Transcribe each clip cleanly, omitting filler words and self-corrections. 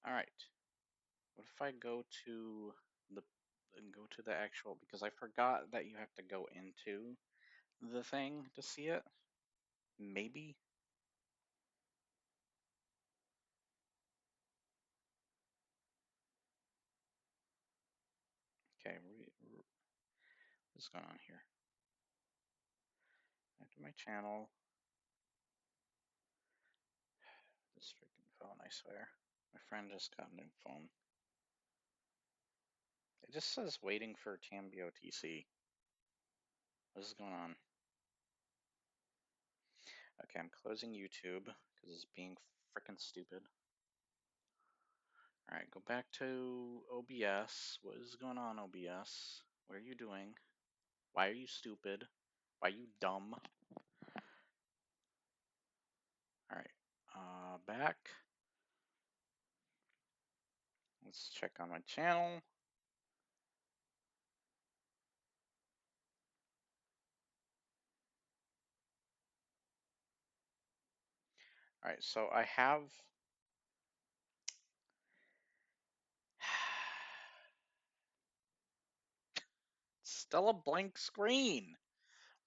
All right. What if I go to the actual, because I forgot that you have to go into the thing to see it. Maybe. Okay, what's going on here? Back to my channel. This freaking phone, I swear. My friend just got a new phone. It just says waiting for Tambio TC. What is going on? Okay, I'm closing YouTube because it's being freaking stupid. Alright, go back to OBS. What is going on, OBS? What are you doing? Why are you stupid? Why are you dumb? Alright, back. Let's check on my channel. Alright, so I have... Still a blank screen.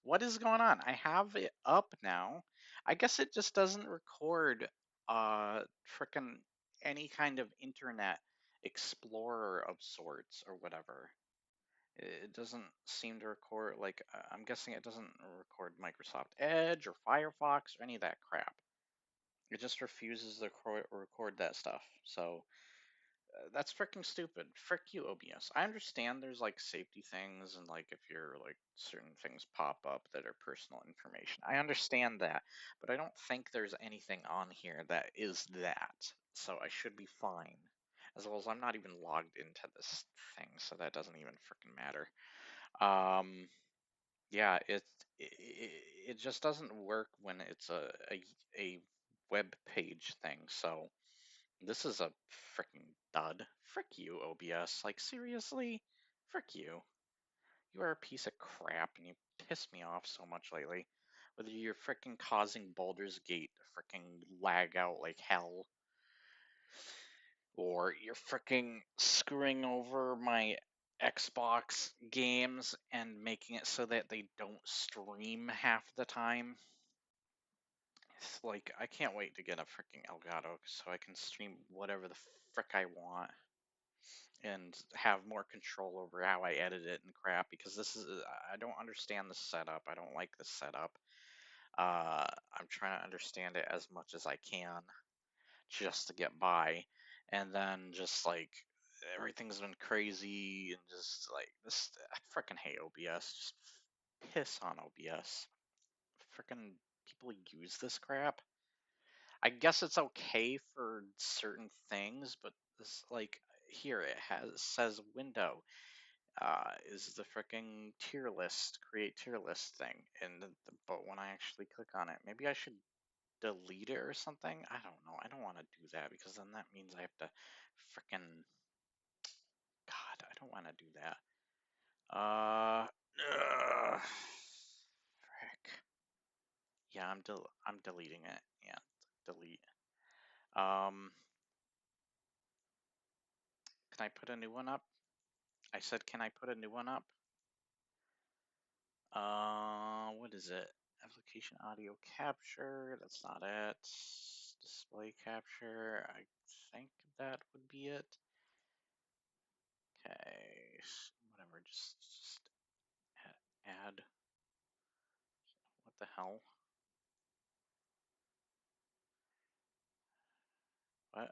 What is going on? I have it up now. I guess it just doesn't record frickin' any kind of internet explorer of sorts or whatever. It doesn't seem to record, like, I'm guessing it doesn't record Microsoft Edge or Firefox or any of that crap. It just refuses to record that stuff. So that's freaking stupid. Frick you, OBS. I understand there's like safety things and like if you're like certain things pop up that are personal information. I understand that, but I don't think there's anything on here that is that. So I should be fine. As well as I'm not even logged into this thing, so that doesn't even freaking matter. Yeah, it just doesn't work when it's a web page thing. So this is a freaking dud. Frick you, OBS. Like, seriously? Frick you. You are a piece of crap and you piss me off so much lately. Whether you're freaking causing Baldur's Gate to freaking lag out like hell, or you're freaking screwing over my Xbox games and making it so that they don't stream half the time. It's like, I can't wait to get a freaking Elgato so I can stream whatever the frick I want and have more control over how I edit it and crap, because this is, I don't understand the setup. I don't like the setup. I'm trying to understand it as much as I can just to get by, and then just like everything's been crazy and just like this. I freaking hate OBS. Just piss on OBS. Freaking people use this crap. I guess it's okay for certain things, but this, like, here it has says window is the freaking tier list, create tier list thing, and but when I actually click on it, maybe I should delete it or something. I don't know. I don't want to do that because then that means I have to freaking, God, I don't want to do that. Ugh, frick. Yeah, I'm deleting it. Yeah, delete. Um, can I put a new one up? I said, can I put a new one up? What is it? Application audio capture. That's not it. Display capture. I think that would be it. Okay, whatever. Just add. What the hell? What?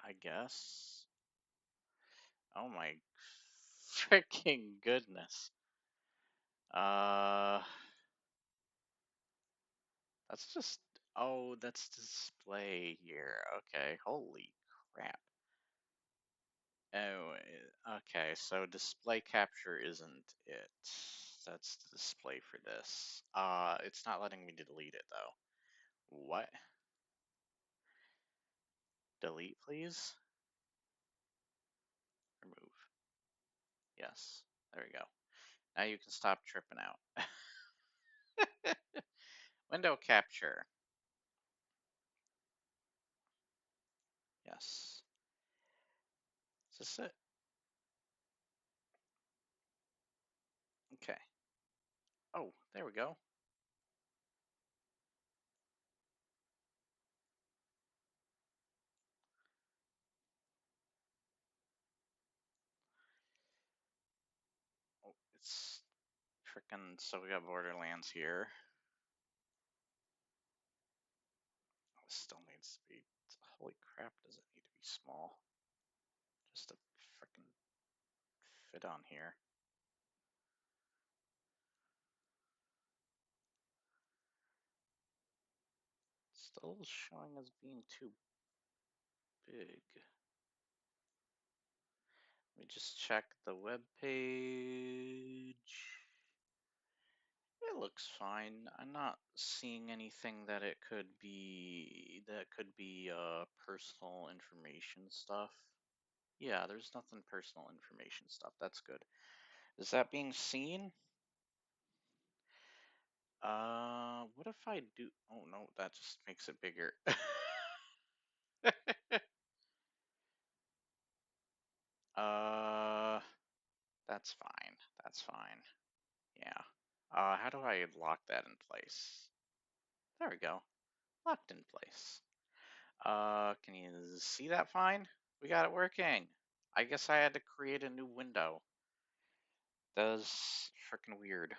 I guess. Oh my freaking goodness. Uh, that's just. Oh, that's display here. Okay, holy crap. Oh, okay, so display capture isn't it. That's the display for this. It's not letting me delete it though. What? Delete, please? Remove. Yes. There we go. Now you can stop tripping out. Window capture. Yes. Is this it? Okay. Oh, there we go. Oh, it's freaking. So we got Borderlands here. This still needs to be. Holy crap! Does it need to be small? Just to freaking fit on here. Still showing as being too big. Let me just check the web page. It looks fine. I'm not seeing anything that it could be personal information stuff. Yeah, there's nothing personal information stuff. That's good. Is that being seen? What if I do? Oh no, that just makes it bigger. uh, that's fine. That's fine. Yeah. How do I lock that in place? There we go. Locked in place. Can you see that fine? We got it working. I guess I had to create a new window. That was freaking weird.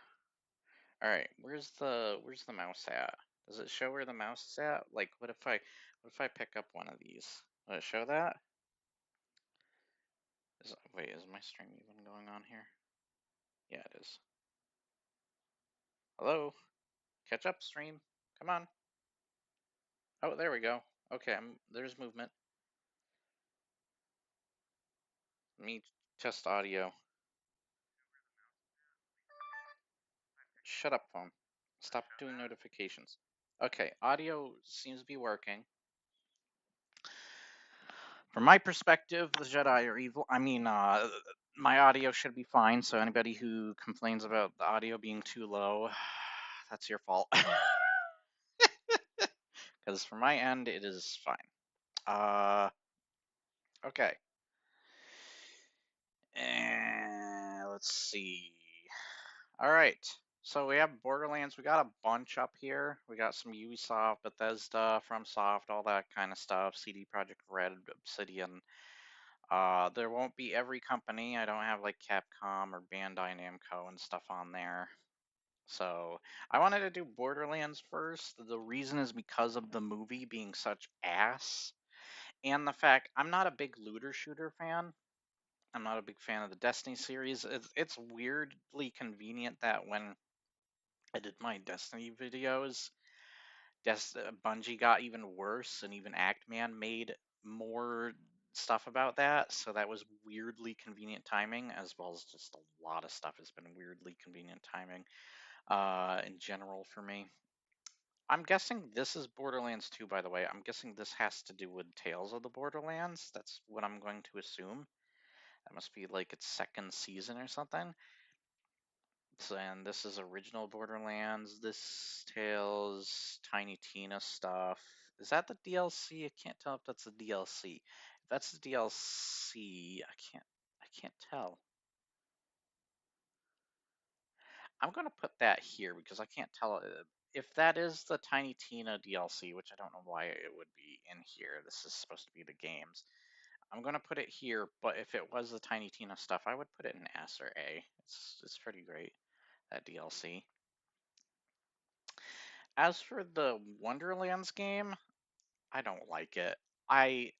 All right, where's the mouse at? Does it show where the mouse is at? Like, what if I pick up one of these? Will it show that? Wait, is my stream even going on here? Yeah, it is. Hello, catch up, stream. Come on. Oh, there we go. Okay, there's movement. Let me test audio. Shut up, phone. Stop doing notifications. Okay, audio seems to be working. From my perspective, the Jedi are evil. I mean, my audio should be fine, so anybody who complains about the audio being too low, that's your fault. Because from my end, it is fine. Okay. And let's see. All right. So we have Borderlands. We got a bunch up here. We got some Ubisoft, Bethesda, FromSoft, all that kind of stuff. CD Projekt Red, Obsidian. There won't be every company. I don't have like Capcom or Bandai Namco and stuff on there. So I wanted to do Borderlands first. The reason is because of the movie being such ass, and the fact I'm not a big looter shooter fan. I'm not a big fan of the Destiny series. It's weirdly convenient that when I did my Destiny videos, Bungie got even worse, and even Actman made more stuff about that. So that was weirdly convenient timing, as well as just a lot of stuff has been weirdly convenient timing in general for me. I'm guessing this is Borderlands 2, by the way. I'm guessing this has to do with Tales of the Borderlands. That's what I'm going to assume. That must be like its second season or something. So, and this is original Borderlands. This Tales, Tiny Tina stuff. Is that the DLC? I can't tell if that's the DLC. If that's the DLC, I can't tell. I'm gonna put that here because I can't tell if that is the Tiny Tina DLC, which I don't know why it would be in here. This is supposed to be the games. I'm gonna put it here, but if it was the Tiny Tina stuff, I would put it in S or A. It's pretty great, that DLC. As for the Wonderlands game, I don't like it. I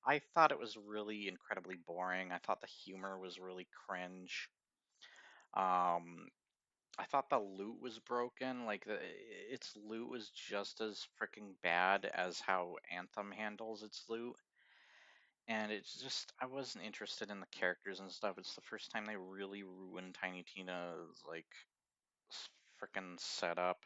I thought it was really incredibly boring. I thought the humor was really cringe. Um, I thought the loot was broken. Like its loot was just as freaking bad as how Anthem handles its loot. And it's just I wasn't interested in the characters and stuff. It's the first time they really ruined Tiny Tina's like freaking setup.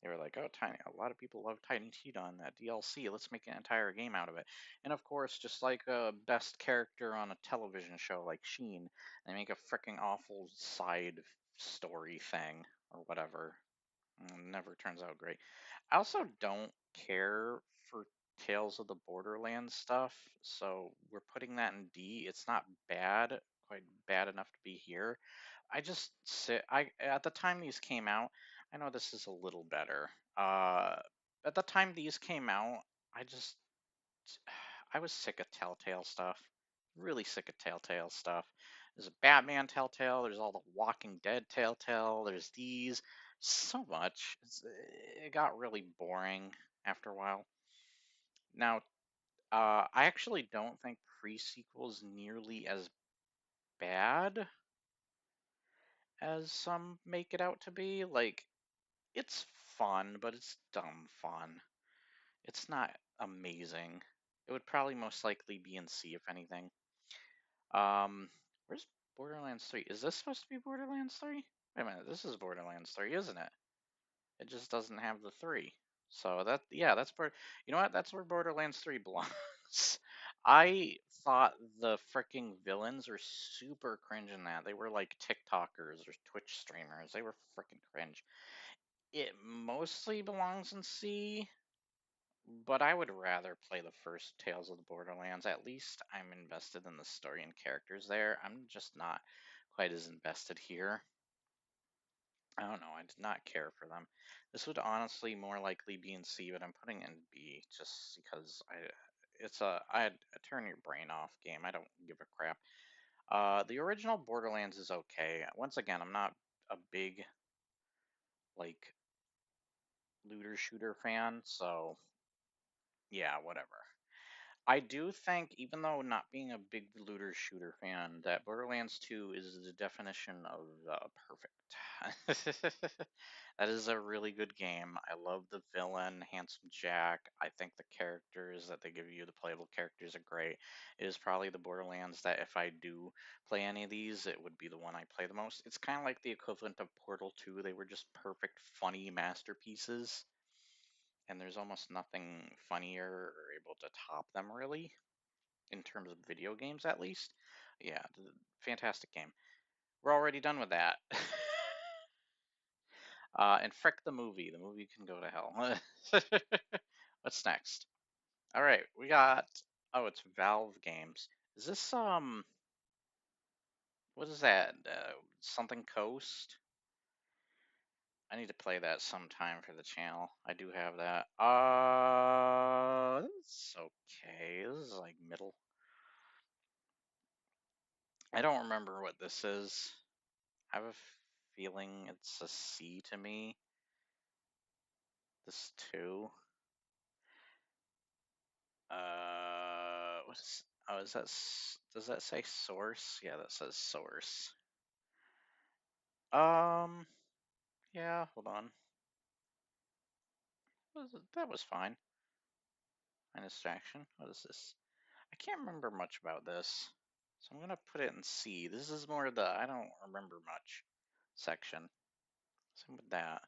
They were like, oh, Tiny, a lot of people love Tiny Tina on that DLC. Let's make an entire game out of it. And of course, just like a best character on a television show like Sheen, they make a freaking awful side story thing or whatever. Never turns out great. I also don't care for Tales of the Borderlands stuff, so we're putting that in D. It's not bad, quite bad enough to be here. I at the time these came out, I know this is a little better. At the time these came out, I just I was sick of Telltale stuff. Really sick of Telltale stuff. There's a Batman Telltale, there's all the Walking Dead Telltale, there's these, so much. It got really boring after a while. Now, I actually don't think pre-sequel's nearly as bad as some make it out to be. Like, it's fun, but it's dumb fun. It's not amazing. It would probably most likely be in C, if anything. Um, where's Borderlands 3? Is this supposed to be Borderlands 3? Wait a minute, this is Borderlands 3, isn't it? It just doesn't have the 3. So that, yeah, you know what? That's where Borderlands 3 belongs. I thought the freaking villains were super cringe in that. They were like TikTokers or Twitch streamers. They were freaking cringe. It mostly belongs in C, but I would rather play the first Tales of the Borderlands. At least I'm invested in the story and characters there. I'm just not quite as invested here. I don't know. I did not care for them. This would honestly more likely be in C, but I'm putting it in B just because I had a turn your brain off game. I don't give a crap. The original Borderlands is okay. Once again, I'm not a big like looter shooter fan, so yeah, whatever. I do think, even though not being a big looter shooter fan, that Borderlands 2 is the definition of perfect. That is a really good game. I love the villain, Handsome Jack. I think the characters that they give you, the playable characters, are great. It is probably the Borderlands that if I do play any of these, it would be the one I play the most. It's kind of like the equivalent of Portal 2. They were just perfect, funny masterpieces, and there's almost nothing funnier or able to top them, really, in terms of video games at least. Yeah, fantastic game. We're already done with that. And frick the movie. The movie can go to hell. What's next? All right, we got. Oh, it's Valve Games. Is this What is that? Something Coast? I need to play that sometime for the channel. I do have that. It's okay. This is like middle. I don't remember what this is. I have a feeling it's a C to me. This too. What is? Oh, is that? Does that say source? Yeah, that says source. Yeah. Hold on. That was fine. Minus action. What is this? I can't remember much about this, so I'm gonna put it in C. This is more the I don't remember much section. Same with that.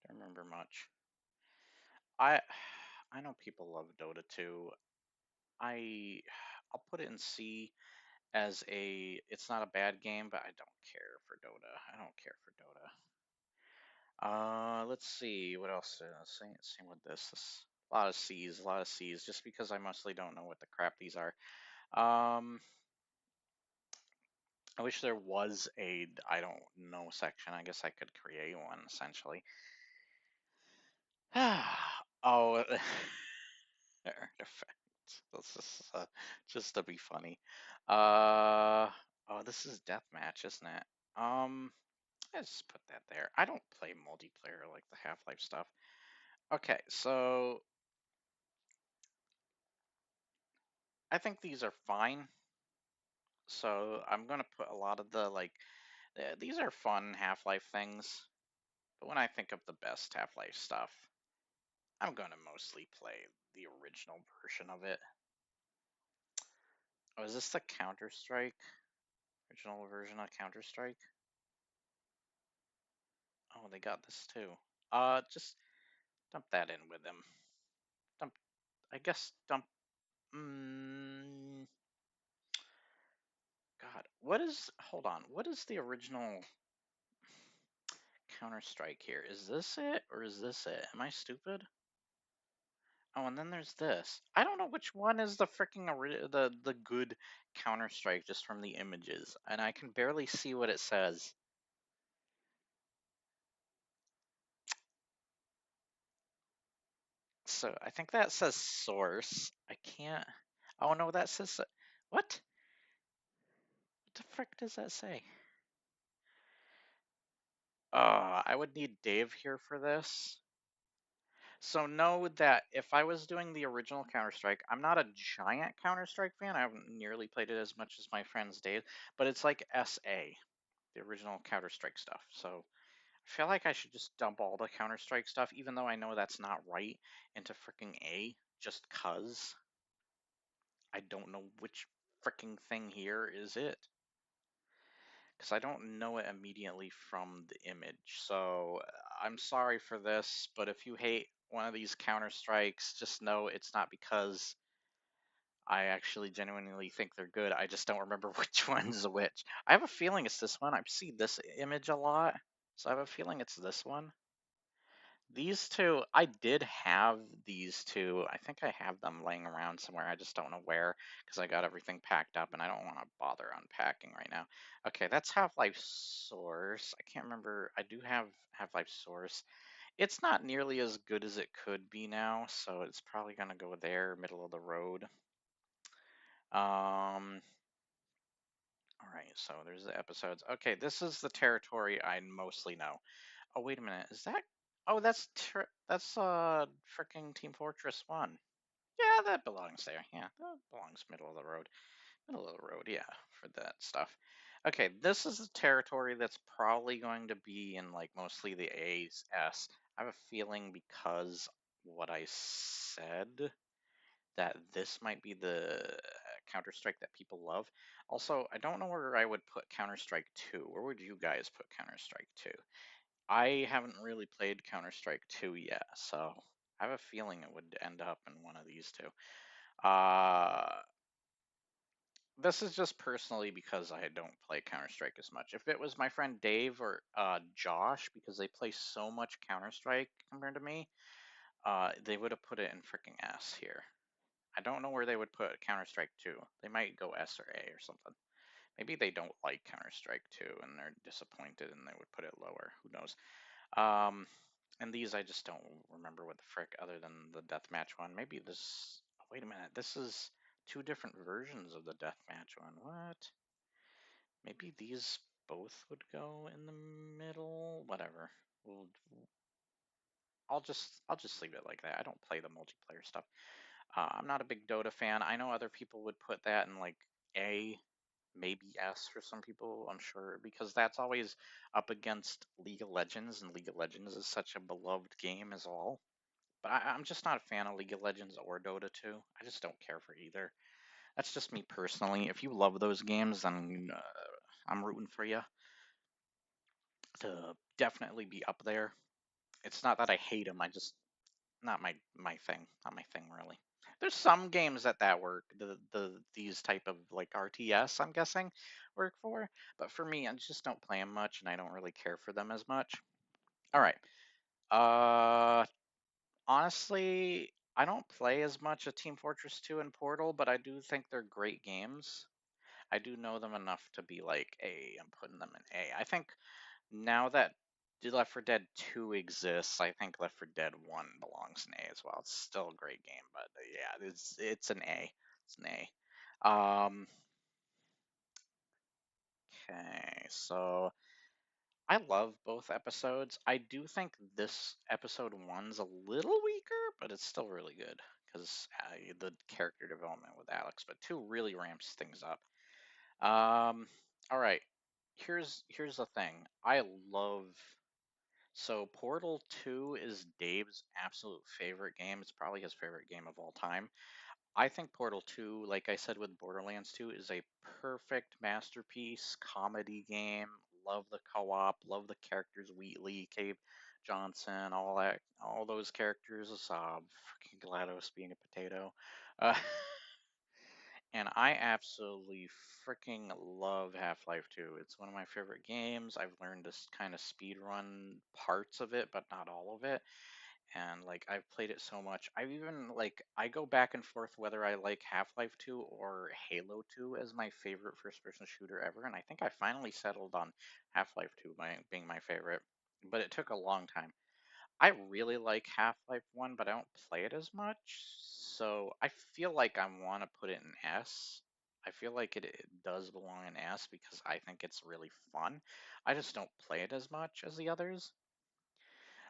Don't remember much. I I know people love Dota 2. I'll put it in C as it's not a bad game, but I don't care for Dota. I don't care for Dota. Let's see what else. Same with this. A lot of C's, a lot of C's, just because I mostly don't know what the crap these are. I wish there was a I don't know section. I guess I could create one essentially. Oh, artifact. This is just to be funny. Oh, this is deathmatch, isn't it? Let's put that there. I don't play multiplayer like the Half-Life stuff. Okay, so I think these are fine. So I'm gonna put a lot of the these are fun Half-Life things, but when I think of the best Half-Life stuff, I'm gonna mostly play the original version of it. Oh, is this the Counter-Strike? Original version of Counter-Strike? Oh, they got this too. Just dump that in with them. Dump, I guess dump, God, hold on, what is the original Counter-Strike here? Is this it, or is this it? Am I stupid? Oh, and then there's this. I don't know which one is the freaking the good Counter-Strike just from the images, and I can barely see what it says. So I think that says source. I can't. Oh no, that says what? What the frick does that say? I would need Dave here for this. So know that if I was doing the original Counter-Strike, I'm not a giant Counter-Strike fan. I haven't nearly played it as much as my friends Dave, but it's like SA, the original Counter-Strike stuff. So I feel like I should just dump all the Counter-Strike stuff, even though I know that's not right, into freaking A, just cuz I don't know which freaking thing here is it. Because I don't know it immediately from the image. So I'm sorry for this, but if you hate one of these Counter Strikes, just know it's not because I actually genuinely think they're good. I just don't remember which one's which. I have a feeling it's this one. I've seen this image a lot, so I have a feeling it's this one. These two, I did have these two. I think I have them laying around somewhere. I just don't know where because I got everything packed up and I don't want to bother unpacking right now. Okay, that's Half-Life Source. I can't remember. I do have Half-Life Source. It's not nearly as good as it could be now, so it's probably gonna go there, middle of the road. All right, so there's the episodes. Okay, this is the territory I mostly know. Oh, wait a minute. Is that? Oh, that's freaking Team Fortress 1. Yeah, that belongs there. Yeah, that belongs middle of the road. Middle of the road, yeah, for that stuff. Okay, this is a territory that's probably going to be in like mostly the A's S. I have a feeling because what I said that this might be the Counter-Strike that people love. Also, I don't know where I would put Counter-Strike 2. Where would you guys put Counter-Strike 2? I haven't really played Counter-Strike 2 yet, so I have a feeling it would end up in one of these two. This is just personally because I don't play Counter-Strike as much. If it was my friend Dave or Josh, because they play so much Counter-Strike compared to me, they would have put it in freaking S here. I don't know where they would put Counter-Strike 2. They might go S or A or something. Maybe they don't like Counter-Strike 2 and they're disappointed and they would put it lower. Who knows? Um, and these I just don't remember what the frick other than the deathmatch one. Maybe this. Oh, wait a minute. This is two different versions of the deathmatch one. What? Maybe these both would go in the middle. Whatever. We'll. I'll just leave it like that. I don't play the multiplayer stuff. I'm not a big Dota fan. I know other people would put that in like A, maybe S for some people, I'm sure, because that's always up against League of Legends, and League of Legends is such a beloved game as all. But I'm just not a fan of League of Legends or Dota 2. I just don't care for either. That's just me personally. If you love those games, then I'm rooting for you to definitely be up there. It's not that I hate them. I just not my thing. Not my thing really. There's some games that work. These type of like RTS, I'm guessing, work for. But for me, I just don't play them much, and I don't really care for them as much. All right. Uh, Honestly, I don't play as much of Team Fortress 2 and Portal, but I do think they're great games. I do know them enough to be like A. I'm putting them in A. I think now that Left 4 Dead 2 exists, I think Left 4 Dead 1 belongs in A as well. It's still a great game, but yeah, it's an A. It's an A. Okay, so I love both episodes. I do think this episode one's a little weaker, but it's still really good because the character development with Alex. But two really ramps things up. All right. Here's the thing. I love so Portal 2 is Dave's absolute favorite game. It's probably his favorite game of all time. I think Portal 2, like I said with Borderlands 2, is a perfect masterpiece comedy game. Love the co-op, love the characters Wheatley, Cave Johnson, all that, all those characters. Freaking GLaDOS being a potato. Uh, and I absolutely freaking love Half-Life 2. It's one of my favorite games. I've learned to kind of speed run parts of it, but not all of it. and like I've played it so much. I even like I go back and forth whether I like Half-Life 2 or Halo 2 as my favorite first-person shooter ever, and I think I finally settled on Half-Life 2 being my favorite, but it took a long time. I really like Half-Life 1, but I don't play it as much, so I feel like I want to put it in S. I feel like it does belong in S because I think it's really fun. I just don't play it as much as the others.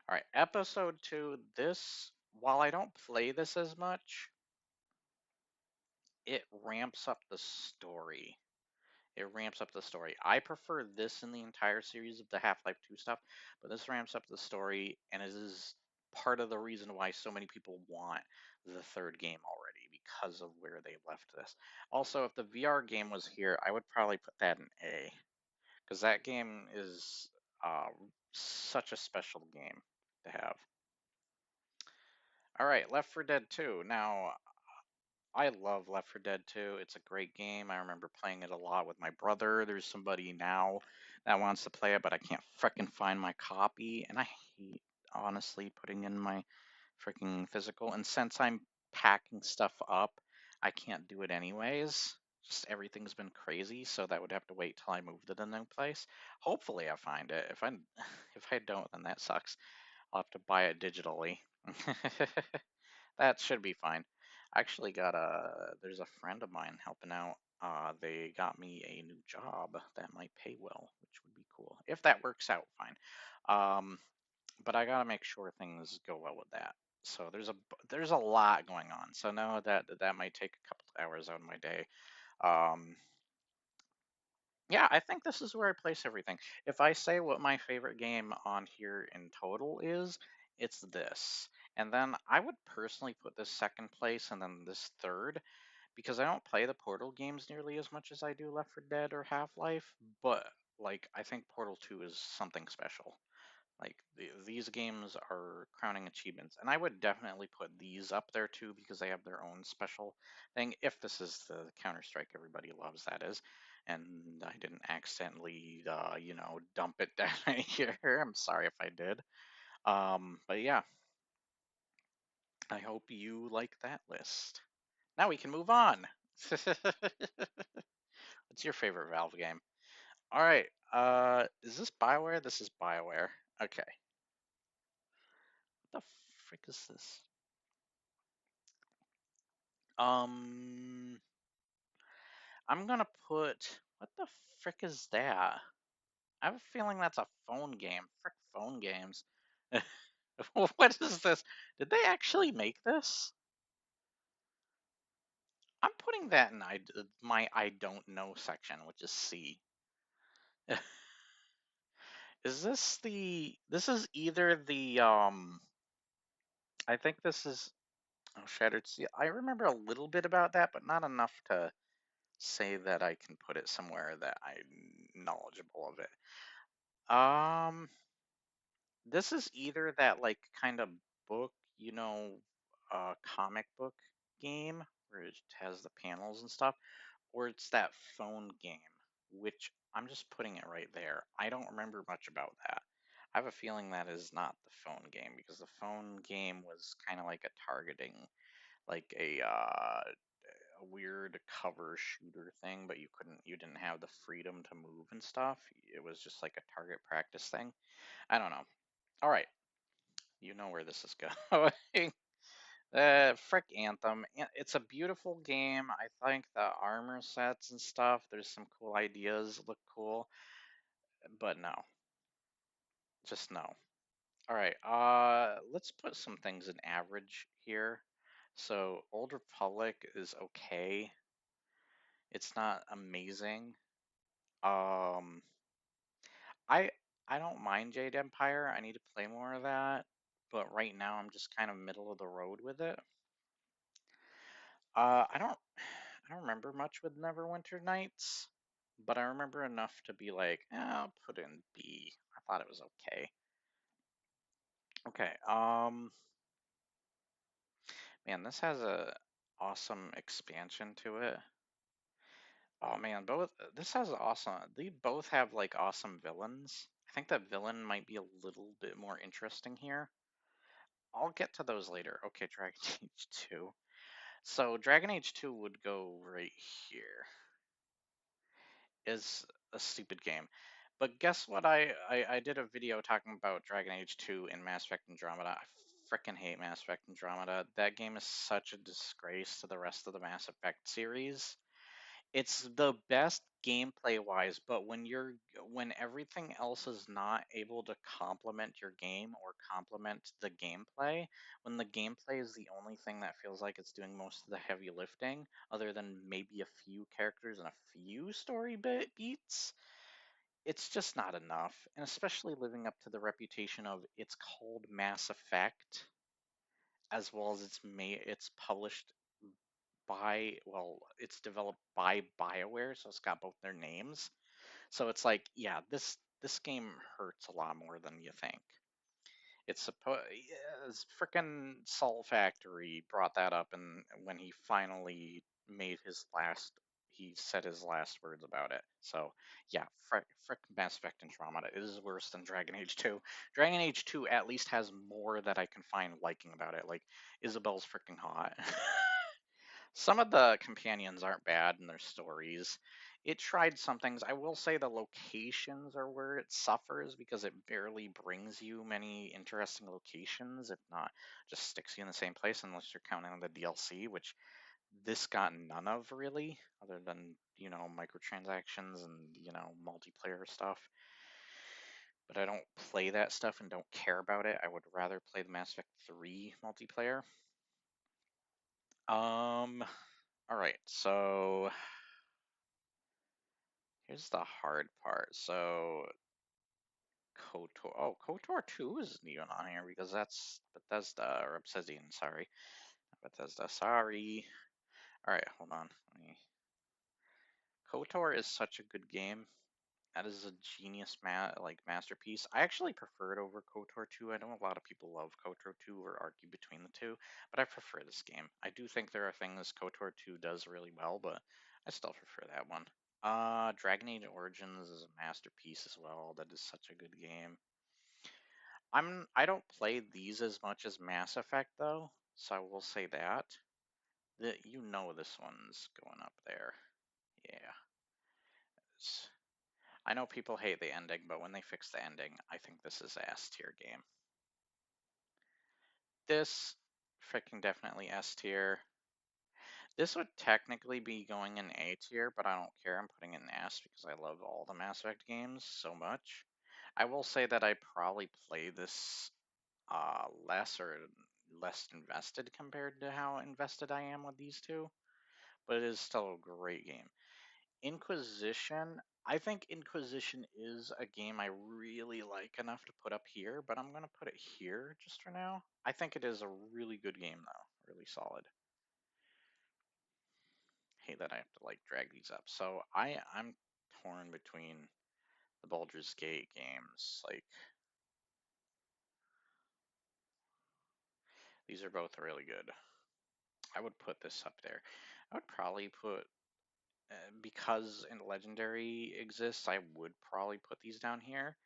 All right, episode 2. While I don't play this as much, it ramps up the story. It ramps up the story. I prefer this in the entire series of the Half-Life 2 stuff, but this ramps up the story, and it is part of the reason why so many people want the third game already because of where they left this. Also, if the VR game was here, I would probably put that in A because that game is uh, such a special game to have. All right, Left 4 Dead 2. Now, I love Left 4 Dead 2. It's a great game. I remember playing it a lot with my brother. There's somebody now that wants to play it, but I can't frickin' find my copy. And I hate, honestly, putting in my freaking physical. And since I'm packing stuff up, I can't do it anyways. Just everything's been crazy, so that would have to wait till I move to the new place. Hopefully I find it. If I if I don't, then that sucks. I'll have to buy it digitally. That should be fine. I actually there's a friend of mine helping out. They got me a new job that might pay well, which would be cool. If that works out, fine. Um, but I gotta make sure things go well with that. So there's a lot going on. So no, that might take a couple hours out of my day. Um, yeah, I think this is where I place everything. If I say what my favorite game on here in total is, it's this. And then I would personally put this second place and then this third because I don't play the Portal games nearly as much as I do Left 4 Dead or Half-Life, but like I think Portal 2 is something special. Like these games are crowning achievements, and I would definitely put these up there too because they have their own special thing. If this is the Counter Strike everybody loves, that is, and I didn't accidentally, dump it down here. I'm sorry if I did. But yeah, I hope you like that list. Now we can move on. What's your favorite Valve game? All right. Is this BioWare? This is BioWare. Okay. What the frick is this? Um, I'm gonna put. What the frick is that? I have a feeling that's a phone game. Frick phone games. What is this? Did they actually make this? I'm putting that in my I don't know section, which is C. Is this the? This is either the I think this is Shattered Sea. I remember a little bit about that, but not enough to say that I can put it somewhere that I'm knowledgeable of it. Um, this is either that like kind of book, comic book game where it has the panels and stuff, or it's that phone game, which I'm just putting it right there. I don't remember much about that. I have a feeling that is not the phone game because the phone game was kind of like a targeting, like a weird cover shooter thing, but you didn't have the freedom to move and stuff. It was just like a target practice thing. I don't know. All right, you know where this is going. Frick Anthem. It's a beautiful game. I think the armor sets and stuff, there's some cool ideas, look cool, but no, just no. All right, let's put some things in average here. So Old Republic is okay. It's not amazing. Um, I I don't mind Jade Empire. I need to play more of that, but right now I'm just kind of middle of the road with it. I don't remember much with Neverwinter Nights, but I remember enough to be like, I'll put in B. I thought it was okay. Okay, man, this has a awesome expansion to it. Oh man, both this has awesome. They both have like awesome villains. I think that villain might be a little bit more interesting here. I'll get to those later. Okay, Dragon Age 2. So Dragon Age 2 would go right here. Is a stupid game. But guess what? I did a video talking about Dragon Age 2 and Mass Effect Andromeda. I freaking hate Mass Effect Andromeda. That game is such a disgrace to the rest of the Mass Effect series. It's the best gameplay wise, but when everything else is not able to complement your game or complement the gameplay, when the gameplay is the only thing that feels like it's doing most of the heavy lifting, other than maybe a few characters and a few story beats, it's just not enough. And especially living up to the reputation of it's called Mass Effect, as well as it's published by, well, it's developed by BioWare, so it's got both their names. So it's like, yeah, this game hurts a lot more than you think. It's supposed, yeah, freaking Salt Factory brought that up, and when he finally made his last, he said his last words about it. So yeah, frick Mass Effect Andromeda is worse than Dragon Age 2. Dragon Age 2 at least has more that I can find liking about it. Like Isabel's freaking hot. Some of the companions aren't bad in their stories. It tried some things. I will say the locations are where it suffers because it barely brings you many interesting locations, if not just sticks you in the same place unless you're counting the DLC, which this got none of really, other than, microtransactions and, multiplayer stuff. But I don't play that stuff and don't care about it. I would rather play the Mass Effect 3 multiplayer. All right, so here's the hard part. So KOTOR. Oh, KOTOR 2 isn't even on here because that's Bethesda or Obsidian. Sorry, Bethesda. Sorry. All right, hold on. KOTOR is such a good game. That is a genius masterpiece. I actually prefer it over KOTOR 2. I know a lot of people love KOTOR 2 or argue between the two, but I prefer this game. I do think there are things KOTOR 2 does really well, but I still prefer that one. Dragon Age Origins is a masterpiece as well. That is such a good game. I don't play these as much as Mass Effect though, so I will say that. This one's going up there. Yeah. I know people hate the ending, but when they fix the ending, I think this is a S tier game. This freaking definitely S tier. This would technically be going in A tier, but I don't care. I'm putting it in S because I love all the Mass Effect games so much. I will say that I probably play this less or less invested compared to how invested I am with these two, but it is still a great game. Inquisition, I think Inquisition is a game I really like enough to put up here, but I'm going to put it here just for now. I think it is a really good game though, really solid. Hate that I have to like drag these up. So I'm torn between the Baldur's Gate games. Like these are both really good. I would put this up there. I would probably put because in Legendary exists, I would probably put these down here,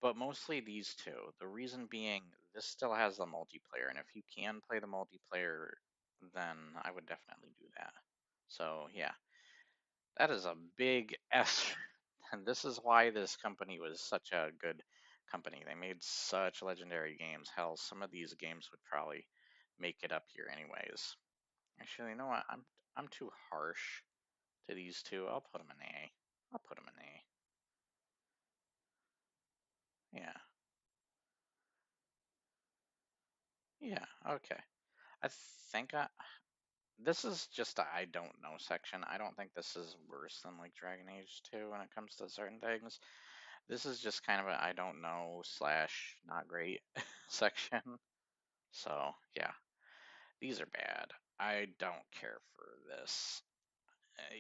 but mostly these two. The reason being, this still has the multiplayer, and if you can play the multiplayer, then I would definitely do that. So yeah, that is a big S, and this is why this company was such a good company. They made such legendary games. Hell, some of these games would probably make it up here anyways. Actually, you know what? I'm too harsh to these two. I'll put them in A. I'll put them in A. Yeah. Yeah. Okay. I think this is just a I don't know section. I don't think this is worse than like Dragon Age 2 when it comes to certain things. This is just kind of a I don't know slash not great section. So yeah, these are bad. I don't care for this.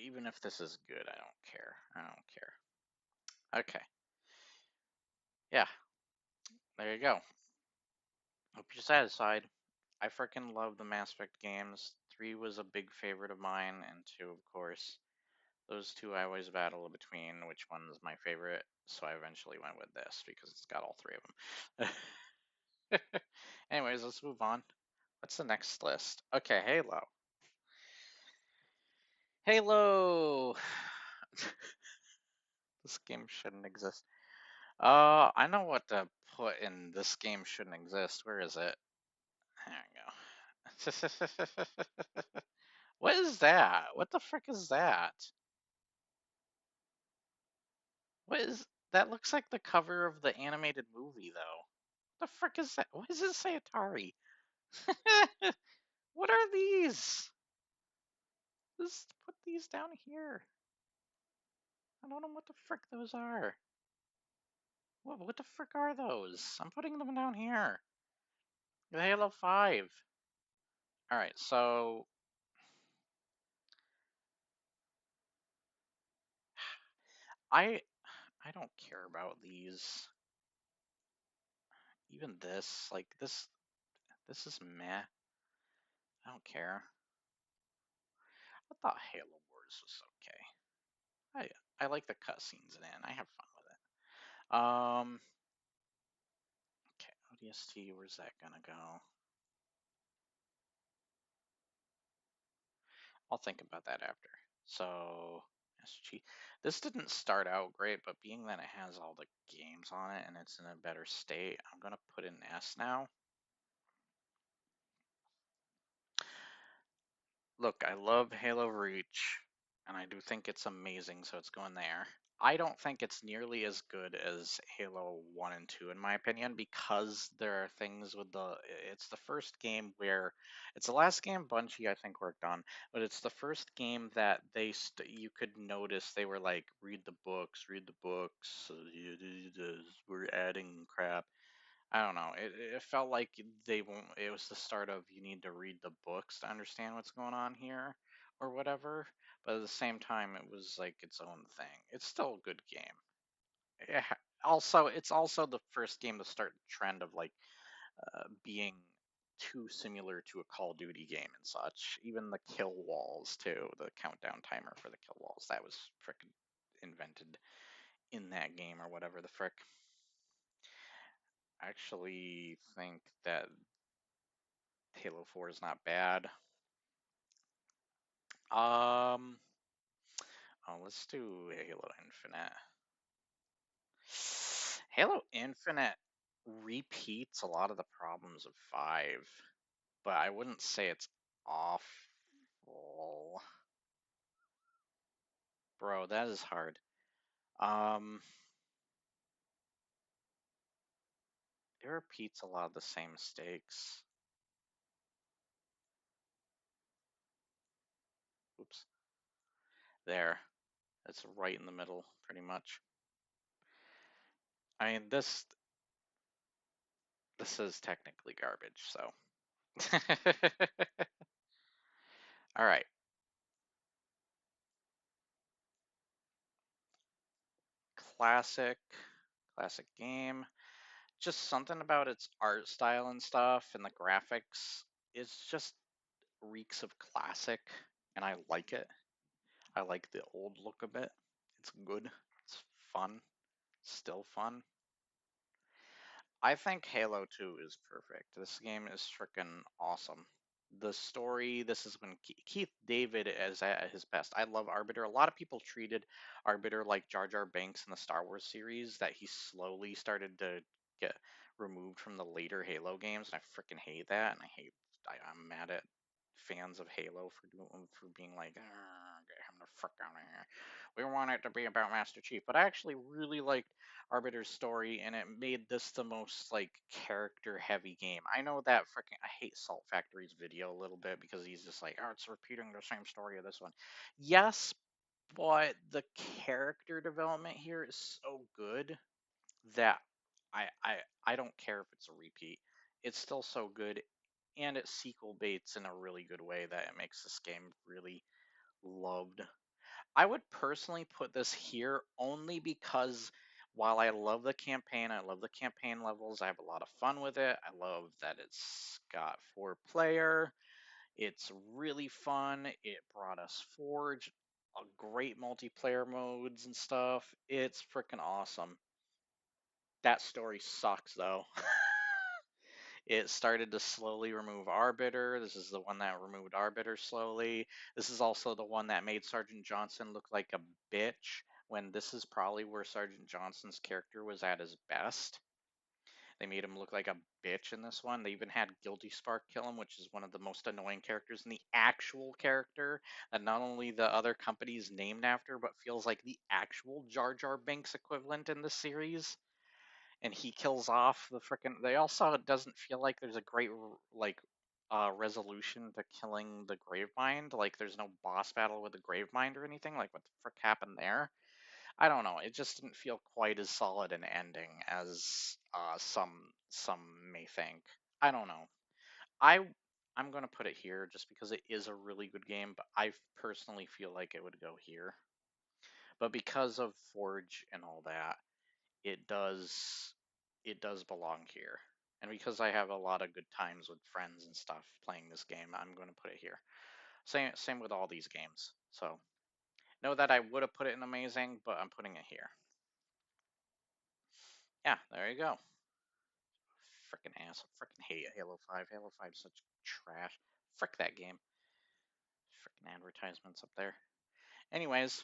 Even if this is good, I don't care. I don't care. Okay. Yeah, there you go. Hope you're satisfied. I freaking love the Mass Effect games. 3 was a big favorite of mine, and 2, of course. Those two I always battle between which one's my favorite, so I eventually went with this because it's got all three of them. Anyways, let's move on. What's the next list? Okay, Halo. Halo. This game shouldn't exist. I know what to put in this game shouldn't exist. Where is it? There we go. What is that? What the frick is that? What is that? Looks like the cover of the animated movie, though. The frick is that? Why does it say Atari? What are these? Just put these down here. I don't know what the frick those are. What the frick are those? I'm putting them down here. The Halo 5. Alright, so I I don't care about these. Even this, like this is meh. I don't care. I thought Halo Wars was okay. I like the cutscenes in it, and I have fun with it. Okay, ODST, where's that gonna go? I'll think about that after. So, SG. This didn't start out great, but being that it has all the games on it and it's in a better state, I'm gonna put in S now. Look, I love Halo Reach, and I do think it's amazing, so it's going there. I don't think it's nearly as good as Halo 1 and 2, in my opinion, because there are things with the. It's the first game where. It's the last game Bungie, I think, worked on, but it's the first game that you could notice they were like, read the books, we're adding crap. I don't know. It felt like they won't. It was the start of you need to read the books to understand what's going on here, or whatever. But at the same time, it was like its own thing. It's still a good game. Also, it's also the first game to start the trend of like being too similar to a Call of Duty game and such. Even the kill walls too, the countdown timer for the kill walls, that was frickin' invented in that game or whatever the frick. I actually think that Halo 4 is not bad. Um, oh, let's do Halo Infinite. Halo Infinite repeats a lot of the problems of 5, but I wouldn't say it's awful. Bro, that is hard. Um, it repeats a lot of the same mistakes. Oops. There. It's right in the middle, pretty much. I mean, this is technically garbage, so. All right. Classic, classic game. Just something about its art style and stuff and the graphics is just reeks of classic, and I like it. I like the old look of it. It's good. It's fun. Still fun. I think Halo 2 is perfect. This game is freaking awesome. The story, this is when Keith David is at his best. I love Arbiter. A lot of people treated Arbiter like Jar Jar Binks in the Star Wars series, that he slowly started to get removed from the later Halo games, and I freaking hate that. And I'm mad at fans of Halo for being like, get him the frick out of here. We want it to be about Master Chief, but I actually really liked Arbiter's story, and it made this the most like character heavy game. I know that freaking I hate Salt Factory's video a little bit because he's just like, oh, it's repeating the same story of this one. Yes, but the character development here is so good that I I I don't care if it's a repeat. It's still so good, and it sequel baits in a really good way that it makes this game really loved. I would personally put this here only because while I love the campaign, I love the campaign levels, I have a lot of fun with it. I love that it's got 4 player. It's really fun. It brought us Forge, a great multiplayer modes and stuff. It's freaking awesome. That story sucks though. It started to slowly remove Arbiter. This is the one that removed Arbiter slowly. This is also the one that made Sergeant Johnson look like a bitch, when this is probably where Sergeant Johnson's character was at his best. They made him look like a bitch in this one. They even had Guilty Spark kill him, which is one of the most annoying characters in the actual character that not only the other company is named after, but feels like the actual Jar Jar Binks equivalent in the series. And he kills off the frickin'. They also, it doesn't feel like there's a great like resolution to killing the Gravemind. Like there's no boss battle with the Gravemind or anything. Like what the frick happened there? I don't know. It just didn't feel quite as solid an ending as some may think. I don't know. I I'm gonna put it here just because it is a really good game, but I personally feel like it would go here. But because of Forge and all that, it does belong here. And because I have a lot of good times with friends and stuff playing this game, I'm going to put it here. Same with all these games. So know that I would have put it in amazing, but I'm putting it here. Yeah, there you go. Freaking ass. Freaking hate Halo 5. Halo 5 is such trash. Frick that game. Freaking advertisements up there. Anyways,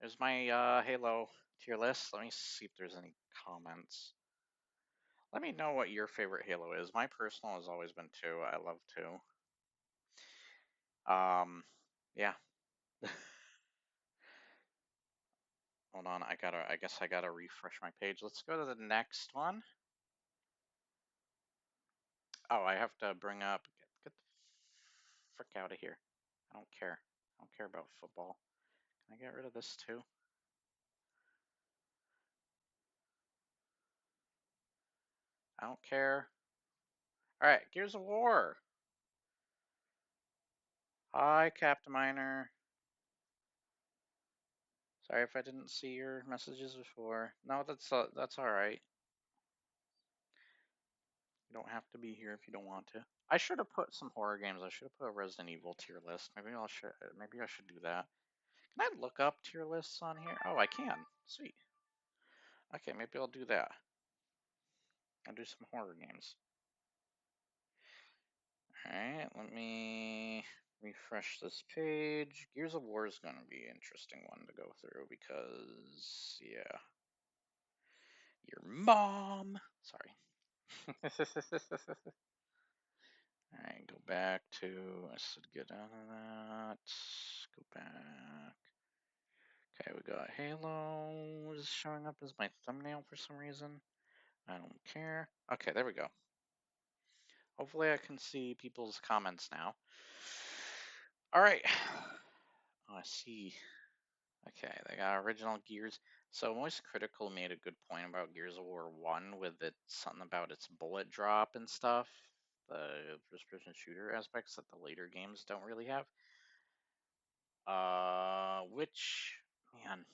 there's my Halo tier list. Let me see if there's any comments. Let me know what your favorite Halo is. My personal has always been 2. I love 2. Yeah. Hold on, I guess I gotta refresh my page. Let's go to the next one. Oh, I have to bring up, get the frick out of here. I don't care. I don't care about football. Can I get rid of this too? I don't care. All right, Gears of War. Hi, Captain Miner. Sorry if I didn't see your messages before. No, that's all right. You don't have to be here if you don't want to. I should have put some horror games. I should have put a Resident Evil tier list. Maybe I should do that. Can I look up tier lists on here? Oh, I can. Sweet. Okay, maybe I'll do that. I'll do some horror games. Alright, let me refresh this page. Gears of War is going to be an interesting one to go through because, yeah. Your mom! Sorry. Alright, go back to, I said get out of that. Go back. Okay, we got Halo is showing up as my thumbnail for some reason. I don't care. Okay, there we go. Hopefully I can see people's comments now. All right. Oh, I see. Okay, they got original Gears. So Moist Critical made a good point about Gears of War 1 with it, something about its bullet drop and stuff. The first-person shooter aspects that the later games don't really have. Which, man.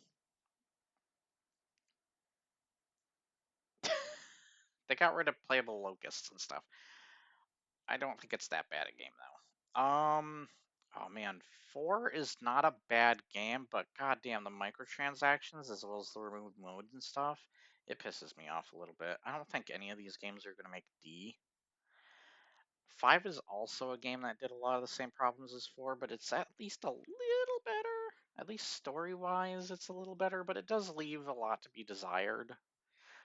They got rid of playable locusts and stuff. I don't think it's that bad a game though. Oh man, 4 is not a bad game, but goddamn the microtransactions as well as the removed modes and stuff, it pisses me off a little bit. I don't think any of these games are gonna make D. 5 is also a game that did a lot of the same problems as 4, but it's at least a little better. At least story-wise, it's a little better, but it does leave a lot to be desired.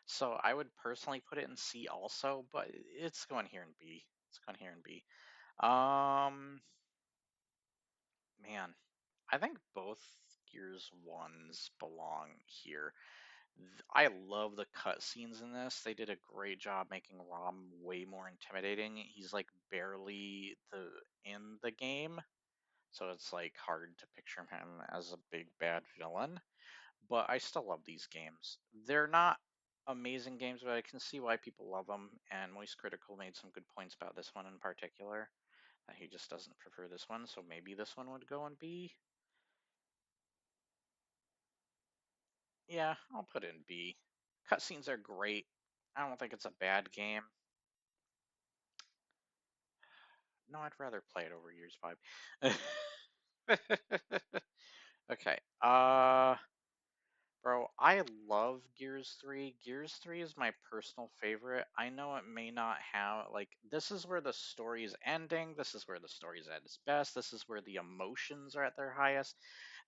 So I would personally put it in C also, but it's going here in B. It's going here in B. Man, I think both Gears ones belong here. I love the cutscenes in this. They did a great job making Rom way more intimidating. He's like barely in the game, so it's like hard to picture him as a big bad villain. But I still love these games. They're not amazing games, but I can see why people love them. And Moist Critical made some good points about this one in particular. That he just doesn't prefer this one, so maybe this one would go in B. Yeah, I'll put it in B. Cutscenes are great. I don't think it's a bad game. No, I'd rather play it over Gears 5. Okay. Bro, I love Gears 3. Gears 3 is my personal favorite. I know it may not have, like, this is where the story is ending. This is where the story is at its best. This is where the emotions are at their highest.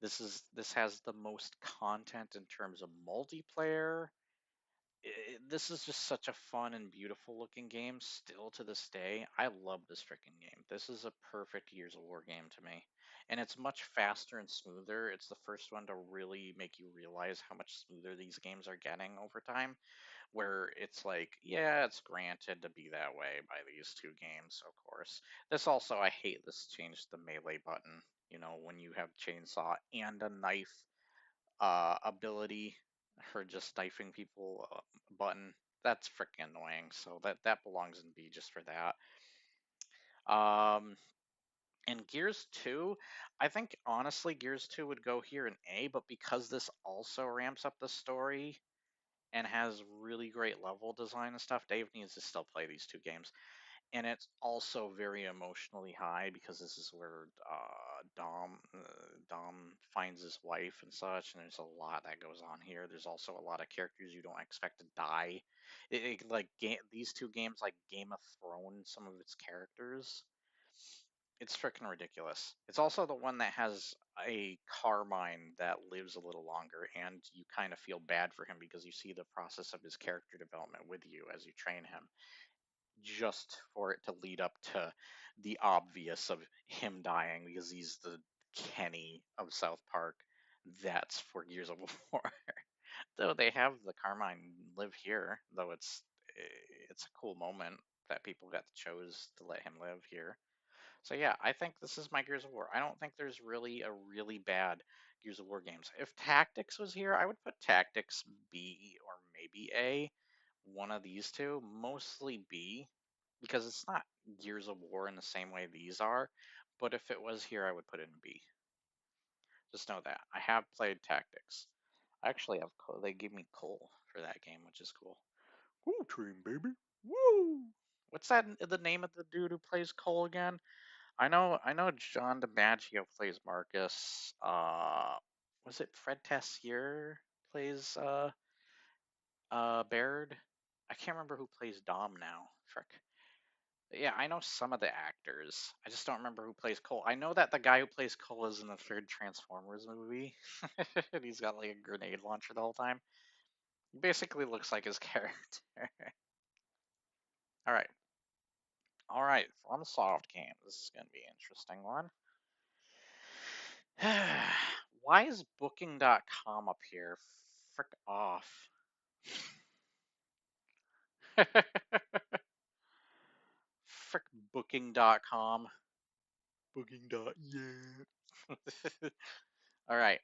This has the most content in terms of multiplayer. This is just such a fun and beautiful looking game still to this day. I love this freaking game. This is a perfect Gears of War game to me. And it's much faster and smoother. It's the first one to really make you realize how much smoother these games are getting over time. Where it's like, yeah, it's granted to be that way by these two games, of course. This also, I hate this change the melee button. You know, when you have chainsaw and a knife ability for just knifing people button. That's freaking annoying. So that belongs in B just for that. Um, and Gears 2, I think honestly Gears 2 would go here in A, but because this also ramps up the story and has really great level design and stuff, Dave needs to still play these two games. And it's also very emotionally high because this is where Dom finds his wife and such, and there's a lot that goes on here. There's also a lot of characters you don't expect to die. These two games like Game of Thrones, some of its characters. It's freaking ridiculous. It's also the one that has a Carmine that lives a little longer, and you kind of feel bad for him because you see the process of his character development with you as you train him just for it to lead up to the obvious of him dying because he's the Kenny of South Park. That's for Gears of War. Though they have the Carmine live here, though it's a cool moment that people got to chose to let him live here. So yeah, I think this is my Gears of War. I don't think there's really a really bad Gears of War games. If Tactics was here, I would put Tactics B or maybe A. One of these two, mostly B, because it's not Gears of War in the same way these are. But if it was here, I would put it in B. Just know that. I have played Tactics. I actually have they gave me Cole for that game, which is cool. Woo team, baby. Woo! What's that the name of the dude who plays Cole again? I know John DiMaggio plays Marcus. Was it Fred Tessier plays Baird? I can't remember who plays Dom now. Frick. Yeah, I know some of the actors. I just don't remember who plays Cole. I know that the guy who plays Cole is in the third Transformers movie. And he's got like a grenade launcher the whole time. He basically looks like his character. All right. All right. FromSoft game. This is going to be an interesting one. Why is booking.com up here? Frick off. Frick booking.com. Booking. Yeah. All right.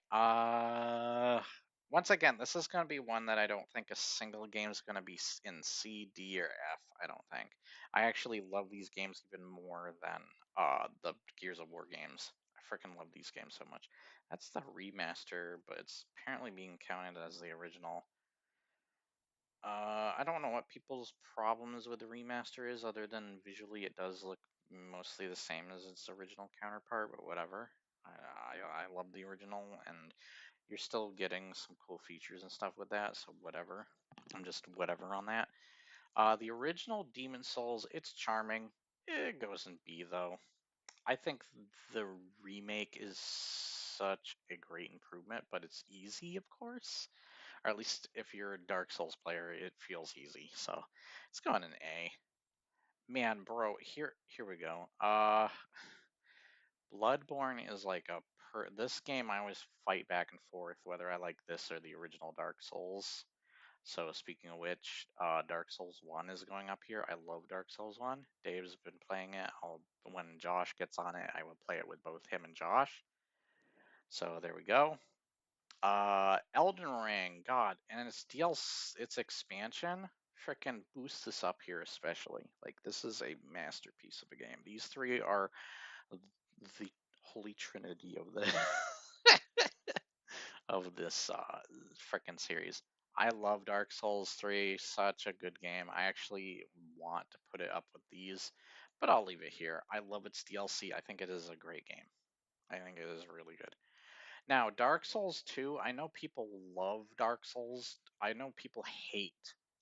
Once again, this is going to be one that I don't think a single game is going to be in C, D, or F. I don't think. I actually love these games even more than the Gears of War games. I freaking love these games so much. That's the remaster, but it's apparently being counted as the original. I don't know what people's problems with the remaster is, other than visually it does look mostly the same as its original counterpart, but whatever. I love the original, and you're still getting some cool features and stuff with that, so whatever. I'm just whatever on that. The original Demon Souls, it's charming. It goes in B though. I think the remake is such a great improvement, but it's easy, of course. Or at least if you're a Dark Souls player, it feels easy. So it's going in A. Man, bro, here we go. Bloodborne is like a this game I always fight back and forth whether I like this or the original Dark Souls. So speaking of which, Dark Souls 1 is going up here. I love Dark Souls 1. Dave's been playing it. When Josh gets on it, I will play it with both him and Josh. So there we go. Elden Ring, God, and its DLC, its expansion, freaking boosts this up here especially. Like this is a masterpiece of a game. These three are the holy trinity of the of this freaking series. I love Dark Souls 3, such a good game. I actually want to put it up with these, but I'll leave it here. I love its DLC. I think it is a great game. I think it is really good. Now, Dark Souls 2, I know people love Dark Souls. I know people hate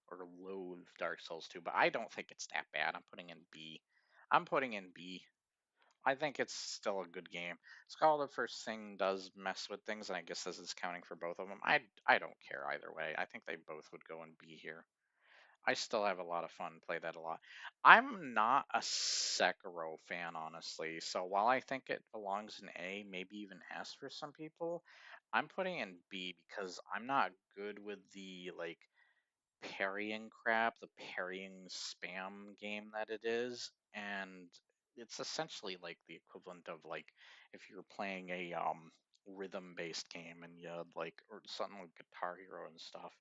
or loathe Dark Souls 2, but I don't think it's that bad. I'm putting in B. I'm putting in B. I think it's still a good game. Skull the First Thing does mess with things, and I guess this is counting for both of them. I don't care either way. I think they both would go in B here. I still have a lot of fun, play that a lot. I'm not a Sekiro fan, honestly. So while I think it belongs in A, maybe even S for some people, I'm putting in B because I'm not good with the like parrying crap, the parrying spam game that it is, and it's essentially like the equivalent of like if you're playing a rhythm-based game and you had like or something like Guitar Hero and stuff.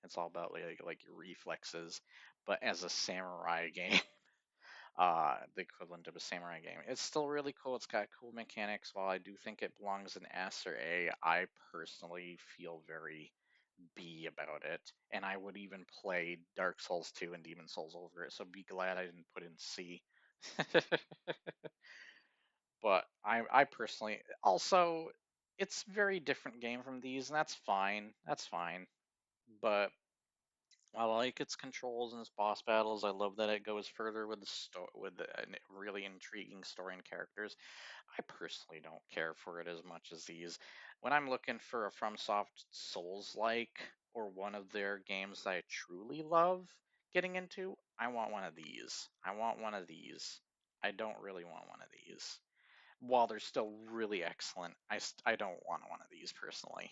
It's all about like your reflexes, but as a samurai game, the equivalent of a samurai game. It's still really cool. It's got cool mechanics. While I do think it belongs in S or A, I personally feel very B about it, and I would even play Dark Souls 2 and Demon Souls over it. So be glad I didn't put in C. But I personally also it's very different game from these, and that's fine. That's fine. But I like its controls and its boss battles. I love that it goes further with the really intriguing story and characters. I personally don't care for it as much as these. When I'm looking for a FromSoft Souls-like or one of their games that I truly love getting into, I want one of these. I want one of these. I don't really want one of these. While they're still really excellent, I don't want one of these personally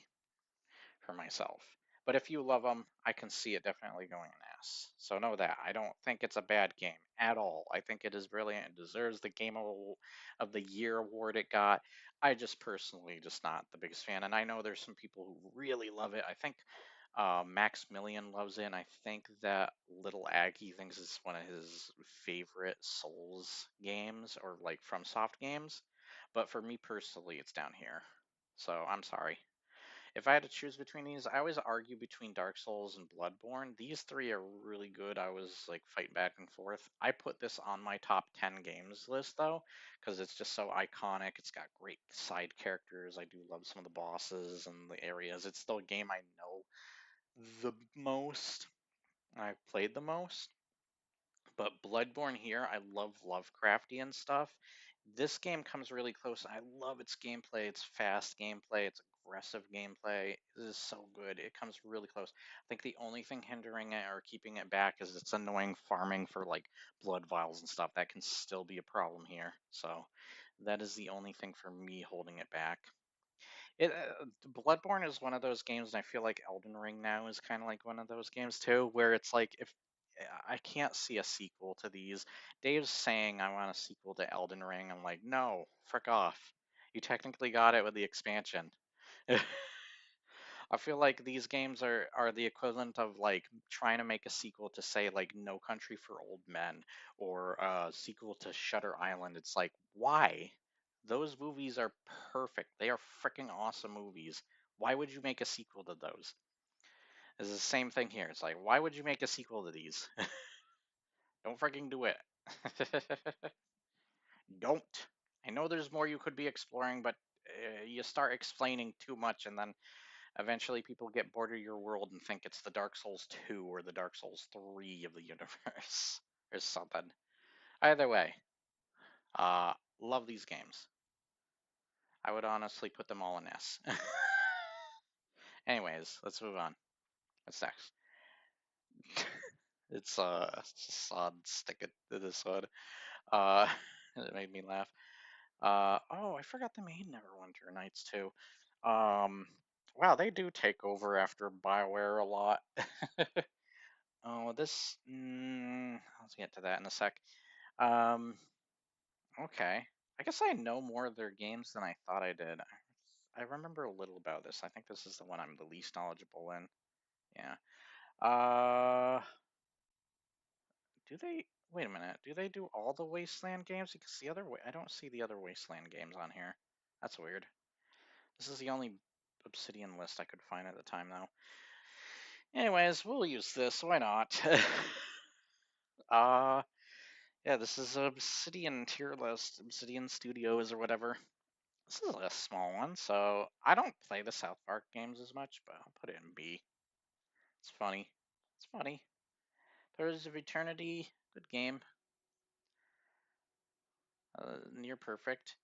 for myself. But if you love them, I can see it definitely going an S. So know that. I don't think it's a bad game at all. I think it is brilliant. It deserves the of the Year award it got. I just personally just not the biggest fan. And I know there's some people who really love it. I think Maximilian loves it. And I think that Little Aggie thinks it's one of his favorite Souls games or like FromSoft games. But for me personally, it's down here. So I'm sorry. If I had to choose between these, I always argue between Dark Souls and Bloodborne. These three are really good. I was like fighting back and forth. I put this on my top 10 games list though, because it's just so iconic. It's got great side characters. I do love some of the bosses and the areas. It's still a game I know the most. I've played the most. But Bloodborne here, I love Lovecraftian stuff. This game comes really close. I love its gameplay. It's fast gameplay. It's aggressive gameplay. It is so good. It comes really close. I think the only thing hindering it or keeping it back is it's annoying farming for like blood vials and stuff. That can still be a problem here. So that is the only thing for me holding it back. Bloodborne is one of those games, and I feel like Elden Ring now is kind of like one of those games too, where it's like if I can't see a sequel to these. Dave's saying I want a sequel to Elden Ring. I'm like, no, frick off. You technically got it with the expansion. I feel like these games are the equivalent of like trying to make a sequel to say like No Country for Old Men or a sequel to Shutter Island. It's like, why? Those movies are perfect. They are freaking awesome movies. Why would you make a sequel to those? It's the same thing here. It's like, why would you make a sequel to these? Don't freaking do it. Don't. I know there's more you could be exploring, but you start explaining too much, and then eventually people get bored of your world and think it's the Dark Souls 2 or the Dark Souls 3 of the universe or something. Either way, uh, love these games. I would honestly put them all in S. Anyways, let's move on. What's next? It's just odd stick it to this one. Uh, it made me laugh. Oh, I forgot they made Neverwinter Nights too. Um, wow, they do take over after BioWare a lot. Oh, this. Let's get to that in a sec. Um, okay. I guess I know more of their games than I thought I did. I remember a little about this. I think this is the one I'm the least knowledgeable in. Yeah. Uh, do they? Wait a minute. Do they do all the Wasteland games? Because the other way, I don't see the other Wasteland games on here. That's weird. This is the only Obsidian list I could find at the time, though. Anyways, we'll use this. Why not? uh, yeah, this is Obsidian tier list, Obsidian Studios or whatever. This is a small one, so I don't play the South Park games as much, but I'll put it in B. It's funny. It's funny. Pillars of Eternity, good game. Near perfect.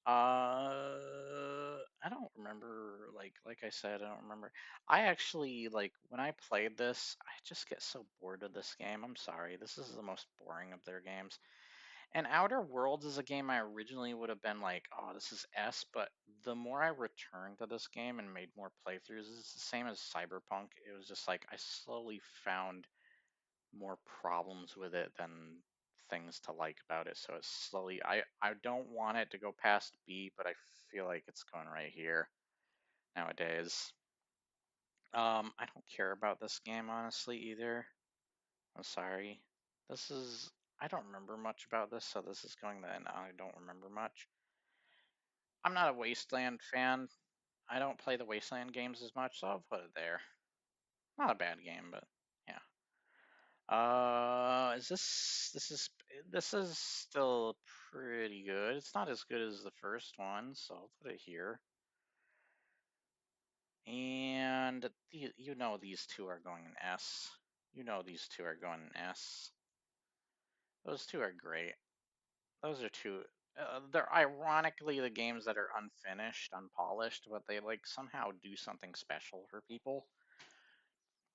I don't remember. Like I said, I don't remember. I actually like when I played this. I just get so bored of this game. I'm sorry. This is the most boring of their games. And Outer Worlds is a game I originally would have been like, oh, this is S, but the more I returned to this game and made more playthroughs, it's the same as Cyberpunk. It was just like I slowly found more problems with it than things to like about it. So it's slowly, I don't want it to go past B, but I feel like it's going right here nowadays. I don't care about this game honestly either. I'm sorry. This is, I don't remember much about this, so this is going to, and I don't remember much. I'm not a Wasteland fan. I don't play the Wasteland games as much, so I'll put it there. Not a bad game, but yeah. Is this is still pretty good. It's not as good as the first one, so I'll put it here. And you know these two are going in S. You know these two are going in S. Those two are great. Those are two. They're ironically the games that are unfinished, unpolished, but they like somehow do something special for people.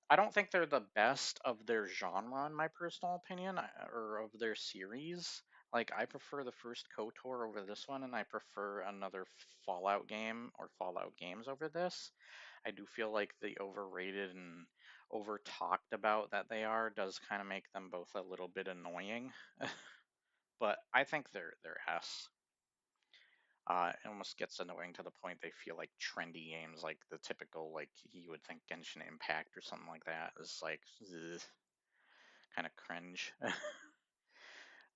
I don't think they're the best of their genre, in my personal opinion, or of their series. Like, I prefer the first KOTOR over this one, and I prefer another Fallout game or Fallout games over this. I do feel like the overrated and over talked about that they are does kind of make them both a little bit annoying. But I think they're S. It almost gets annoying to the point they feel like trendy games, like the typical, like you would think Genshin Impact or something like that is like kind of cringe.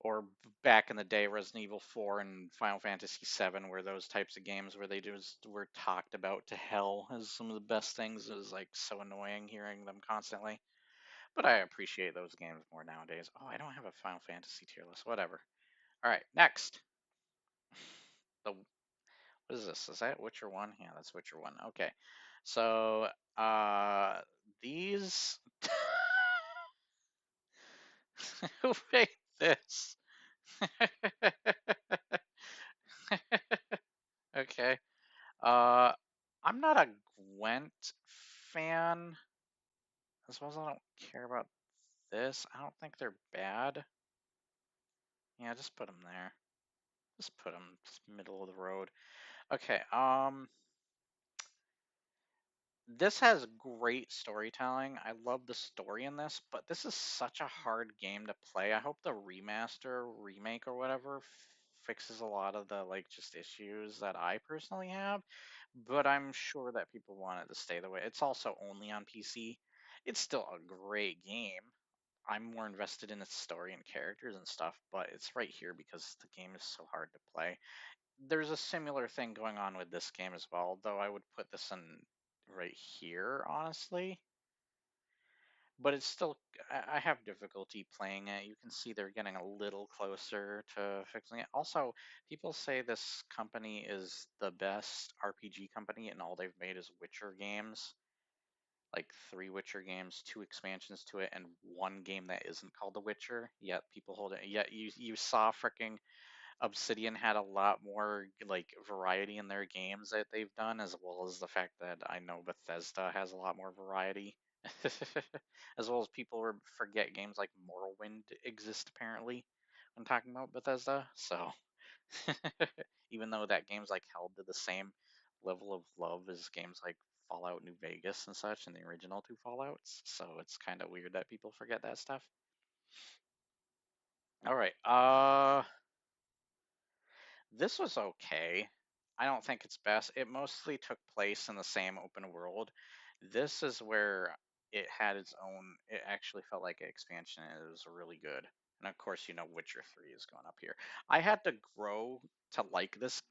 Or back in the day, Resident Evil 4 and Final Fantasy 7 were those types of games where they just were talked about to hell as some of the best things. It was like so annoying hearing them constantly. But I appreciate those games more nowadays. Oh, I don't have a Final Fantasy tier list. Whatever. All right, next. The What is this? Is that Witcher 1? Yeah, that's Witcher 1. Okay. So, these. Who made this? Okay. Uh, I'm not a Gwent fan, as well as I don't care about this. I don't think they're bad. Yeah, just put them there. Just put them just middle of the road. Okay. This has great storytelling. I love the story in this, but this is such a hard game to play. I hope the remaster, remake, or whatever fixes a lot of the like just issues that I personally have. But I'm sure that people want it to stay the way. It's also only on PC. It's still a great game. I'm more invested in its story and characters and stuff, but it's right here because the game is so hard to play. There's a similar thing going on with this game as well, though I would put this in right here, honestly. But it's still, I have difficulty playing it. You can see they're getting a little closer to fixing it. Also, people say this company is the best RPG company, and all they've made is Witcher games. Like 3 Witcher games, 2 expansions to it, and 1 game that isn't called The Witcher. Yet people hold it. Yet you saw freaking Obsidian had a lot more like variety in their games that they've done, as well as the fact that I know Bethesda has a lot more variety. As well as people forget games like Morrowind exist apparently when talking about Bethesda. So even though that game's like held to the same level of love as games like Fallout New Vegas and such and the original 2 Fallouts, so it's kind of weird that people forget that stuff. All right. This was okay. I don't think it's best. It mostly took place in the same open world. This is where it had its own, it actually felt like an expansion and it was really good. And of course, Witcher 3 is going up here. I had to grow to like this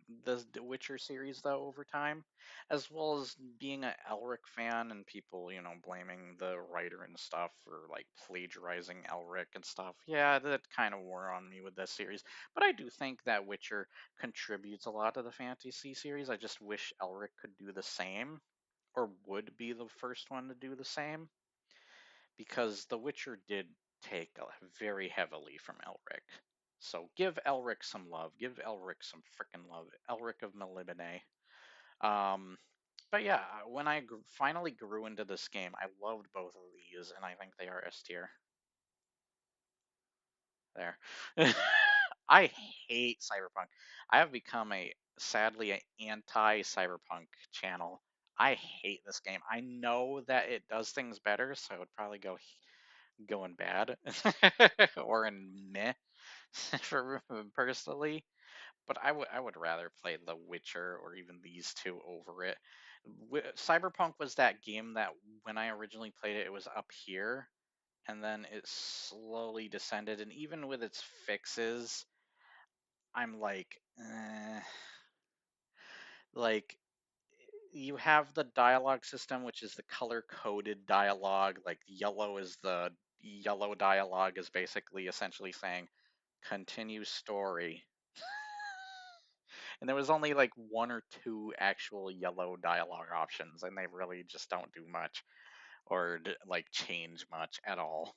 Witcher series though over time, as well as being an Elric fan and people, blaming the writer and stuff for like plagiarizing Elric and stuff. Yeah, that kind of wore on me with this series. But I do think that Witcher contributes a lot to the fantasy series. I just wish Elric could do the same, or would be the first one to do the same, because The Witcher did take very heavily from Elric. So give Elric some love. Give Elric some freaking love. Elric of Melibene. Um, but yeah, when I finally grew into this game, I loved both of these, and I think they are S tier. There. I hate Cyberpunk. I have become sadly an anti-Cyberpunk channel. I hate this game. I know that it does things better, so I would probably go in bad or in meh for personally. But I would rather play The Witcher or even these two over it. Cyberpunk was that game that when I originally played it, it was up here, and then it slowly descended. And even with its fixes, I'm like you have the dialogue system, which is the color coded dialogue. Like yellow dialogue is basically essentially saying continue story. And there was only like one or two actual yellow dialogue options, and they really just don't do much or like change much at all.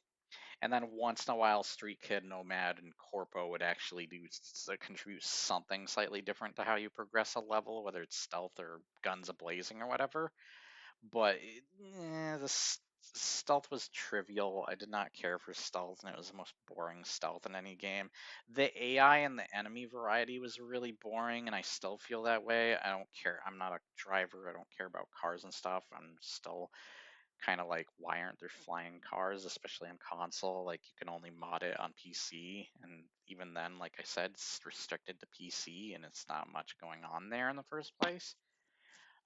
And then once in a while, Street Kid, Nomad, and Corpo would actually contribute something slightly different to how you progress a level, whether it's stealth or guns a blazing or whatever. But stealth was trivial. I did not care for stealth, and it was the most boring stealth in any game. The AI and the enemy variety was really boring, and I still feel that way. I don't care. I'm not a driver. I don't care about cars and stuff. I'm still kind of like, why aren't there flying cars, especially on console? Like, you can only mod it on PC, and even then, like I said, it's restricted to PC, and it's not much going on there in the first place.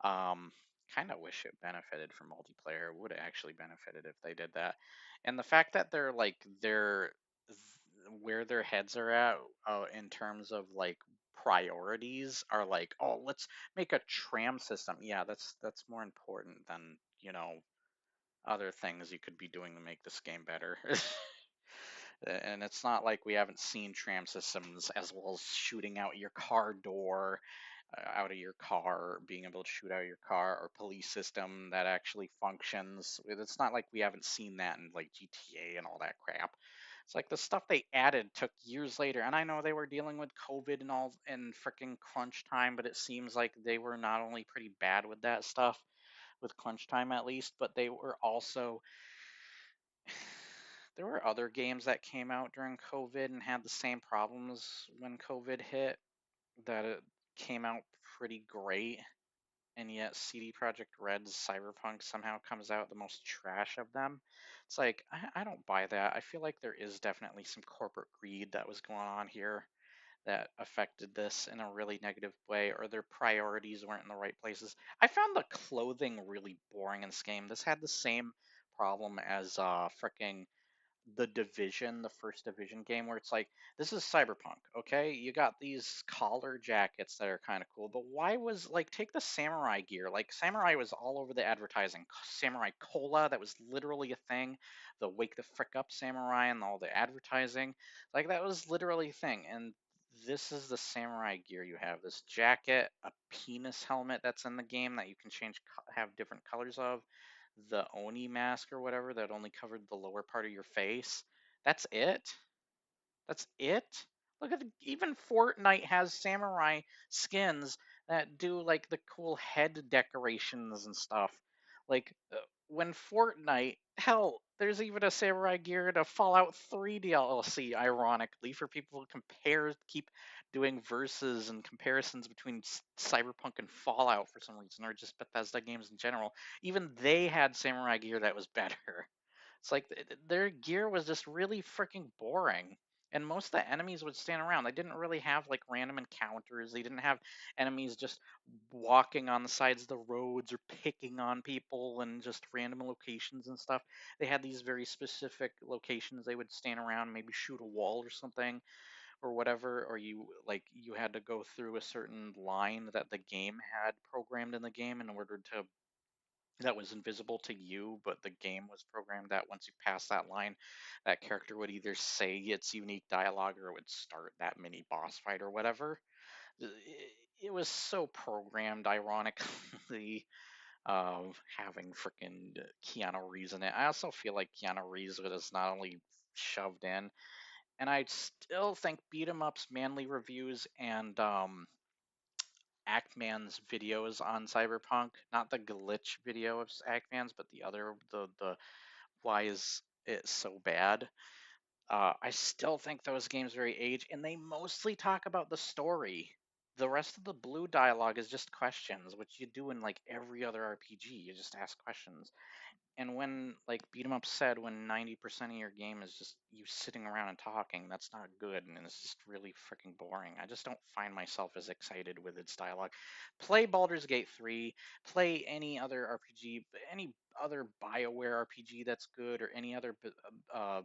Um, kind of wish it benefited from multiplayer. Would have actually benefited if they did that. And the fact that they're where their heads are at in terms of like priorities are like, oh, let's make a tram system. Yeah, that's more important than other things you could be doing to make this game better. And it's not like we haven't seen tram systems as well as shooting out your car door, out of your car, being able to shoot out of your car, or police system that actually functions. It's not like we haven't seen that in like GTA and all that crap. It's like the stuff they added took years later, and I know they were dealing with COVID and all and freaking crunch time, but it seems like they were not only pretty bad with that stuff, with crunch time at least, but they were also there were other games that came out during COVID and had the same problems when COVID hit, that it came out pretty great, and yet CD Projekt Red's Cyberpunk somehow comes out the most trash of them. It's like, I don't buy that. I feel like there is definitely some corporate greed that was going on here that affected this in a really negative way, or their priorities weren't in the right places. I found the clothing really boring in this game. This had the same problem as fricking the Division, the first Division game, where it's like, this is Cyberpunk, okay? You got these collar jackets that are kind of cool, but why was like, take the samurai gear? Like, samurai was all over the advertising. Samurai Cola, that was literally a thing. The Wake the Frick Up Samurai and all the advertising, like, that was literally a thing. And this is the samurai gear you have: this jacket, a penis helmet that's in the game that you can have different colors of, the Oni mask or whatever that only covered the lower part of your face. That's it. That's it. Look at even Fortnite has samurai skins that do like the cool head decorations and stuff. Like when Fortnite, hell, there's even a samurai gear in a Fallout 3 DLC, ironically, for people who keep doing verses and comparisons between Cyberpunk and Fallout for some reason, or just Bethesda games in general. Even they had samurai gear that was better. It's like their gear was just really freaking boring. And most of the enemies would stand around. They didn't really have like random encounters. They didn't have enemies just walking on the sides of the roads or picking on people and just random locations and stuff. They had these very specific locations they would stand around, maybe shoot a wall or something or whatever, or you had to go through a certain line that the game had programmed in the game in order to that was invisible to you, but the game was programmed that once you pass that line, that character would either say its unique dialogue or it would start that mini boss fight or whatever. It was so programmed, ironically, of having freaking Keanu Reeves in it. I also feel like Keanu Reeves was not only shoved in, and I still think beat 'em ups, manly reviews, and Ackman's videos on Cyberpunk, not the glitch video of Ackman's, but the other, the why is it so bad? I still think those games very age, and they mostly talk about the story. The rest of the blue dialogue is just questions, which you do in like every other RPG. You just ask questions. And when, like Beat 'em Up said, when 90% of your game is just you sitting around and talking, that's not good, and it's just really freaking boring. I just don't find myself as excited with its dialogue. Play Baldur's Gate 3, play any other RPG, any other BioWare RPG that's good, or any other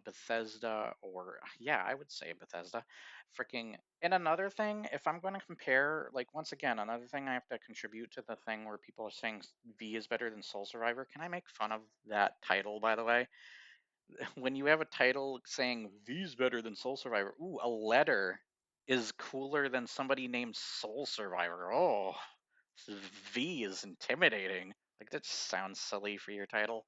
Bethesda, or yeah, I would say Bethesda. Freaking. And another thing, if I'm going to compare, like once again, another thing I have to contribute to the thing where people are saying V is better than Soul Survivor. Can I make fun of that title, by the way? When you have a title saying V is better than Soul Survivor, ooh, a letter is cooler than somebody named Soul Survivor. Oh, V is intimidating. Like that sounds silly for your title.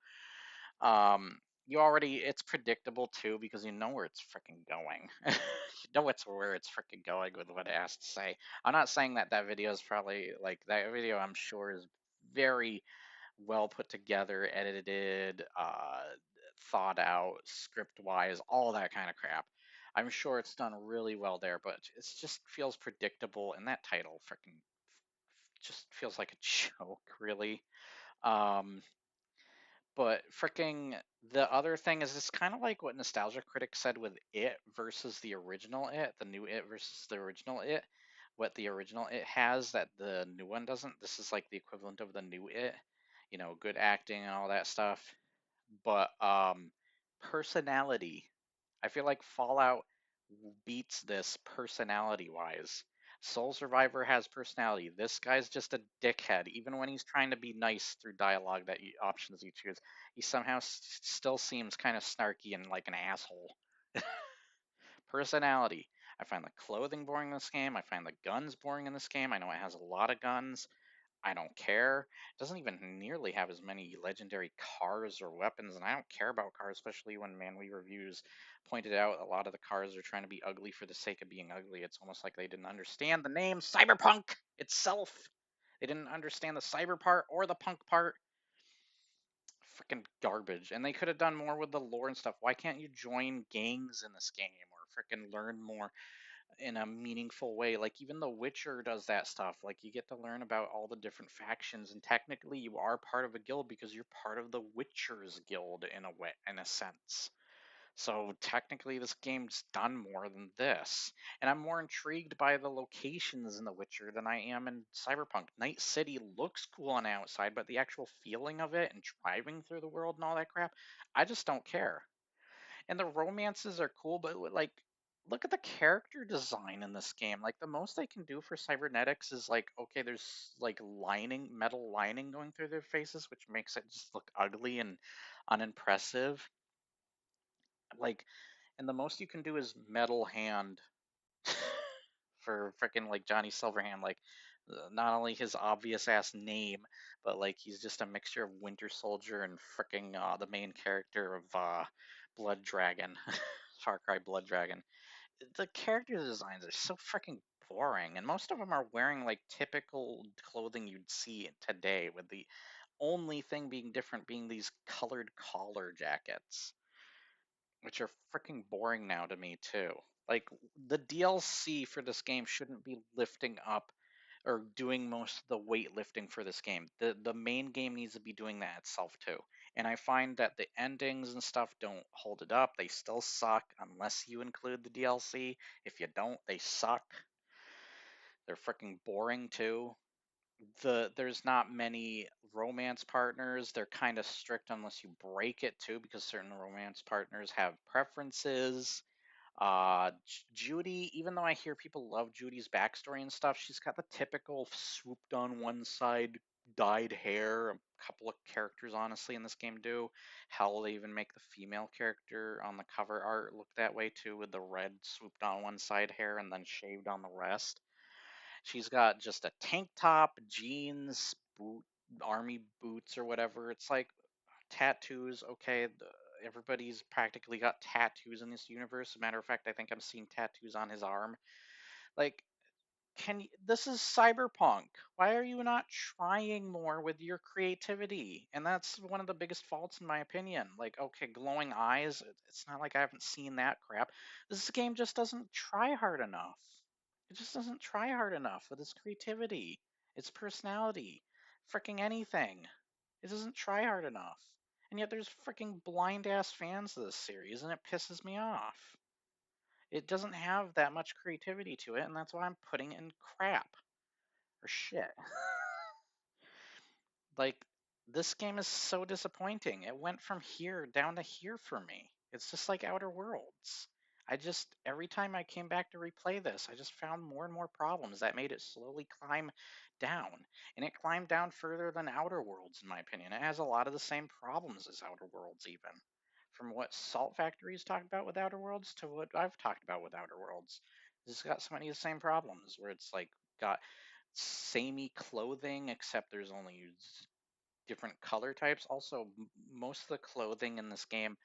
You already it's predictable too because you know where it's freaking going. You know it's where it's freaking going with what it has to say. I'm not saying that that video is probably like that video. I'm sure is very well put together, edited, thought out, script wise, all that kind of crap. I'm sure it's done really well there, but it just feels predictable, and that title freaking just feels like a joke, really. Um, but freaking the other thing is it's kind of like what Nostalgia Critic said with It versus the original It, the new It versus the original It. What the original It has that the new one doesn't. This is like the equivalent of the new It, good acting and all that stuff. But personality. I feel like Fallout beats this personality wise. Soul Survivor has personality. This guy's just a dickhead. Even when he's trying to be nice through dialogue that options you choose, he somehow still seems kind of snarky and like an asshole. Personality. I find the clothing boring in this game. I find the guns boring in this game. I know it has a lot of guns. I don't care. It doesn't even nearly have as many legendary cars or weapons, and I don't care about cars, especially when Manly Reviews pointed out a lot of the cars are trying to be ugly for the sake of being ugly. It's almost like they didn't understand the name Cyberpunk itself. They didn't understand the cyber part or the punk part. Freaking garbage. And they could have done more with the lore and stuff. Why can't you join gangs in this game or freaking learn more in a meaningful way? Like even The Witcher does that stuff. Like you get to learn about all the different factions, and technically you are part of a guild because you're part of the Witcher's guild in a way, in a sense. So technically this game's done more than this. And I'm more intrigued by the locations in The Witcher than I am in Cyberpunk. Night City looks cool on the outside, but the actual feeling of it and driving through the world and all that crap, I just don't care. And the romances are cool, but like, look at the character design in this game. Like, the most they can do for cybernetics is like, okay, there's like lining, metal lining going through their faces, which makes it just look ugly and unimpressive. Like, and the most you can do is metal hand for freaking like Johnny Silverhand. Like, not only his obvious ass name, but like he's just a mixture of Winter Soldier and freaking the main character of Blood Dragon, Far Cry Blood Dragon. The character designs are so freaking boring, and most of them are wearing like typical clothing you'd see today, with the only thing being different being these colored collar jackets, which are freaking boring now to me too. Like the DLC for this game shouldn't be lifting up or doing most of the weightlifting for this game. The main game needs to be doing that itself too. And I find that the endings and stuff don't hold it up. They still suck unless you include the DLC. If you don't, they suck. They're freaking boring too. There's not many romance partners. They're kind of strict unless you break it too, because certain romance partners have preferences. Judy, even though I hear people love Judy's backstory and stuff, she's got the typical swooped on one side, dyed hair. A couple of characters, honestly, in this game do. Hell, they even make the female character on the cover art look that way too, with the red swooped on one side hair and then shaved on the rest. She's got just a tank top, jeans, army boots or whatever. It's like tattoos. Okay, everybody's practically got tattoos in this universe. As a matter of fact, I think I'm seeing tattoos on his arm. Like, this is cyberpunk. Why are you not trying more with your creativity? And that's one of the biggest faults in my opinion. Like, okay, glowing eyes, it's not like I haven't seen that crap. This game just doesn't try hard enough. It just doesn't try hard enough with its creativity, its personality, freaking anything. It doesn't try hard enough. And yet there's freaking blind ass fans of this series, and it pisses me off. It doesn't have that much creativity to it, and that's why I'm putting it in crap or shit. Like, this game is so disappointing. It went from here down to here for me. It's just like Outer Worlds. Every time I came back to replay this, I just found more and more problems that made it slowly climb down. And it climbed down further than Outer Worlds, in my opinion. It has a lot of the same problems as Outer Worlds, even. From what Salt Factory's talked about with Outer Worlds to what I've talked about with Outer Worlds. It's got so many of the same problems, where it's like got samey clothing, except there's only different color types. Also, most of the clothing in this game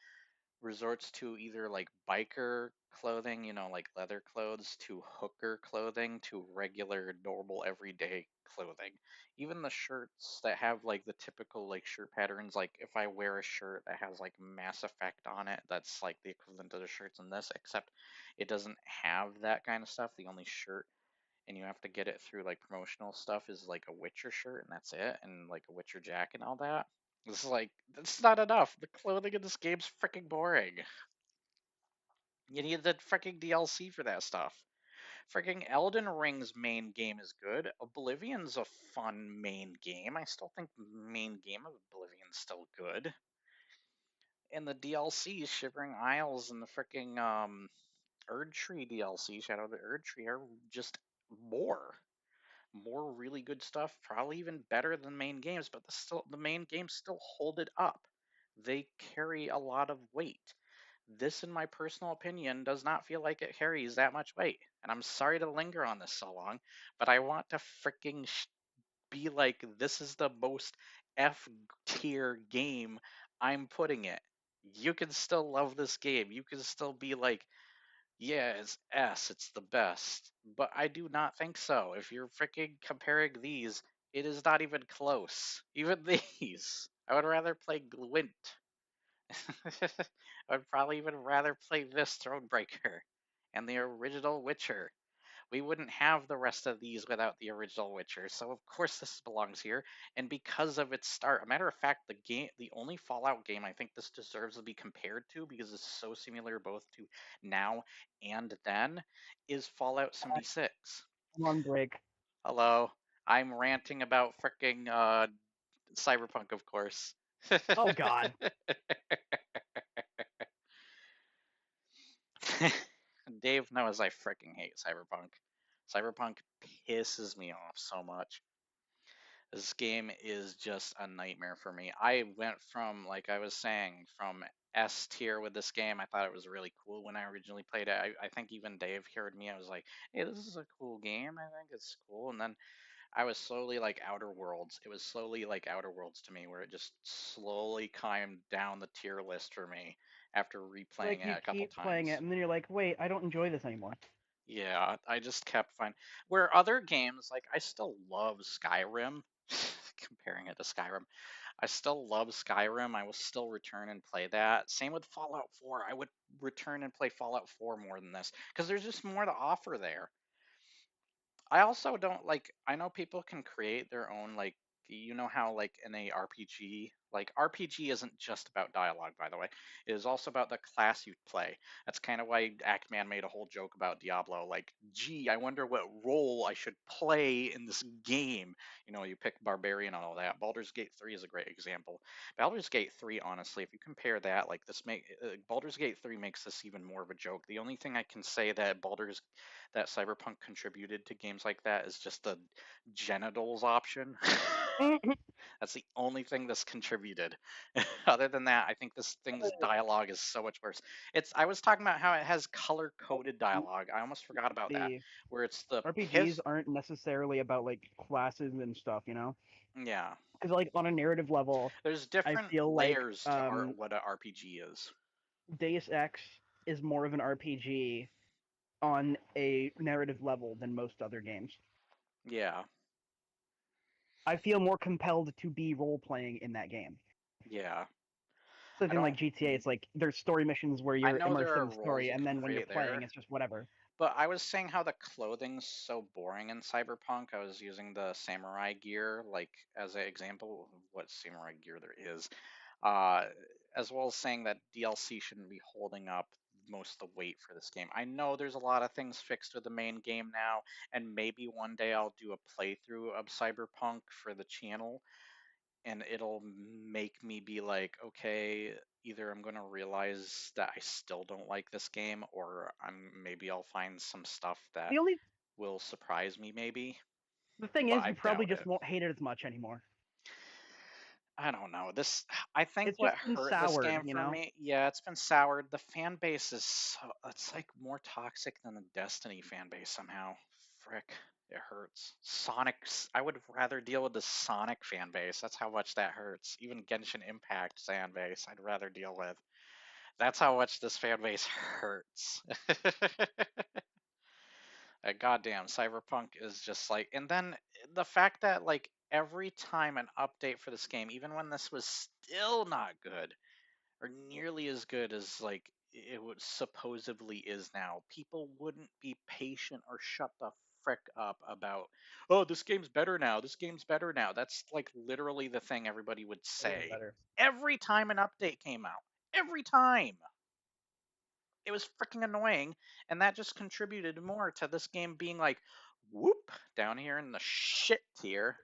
resorts to either like biker clothing, like leather clothes, to hooker clothing, to regular, normal, everyday clothing. Even the shirts that have like the typical like shirt patterns, like if I wear a shirt that has like Mass Effect on it, that's like the equivalent of the shirts in this, except it doesn't have that kind of stuff. The only shirt and you have to get it through like promotional stuff is like a Witcher shirt and that's it, and like a Witcher jacket and all that. It's like that's not enough. The clothing in this game's freaking boring. You need the freaking DLC for that stuff. Freaking Elden Ring's main game is good. Oblivion's a fun main game. I still think the main game of Oblivion's still good. And the DLC, Shivering Isles and the freaking Erdtree DLC, Shadow of the Erdtree, are just more really good stuff, probably even better than main games, but the main games still hold it up. They carry a lot of weight. This, in my personal opinion, does not feel like it carries that much weight. And I'm sorry to linger on this so long, but I want to freaking be like, this is the most F tier game I'm putting it. You can still love this game. You can still be like, yeah, it's S, it's the best. But I do not think so. If you're freaking comparing these, it is not even close. Even these. I would rather play Gwent. I would probably even rather play this Thronebreaker and the original Witcher. We wouldn't have the rest of these without the original Witcher, so of course this belongs here. And because of its start, a matter of fact, the only Fallout game I think this deserves to be compared to, because it's so similar both to now and then, is Fallout 76. I'm on break. Hello, I'm ranting about freaking Cyberpunk, of course. Oh God. Dave knows I freaking hate Cyberpunk. Cyberpunk pisses me off so much. This game is just a nightmare for me. I went from, like I was saying, from S tier with this game. I thought it was really cool when I originally played it. I think even Dave heard me. I was like, hey, this is a cool game. I think it's cool. And then I was slowly like Outer Worlds. It was slowly like Outer Worlds to me, where it just slowly climbed down the tier list for me after replaying Like it you a couple keep playing it, times. and then you're like, wait, I don't enjoy this anymore. Yeah, I just kept finding where other games, like I still love Skyrim, comparing it to Skyrim. I still love Skyrim. I will still return and play that. Same with Fallout 4. I would return and play Fallout 4 more than this because there's just more to offer there. I also don't like. I know people can create their own like. You know how like in a RPG, like RPG isn't just about dialogue, by the way. It is also about the class you play. That's kind of why Ackman made a whole joke about Diablo. Like, gee, I wonder what role I should play in this game. You know, you pick barbarian and all that. Baldur's Gate 3 is a great example. Baldur's Gate 3, honestly, if you compare that, like Baldur's Gate 3 makes this even more of a joke. The only thing I can say that Cyberpunk contributed to games like that is just the genitals option. That's the only thing that's contributed. Other than that, I think this thing's dialogue is so much worse. I was talking about how it has color coded dialogue. I almost forgot about that. The Where it's the RPGs piss. aren't necessarily about like classes and stuff, you know? Yeah. Because like on a narrative level, There's I different feel like layers to what an RPG is. Deus Ex is more of an RPG on a narrative level than most other games. Yeah. I feel more compelled to be role playing in that game. Yeah. I Something like don't. GTA, it's like there's story missions where I you're know immersed there in are the roles story, you and can then when you're create playing, there. it's just whatever. But I was saying how the clothing's so boring in Cyberpunk. I was using the samurai gear like as an example of what samurai gear there is, uh, as well as saying that DLC shouldn't be holding up most of the weight for this game. I know there's a lot of things fixed with the main game now, and maybe one day I'll do a playthrough of Cyberpunk for the channel, and it'll make me be like, okay, either I'm gonna realize that I still don't like this game, or maybe I'll find some stuff that The only will surprise me, maybe. the thing But is, I you probably doubt just it. won't hate it as much anymore. I don't know. I think It's what just been hurt this soured, game you for know. me, yeah, it's been soured. The fan base it's like more toxic than the Destiny fan base somehow. Frick, it hurts. I would rather deal with the Sonic fan base. That's how much that hurts. Even Genshin Impact fan base, I'd rather deal with. That's how much this fan base hurts. Goddamn, Cyberpunk is just like, and then the fact that like every time an update for this game, even when this was still not good or nearly as good as like it would supposedly is now, people wouldn't be patient or shut the frick up about, oh, this game's better now. This game's better now. That's like literally the thing everybody would It is say better. every time an update came out. Every time. It was freaking annoying, and that just contributed more to this game being like, whoop, down here in the shit tier.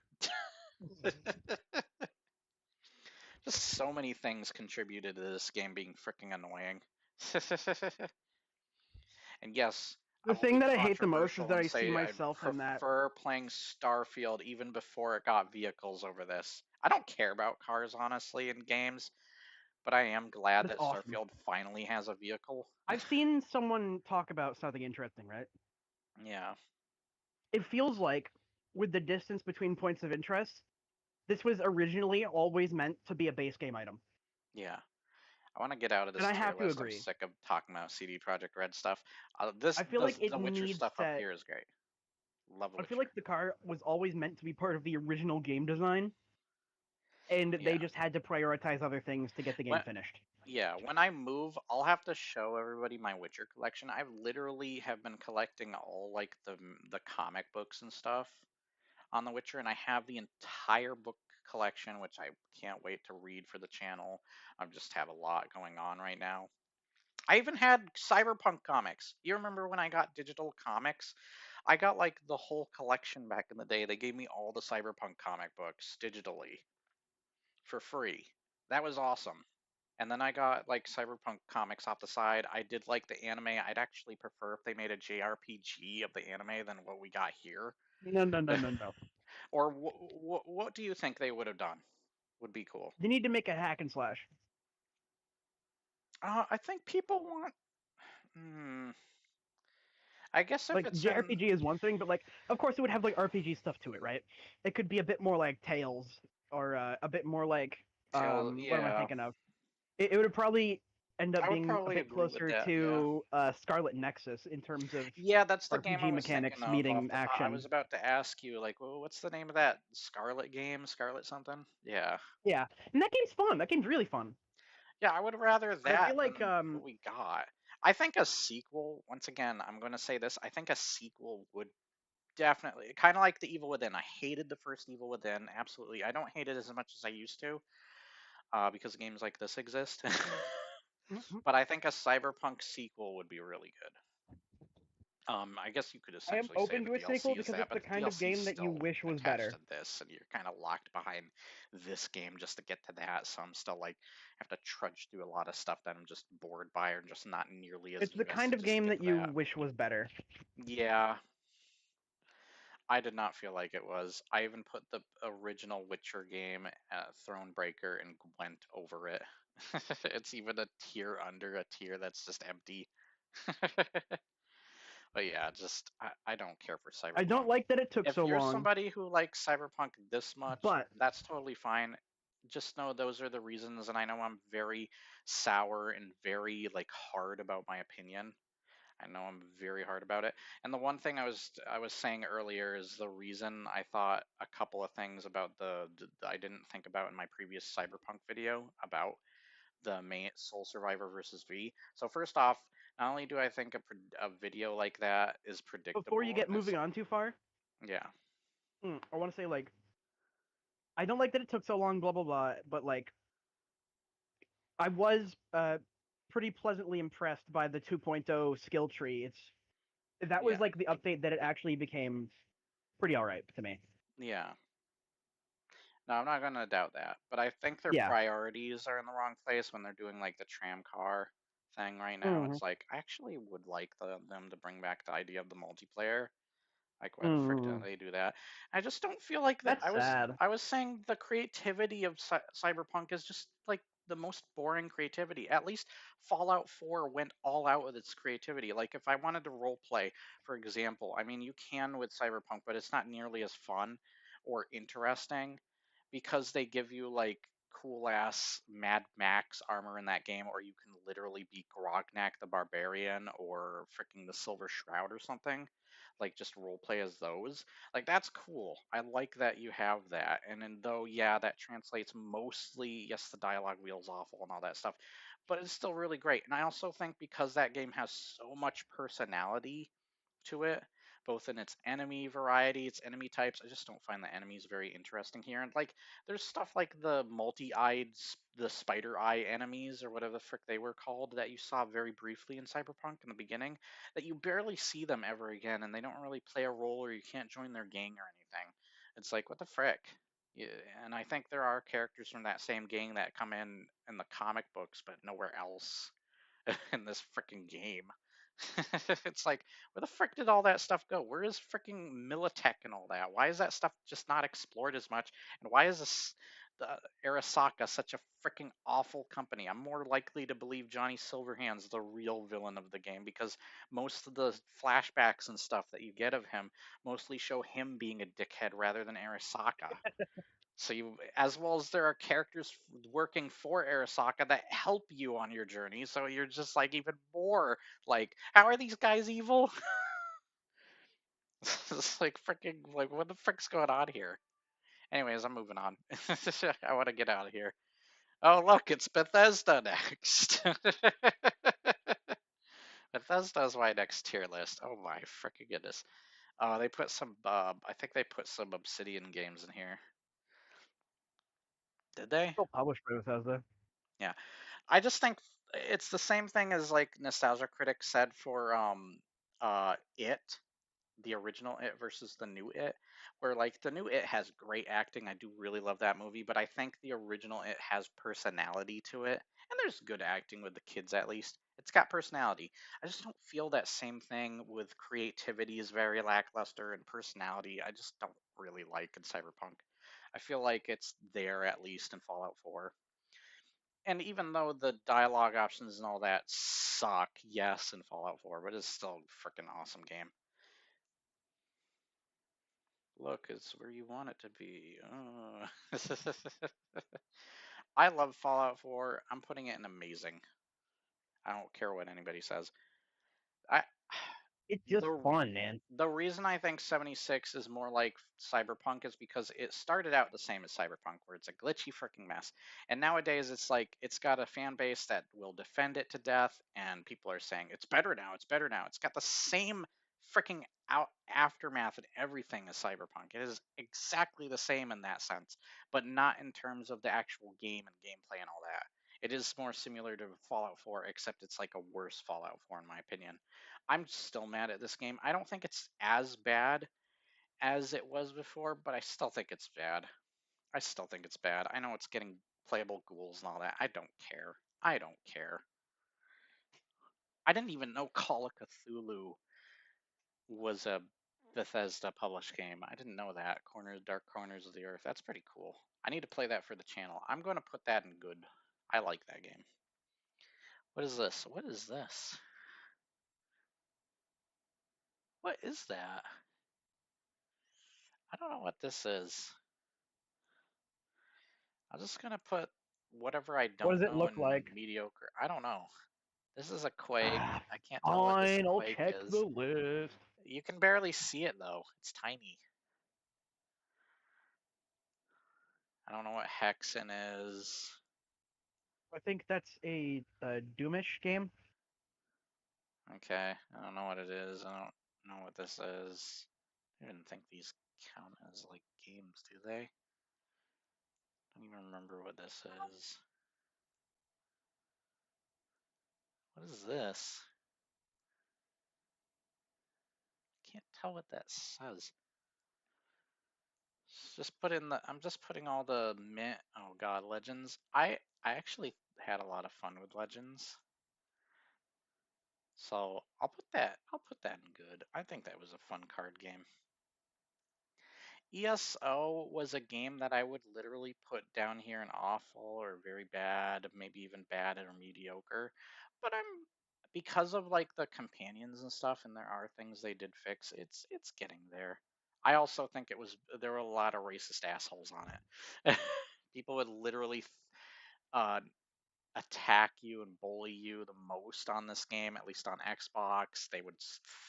Just so many things contributed to this game being freaking annoying. And yes, I The will thing be that I hate the most is controversial that and I see say I myself in that. prefer playing Starfield even before it got vehicles over this. I don't care about cars, honestly, in games, but I am But glad it's that awesome. Starfield finally has a vehicle. I've seen someone talk about something interesting, right? Yeah, It feels like, with the distance between points of interest, this was originally always meant to be a base game item. yeah. I want to get out of And this I tier have to list. I'm agree. sick of talking about CD Projekt Red stuff. I feel like it The Witcher needs stuff up that. here is great. Love I feel Witcher. like the car was always meant to be part of the original game design, and they Yeah. just had to prioritize other things to get the game When finished. when I move, I'll have to show everybody my Witcher collection. I literally have been collecting all like the comic books and stuff on The Witcher, and I have the entire book collection, which I can't wait to read for the channel. I just have a lot going on right now. I even had Cyberpunk comics. You remember when I got digital comics? I got like the whole collection back in the day. They gave me all the Cyberpunk comic books digitally for free. That was awesome. And then I got like Cyberpunk comics off the side. I did like the anime. I'd actually prefer if they made a JRPG of the anime than what we got here. No, no, no, no, no. Or what do you think they would have done? Would be cool. They need to make a hack and slash. I think people want. Hmm, I guess if Like it's in JRPG is one thing, but like, of course, it would have like RPG stuff to it, right? It could be a bit more like Tales, or a bit more like Tale, what am I yeah, thinking of? It would probably end up I would being a probably bit agree with closer that. Yeah. to Scarlet Nexus in terms of Yeah, that's the game I RPG was thinking mechanics of off meeting the top. I action. was about to ask you, like, well, what's the name of that Scarlet game? Scarlet something? Yeah. Yeah, and that game's fun. That game's really fun. Yeah, I would rather But I feel that like than what we got. I think a sequel, once again, I'm going to say this, I think a sequel would definitely kind of like the Evil Within. I hated the first Evil Within. Absolutely, I don't hate it as much as I used to, because games like this exist. Mhm. But I think a Cyberpunk sequel would be really good. I guess you could I am essentially say open the to a sequel DLC is because that, it's but the the kind of DLC is game that you still wish was attached better. to this, and you're kind of locked behind this game just to get to that. So I'm still like have to trudge through a lot of stuff that I'm just bored by or just not nearly as It's the kind invested of just to game get that to you that. wish was better. Yeah, I did not feel like it was. I even put the original Witcher game, Thronebreaker, and went over it. It's even a tier under a tier that's just empty. But yeah, just I don't care for I don't Cyberpunk. like that it took If so you're long, somebody who likes Cyberpunk this much, but that's totally fine. Just know those are the reasons, and I know I'm very sour and very like hard about my opinion. I know I'm very hard about it. And the one thing I was saying earlier is the reason I thought a couple of things about I didn't think about in my previous Cyberpunk video about the main Soul Survivor versus V. So first off, not only do I think a video like that is before you predictable get and it's moving on too far, yeah, I want to say like I don't like that it took so long, blah blah blah, but like I was pretty pleasantly impressed by the 2.0 skill tree. That was yeah, like the update that it actually became pretty all right to me. yeah. No, I'm not gonna doubt that, but I think their Yeah. priorities are in the wrong place when they're doing like the tram car thing right now. hmm It's like I actually would like them to bring back the idea of the multiplayer. Like, why the frick don't hmm they do that? I just don't feel like that. That's sad. I was saying the creativity of Cyberpunk is just like the most boring creativity. At least Fallout 4 went all out with its creativity. Like, if I wanted to role play, for example, I mean, you can with Cyberpunk, but it's not nearly as fun or interesting because they give you like cool ass Mad Max armor in that game, or you can literally be Grognak the Barbarian or freaking the Silver Shroud or something. Like just role play as those. Like that's cool. I like that you have that. And then though, yeah, that translates mostly, yes, the dialogue wheel's awful and all that stuff, but it's still really great. And I also think because that game has so much personality to it, both in its enemy variety, its enemy types. I just don't find the enemies very interesting here. And like, there's stuff like the multi-eyed, the spider eye enemies or whatever the frick they were called that you saw very briefly in Cyberpunk in the beginning, that you barely see them ever again, and they don't really play a role, or you can't join their gang or anything. It's like, what the frick? Yeah, and I think there are characters from that same gang that come in the comic books, but nowhere else in this freaking game. It's like, where the frick did all that stuff go? Where is freaking Militech and all that? Why is that stuff just not explored as much? And why is the Arasaka such a freaking awful company? I'm more likely to believe Johnny Silverhand's the real villain of the game because most of the flashbacks and stuff that you get of him mostly show him being a dickhead rather than Arasaka. So you, as well as there are characters working for Arasaka that help you on your journey. So you're just like even more like, how are these guys evil? It's like freaking like what the frick's going on here? Anyways, I'm moving on. I want to get out of here. Oh look, it's Bethesda next. Bethesda's my next tier list. Oh my freaking goodness. They put some. I think they put some Obsidian games in here. Did they? Still published by Bethesda. Yeah. I just think it's the same thing as like Nostalgia Critic said for It, the original It versus the new It, where like the new It has great acting. I do really love that movie, but I think the original It has personality to it. And there's good acting with the kids at least. It's got personality. I just don't feel that same thing with creativity is very lackluster and personality I just don't really like in Cyberpunk. I feel like it's there at least in Fallout 4. And even though the dialogue options and all that suck, yes, in Fallout 4, but it's still a freaking awesome game. Look, it's where you want it to be. I love Fallout 4. I'm putting it in amazing. I don't care what anybody says. I It's just the fun, man. the reason I think 76 is more like Cyberpunk is because it started out the same as Cyberpunk, where it's a glitchy freaking mess. And nowadays, it's like it's got a fan base that will defend it to death, and people are saying it's better now, it's better now. It's got the same freaking out aftermath and everything is Cyberpunk. It is exactly the same in that sense, but not in terms of the actual game and gameplay and all that. It is more similar to Fallout 4, except it's like a worse Fallout 4 in my opinion. I'm still mad at this game. I don't think it's as bad as it was before, but I still think it's bad. I still think it's bad. I know it's getting playable ghouls and all that. I don't care. I don't care. I didn't even know Call of Cthulhu was a Bethesda published game. I didn't know that. Dark Corners of the Earth. That's pretty cool. I need to play that for the channel. I'm going to put that in good. I like that game. What is this? What is this? What is that? I don't know what this is. I'm just going to put whatever I What does don't it know look in like? mediocre. I don't know. This is a Quake. I can't tell what this Fine, I'll Quake check is. the list. You can barely see it though. It's tiny. I don't know what Hexen is. I think that's a Doomish game. Okay, I don't know what it is. I don't know what this is. I didn't think these count as like games, do they? I don't even remember what this is. What is this? Can't tell what that says. Just put in the. I'm just putting all the mint. Oh God, Legends. I actually had a lot of fun with Legends. So I'll put that. I'll put that in good. I think that was a fun card game. ESO was a game that I would literally put down here in awful or very bad, maybe even bad or mediocre. But because of like the companions and stuff, and there are things they did fix, it's getting there. I also think there were a lot of racist assholes on it. People would literally uh, attack you and bully you the most on this game, at least on Xbox. They would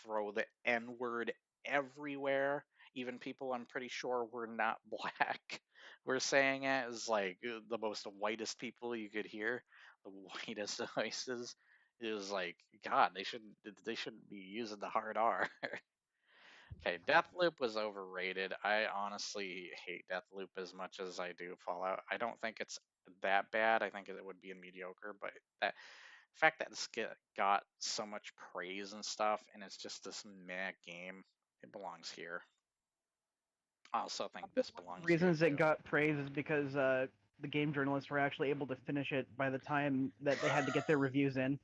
throw the N word everywhere. Even people I'm pretty sure were not black were saying it as like the most whitest people you could hear, the whitest voices. It was like, God, they shouldn't be using the hard R. Okay, Deathloop was overrated. I honestly hate Deathloop as much as I do Fallout. I don't think it's that bad. I think it would be a mediocre, but that fact that this got so much praise and stuff, and it's just this meh game, it belongs here. I also think this One of the belongs here reasons it too. got praise is because the game journalists were actually able to finish it by the time that they had to get their reviews in.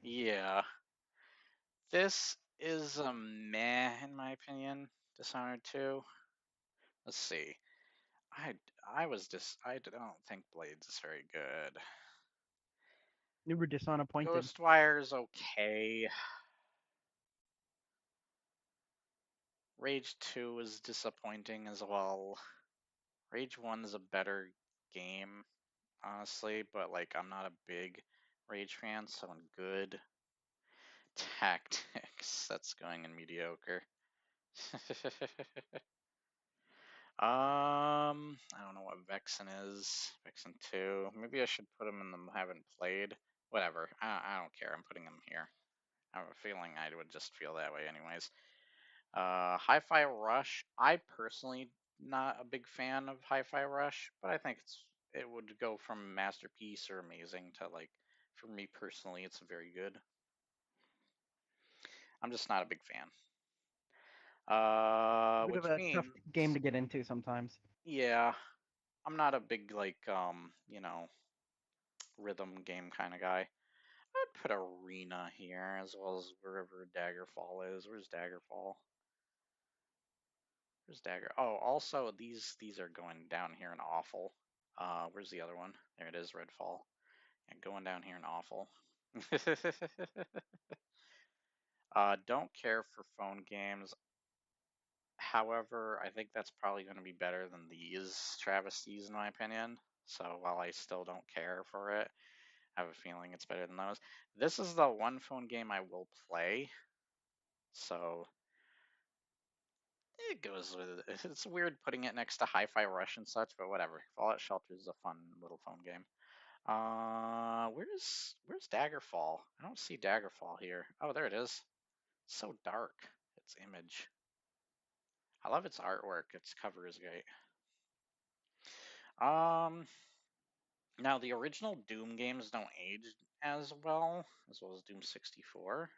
Yeah, this is a meh in my opinion. Dishonored 2. Let's see. I I don't think Blades is very good. You were disappointed. Ghostwire is okay. Rage 2 is disappointing as well. Rage 1 is a better game, honestly, but like I'm not a big Rage fan, so I'm good. Tactics, that's going in mediocre. I don't know what Vexen is. Vexen 2. Maybe I should put him in the haven't played. Whatever. I don't care. I'm putting him here. I have a feeling I would just feel that way anyways. Hi-Fi Rush. I personally not a big fan of Hi-Fi Rush, but I think it would go from masterpiece or amazing to like, for me personally, it's very good. I'm just not a big fan. A bit of Which a tough means, game to get into sometimes. yeah, I'm not a big like rhythm game kind of guy. I'd put Arena here as well as wherever Daggerfall is. Where's Daggerfall? Where's Dagger? Oh, also these are going down here in awful. Where's the other one? There it is, Redfall. And going down here in awful. Don't care for phone games. However, I think that's probably going to be better than these travesties in my opinion. So while I still don't care for it, I have a feeling it's better than those. This is the one phone game I will play. So it goes with it. It's weird putting it next to Hi-Fi Rush and such, but whatever. Fallout Shelter is a fun little phone game. Where's Daggerfall? I don't see Daggerfall here. Oh, there it is. It's so dark. its image. I love its artwork. Its cover is great. Now the original Doom games don't age as well as Doom 64.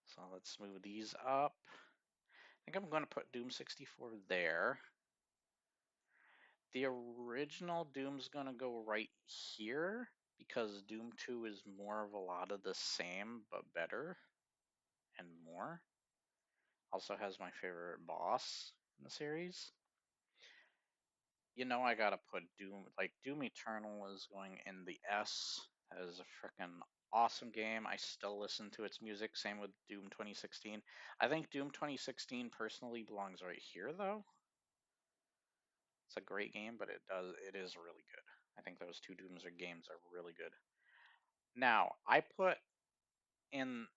So let's move these up. I think I'm going to put Doom 64 there. The original Doom's going to go right here because Doom 2 is more of a lot of the same but better and more. Also has my favorite boss in the series. You know I gotta put Doom, like Doom Eternal is going in the S. That is a freaking awesome game. I still listen to its music. Same with Doom 2016. I think Doom 2016 personally belongs right here though. It's a great game, but it is really good. I think those two Dooms games are really good. Now, I put in,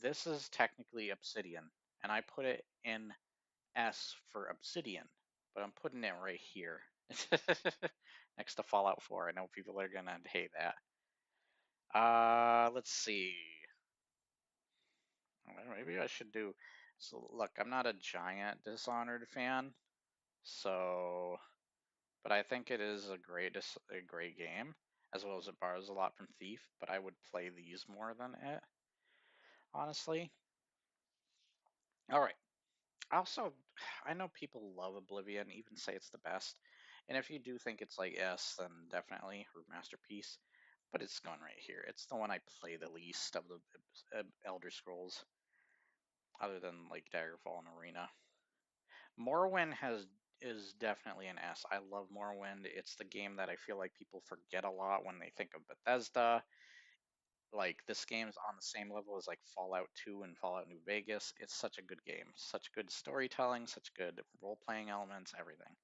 this is technically Obsidian, and I put it in S for Obsidian, but I'm putting it right here. Next to Fallout 4. I know people are gonna hate that. Let's see. Maybe I should do. So look, I'm not a giant Dishonored fan, so, but I think it is a great game, as well as it borrows a lot from Thief. But I would play these more than it, honestly. All right. Also, I know people love Oblivion, even say it's the best. And if you do think it's like S, then definitely or Masterpiece. But it's going right here. It's the one I play the least of the Elder Scrolls, other than like Daggerfall and Arena. Morrowind is definitely an S. I love Morrowind. It's the game that I feel like people forget a lot when they think of Bethesda. Like this game's on the same level as like Fallout 2 and Fallout New Vegas. It's such a good game. Such good storytelling, such good role-playing elements, everything.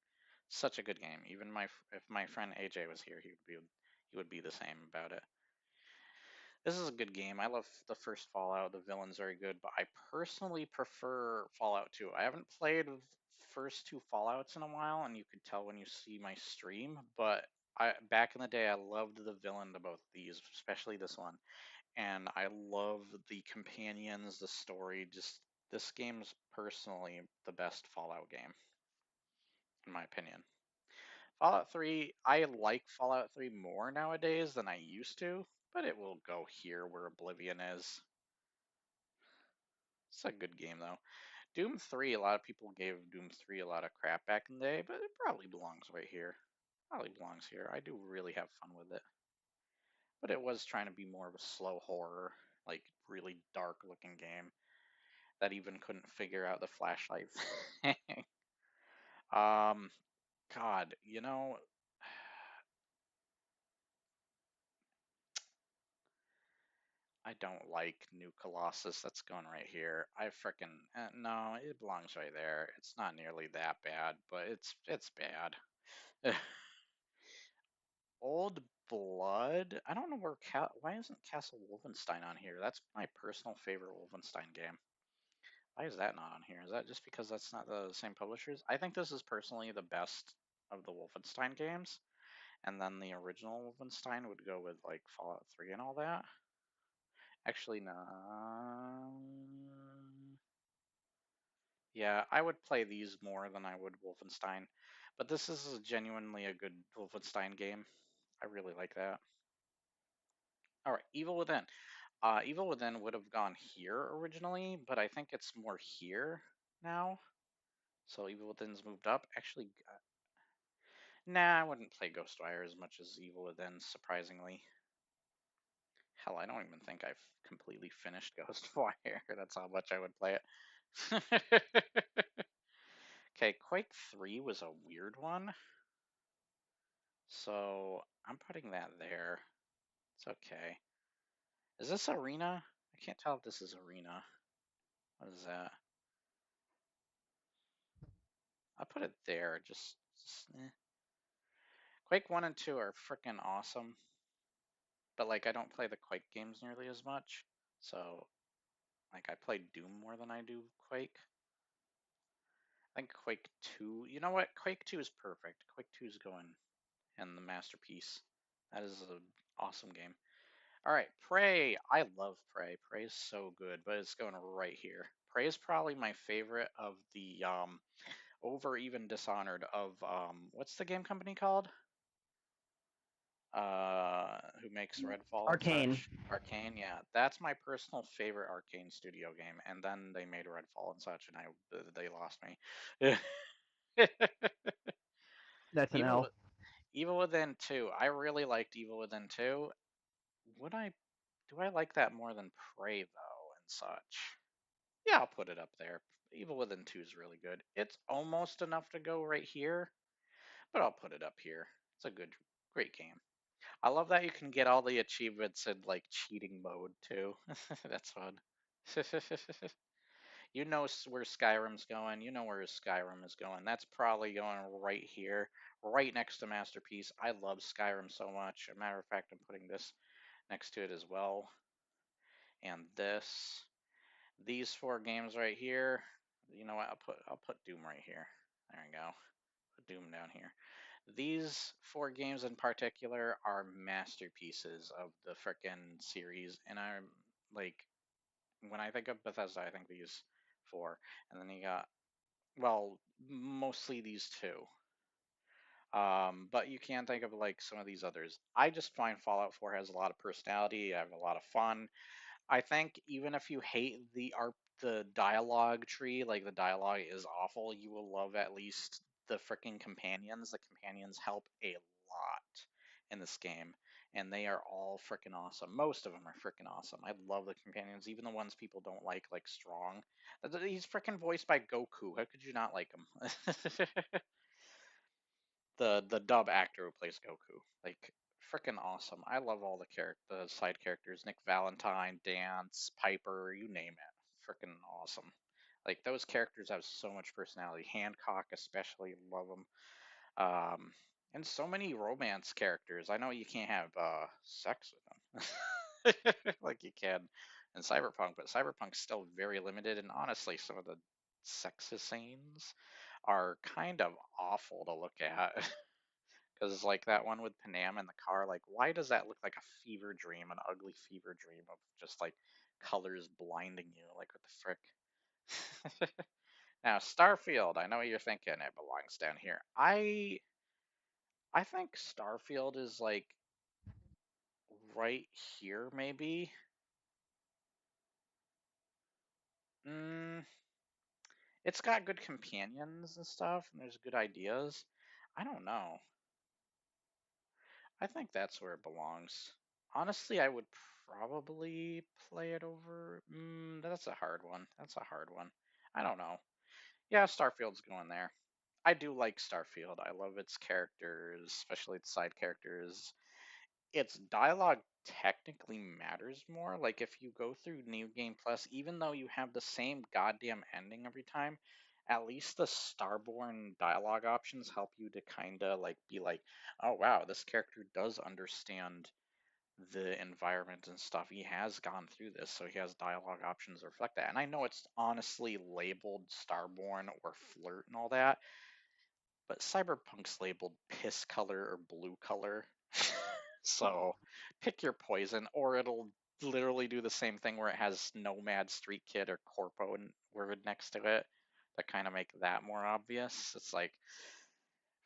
Such a good game. Even if my friend AJ was here, he would be the same about it. This is a good game. I love the first Fallout. The villain's very good, but I personally prefer Fallout 2. I haven't played the first two Fallouts in a while, and you could tell when you see my stream, but back in the day I loved the villain to both of these, especially this one. And I love the companions, the story. Just this game's personally the best Fallout game, in my opinion. Fallout 3, I like Fallout 3 more nowadays than I used to, but it will go here where Oblivion is. It's a good game though. Doom 3, a lot of people gave Doom 3 a lot of crap back in the day, but it probably belongs right here. Probably belongs here. I do really have fun with it. But it was trying to be more of a slow horror, like really dark looking game that even couldn't figure out the flashlight thing. um, God, I don't like New Colossus. That's going right here. I frickin' no, it belongs right there. It's not nearly that bad, but it's bad. Old Blood. I don't know why isn't Castle Wolfenstein on here? That's my personal favorite Wolfenstein game. Why is that not on here? Is that just because that's not the same publishers? I think this is personally the best of the Wolfenstein games, and then the original Wolfenstein would go with like Fallout 3 and all that. Actually, no. Yeah, I would play these more than I would Wolfenstein, but this is genuinely a good Wolfenstein game. I really like that. All right, Evil Within. Evil Within would have gone here originally, but I think it's more here now. So Evil Within's moved up. Actually, nah, I wouldn't play Ghostwire as much as Evil Within, surprisingly. Hell, I don't even think I've completely finished Ghostwire. That's how much I would play it. Okay, Quake 3 was a weird one. So I'm putting that there. It's okay. Is this Arena? I can't tell if this is Arena. What is that? I put it there. Just eh. Quake 1 and 2 are freaking awesome. But like I don't play the Quake games nearly as much. So like I play Doom more than I do Quake. I think Quake 2, you know what? Quake 2 is perfect. Quake 2 is going in the masterpiece. That is an awesome game. All right, Prey. I love Prey. Prey is so good, but it's going right here. Prey is probably my favorite of the over even Dishonored of what's the game company called? Who makes Redfall and Arcane. such? Arcane, yeah. That's my personal favorite Arcane studio game. And then they made Redfall and such, and they lost me. That's an Evil L. Evil Within 2. I really liked Evil Within 2. Would I do I like that more than Prey though and such? Yeah, I'll put it up there. Evil Within 2 is really good. It's almost enough to go right here, but I'll put it up here. It's a great game. I love that you can get all the achievements in like cheating mode too. That's fun. You know where Skyrim's going. You know where Skyrim is going. That's probably going right here, right next to Masterpiece. I love Skyrim so much. As a matter of fact, I'm putting this next to it as well. And this. These four games right here. You know what? I'll put Doom right here. There we go. Put Doom down here. These four games in particular are masterpieces of the frickin' series, and I'm like, when I think of Bethesda, I think these four, and then you got, well, mostly these two. But you can think of like some of these others. I just find Fallout 4 has a lot of personality. I have a lot of fun. I think even if you hate the dialogue tree, like the dialogue is awful, you will love at least the freaking companions. The companions help a lot in this game, and they are all freaking awesome. Most of them are freaking awesome. I love the companions, even the ones people don't like Strong. He's freaking voiced by Goku. How could you not like him? The dub actor who plays Goku. Like freaking awesome. I love all the side characters. Nick Valentine, Dance, Piper, you name it. Freaking awesome. Like those characters have so much personality. Hancock especially love them. And so many romance characters. I know you can't have sex with them like you can in Cyberpunk, but Cyberpunk's still very limited. And honestly, some of the sex scenes are kind of awful to look at. Because like that one with Panam in the car, like why does that look like a fever dream, an ugly fever dream of just like colors blinding you? Like what the frick? Now Starfield, I know what you're thinking. It belongs down here. I think Starfield is like right here, maybe. Mm, it's got good companions and stuff, and there's good ideas. I don't know. I think that's where it belongs. Honestly, I would probably play it over. That's a hard one. That's a hard one. I don't know. Yeah, Starfield's going there. I do like Starfield. I love its characters, especially its side characters. Its dialogue technically matters more. Like if you go through New Game Plus, even though you have the same goddamn ending every time, at least the Starborn dialogue options help you to kind of like be like, oh wow, this character does understand the environment and stuff. He has gone through this, so he has dialogue options that reflect that. And I know it's honestly labeled Starborn or Flirt and all that, but Cyberpunk's labeled piss color or blue color. So pick your poison, or it'll literally do the same thing where it has Nomad, Street Kid, or Corpo and word next to it to kind of make that more obvious. It's like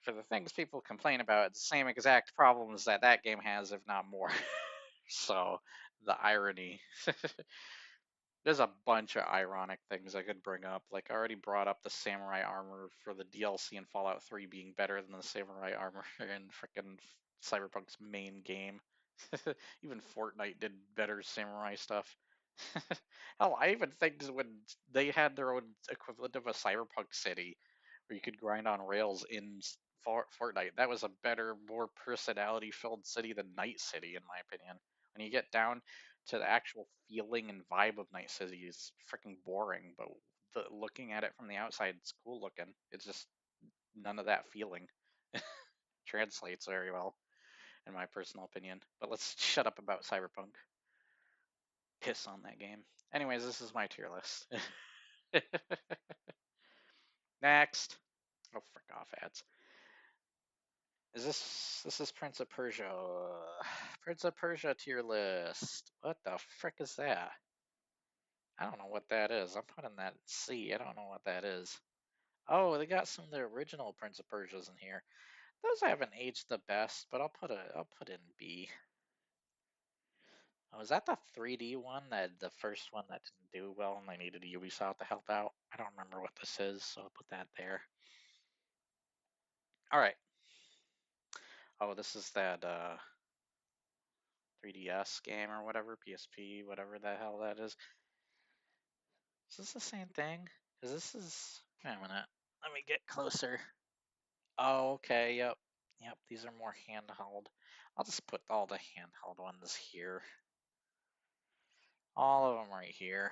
for the things people complain about, it's the same exact problems that that game has, if not more. So the irony. There's a bunch of ironic things I could bring up. Like I already brought up the samurai armor for the DLC in Fallout 3 being better than the samurai armor in frickin' Cyberpunk's main game. Even Fortnite did better samurai stuff. Hell, I even think when they had their own equivalent of a Cyberpunk city where you could grind on rails in Fortnite, that was a better, more personality-filled city than Night City, in my opinion. When you get down to the actual feeling and vibe of Night City is freaking boring, but looking at it from the outside, it's cool looking. It's just none of that feeling translates very well, in my personal opinion. But let's shut up about Cyberpunk. Piss on that game. Anyways, this is my tier list. Next. Oh, frick off, ads. This is Prince of Persia? Prince of Persia tier list. What the frick is that? I don't know what that is. I'm putting that C. I don't know what that is. Oh, they got some of the original Prince of Persia's in here. Those haven't aged the best, but I'll put in B. Oh, is that the 3D one, that the first one that didn't do well and they needed Ubisoft to help out? I don't remember what this is, so I'll put that there. All right. Oh, this is that 3DS game or whatever, PSP, whatever the hell that is. Is this the same thing? Because this is. Wait a minute. Let me get closer. Oh, okay. Yep. Yep. These are more handheld. I'll just put all the handheld ones here. All of them right here.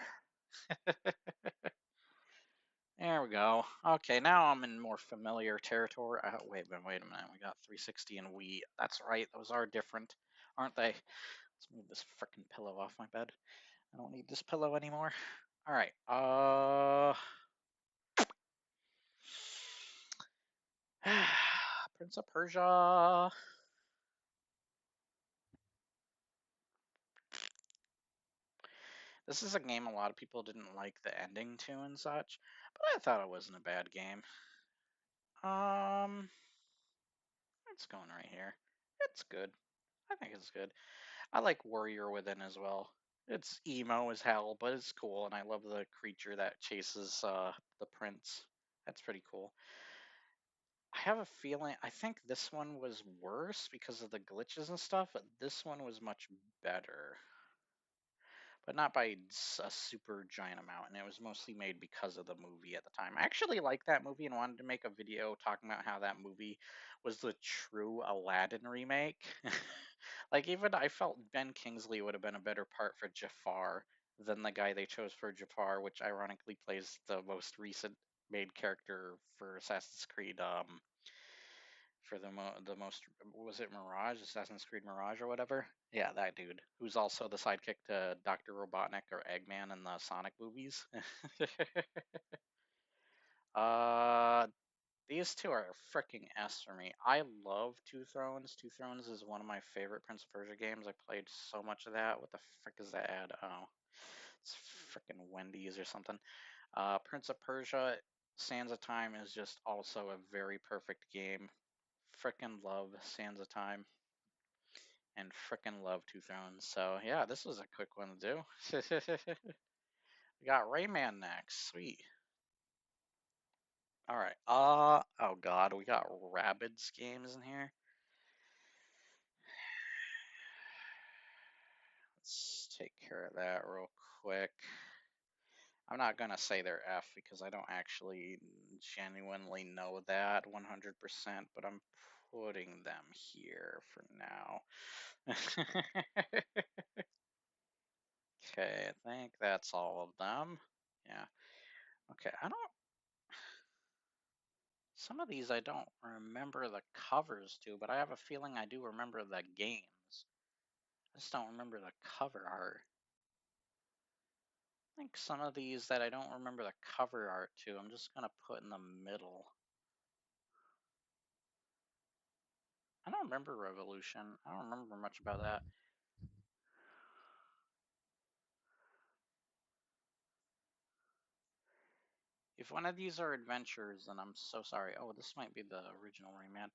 There we go. Okay, now I'm in more familiar territory. Wait a minute. We got 360 and Wii. That's right. Those are different, aren't they? Let's move this freaking pillow off my bed. I don't need this pillow anymore. All right. Prince of Persia. This is a game a lot of people didn't like the ending to and such, but I thought it wasn't a bad game. It's going right here. It's good. I think it's good. I like Warrior Within as well. It's emo as hell, but it's cool, and I love the creature that chases the prince. That's pretty cool. I have a feeling, I think this one was worse because of the glitches and stuff, but this one was much better. But not by a super giant amount, and it was mostly made because of the movie at the time. I actually liked that movie and wanted to make a video talking about how that movie was the true Aladdin remake. Like, even I felt Ben Kingsley would have been a better part for Jafar than the guy they chose for Jafar, which ironically plays the most recent made character for Assassin's Creed, for the most, was it Mirage, Assassin's Creed Mirage or whatever? Yeah, that dude, who's also the sidekick to Dr. Robotnik or Eggman in the Sonic movies. uh these two are a freaking S for me. I love Two Thrones. Two Thrones is one of my favorite Prince of Persia games. I played so much of that. What the frick is that ad? Oh, it's freaking Wendy's or something. Prince of Persia Sands of Time is just also a very perfect game. Frickin' love Sands of Time and frickin' love Two Thrones. So yeah, this was a quick one to do. We got Rayman next. Sweet. All right. Oh god, we got Rabbids games in here. Let's take care of that real quick. I'm not gonna say they're F because I don't actually genuinely know that 100%, but I'm putting them here for now. Okay, I think that's all of them. Yeah. Okay, I don't. Some of these I don't remember the covers to, but I have a feeling I do remember the games. I just don't remember the cover art. I think some of these that I don't remember the cover art to, I'm just gonna put in the middle. I don't remember Revolution. I don't remember much about that. If one of these are adventures, then I'm so sorry. Oh, this might be the original Rayman.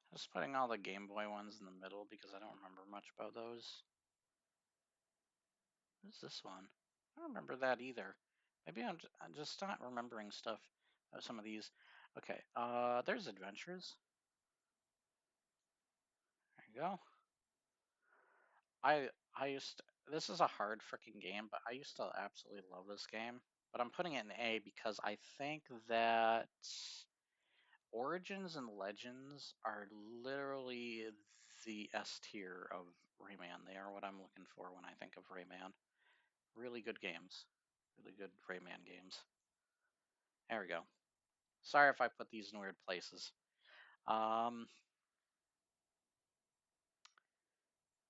I'm just putting all the Game Boy ones in the middle because I don't remember much about those. What's this one? I don't remember that either. Maybe I'm just not remembering stuff of some of these. Okay, there's adventures. There you go. I I used to, this is a hard freaking game, but I used to absolutely love this game. But I'm putting it in A because I think that Origins and Legends are literally the S tier of Rayman. They are what I'm looking for when I think of Rayman. Really good games. Really good Rayman games. There we go. Sorry if I put these in weird places. Um,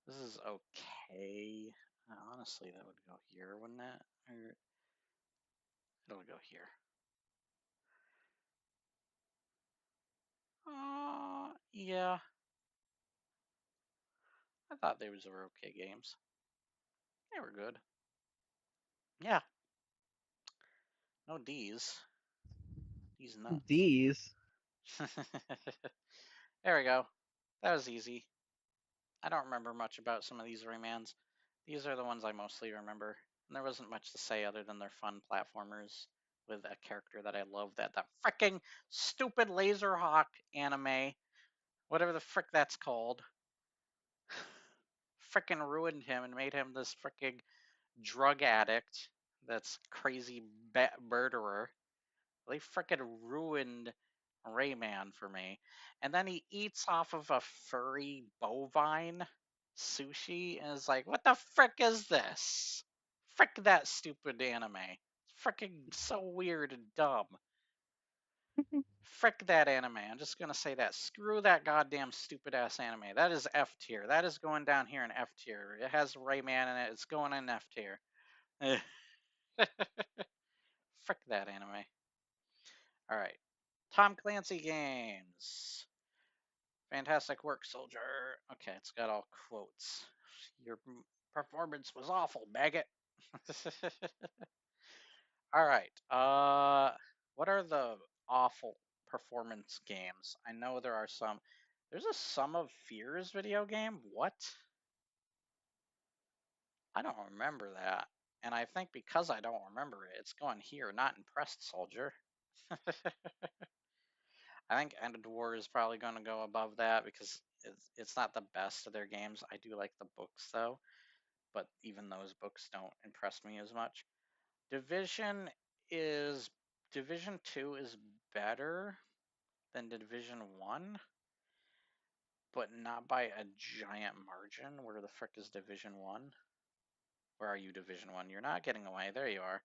this is okay. Honestly, that would go here, wouldn't it? Or it'll go here. Yeah. I thought those were okay games. They were good. Yeah. No D's. D's nuts. D's. There we go. That was easy. I don't remember much about some of these Raymans. These are the ones I mostly remember. And there wasn't much to say other than they're fun platformers with a character that I love, that fricking stupid Laserhawk anime, whatever the frick that's called, fricking ruined him and made him this fricking drug addict that's crazy murderer. They fricking ruined Rayman for me. And then he eats off of a furry bovine sushi and is like, what the frick is this? Frick that stupid anime. It's fricking so weird and dumb. Frick that anime. I'm just gonna say that. Screw that goddamn stupid ass anime. That is F tier. That is going down here in F tier. It has Rayman in it. It's going in F tier. Frick that anime. All right. Tom Clancy games. Fantastic work, soldier. Okay, it's got all quotes. Your performance was awful, maggot. All right. What are the awful performance games? I know there are some. There's a Sum of Fears video game. What? I don't remember that. And I think because I don't remember it, it's going here, not impressed, soldier. I think End of War is probably going to go above that because it's not the best of their games. I do like the books though, but even those books don't impress me as much. Division is Division 2 is better than Division 1, but not by a giant margin. Where the frick is Division 1? Where are you, Division 1? You're not getting away. There you are.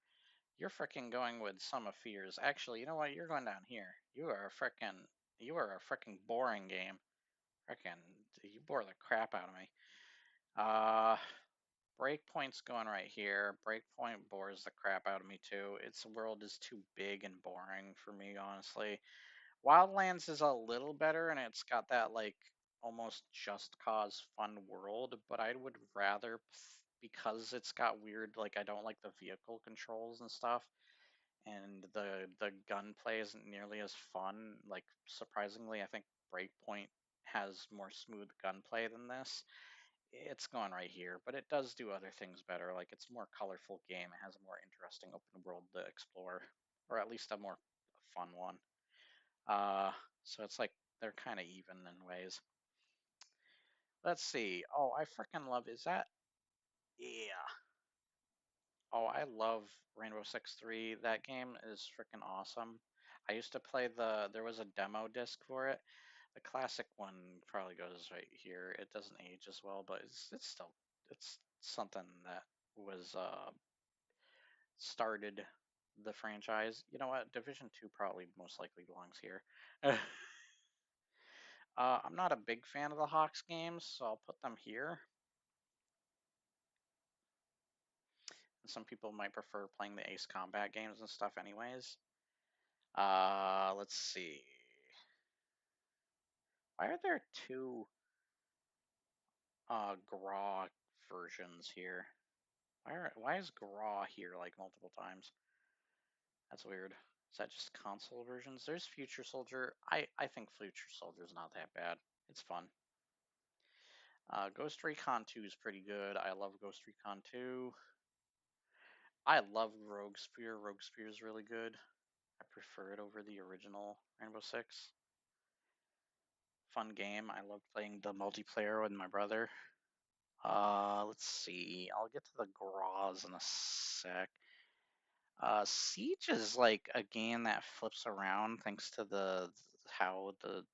You're fricking going with Sum of Fears. Actually, you know what? You're going down here. You are a fricking boring game. Frickin', you bore the crap out of me. Breakpoint's going right here. Breakpoint bores the crap out of me too. Its world is too big and boring for me, honestly. Wildlands is a little better, and it's got that like almost Just Cause fun world, but I would rather, because it's got weird, like I don't like the vehicle controls and stuff, and the gunplay isn't nearly as fun. Like surprisingly, I think Breakpoint has more smooth gunplay than this. It's going right here, but it does do other things better. Like it's a more colorful game. It has a more interesting open world to explore, or at least a more fun one. Uh, so it's like they're kind of even in ways. Let's see. Oh, I freaking love. Is that? Yeah. Oh, I love Rainbow Six 3. That game is freaking awesome. I used to play there was a demo disc for it. The classic one probably goes right here. It doesn't age as well, but it's still it's something that was started the franchise. You know what? Division 2 probably most likely belongs here. I'm not a big fan of the Hawks games, so I'll put them here. And some people might prefer playing the Ace Combat games and stuff anyways. Let's see. Why are there two Graw versions here? Why is Graw here like multiple times? That's weird. Is that just console versions? There's Future Soldier. I think Future Soldier's not that bad. It's fun. Ghost Recon 2 is pretty good. I love Ghost Recon 2. I love Rogue Spear. Rogue Spear is really good. I prefer it over the original Rainbow Six. Fun game. I love playing the multiplayer with my brother. Let's see. I'll get to the Graws in a sec. Siege is like a game that flips around thanks to how the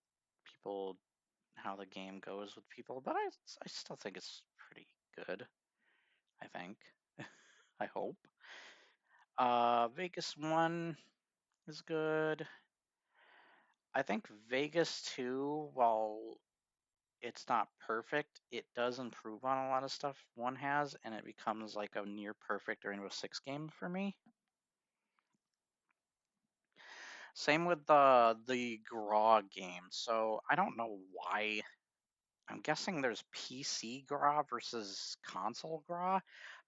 people how the game goes with people, but I still think it's pretty good. I think. I hope. Vegas 1 is good. I think Vegas 2, while it's not perfect, it does improve on a lot of stuff one has, and it becomes like a near perfect Rainbow Six game for me. Same with the Graw game. So I don't know why I'm guessing there's PC GRA versus console GRA,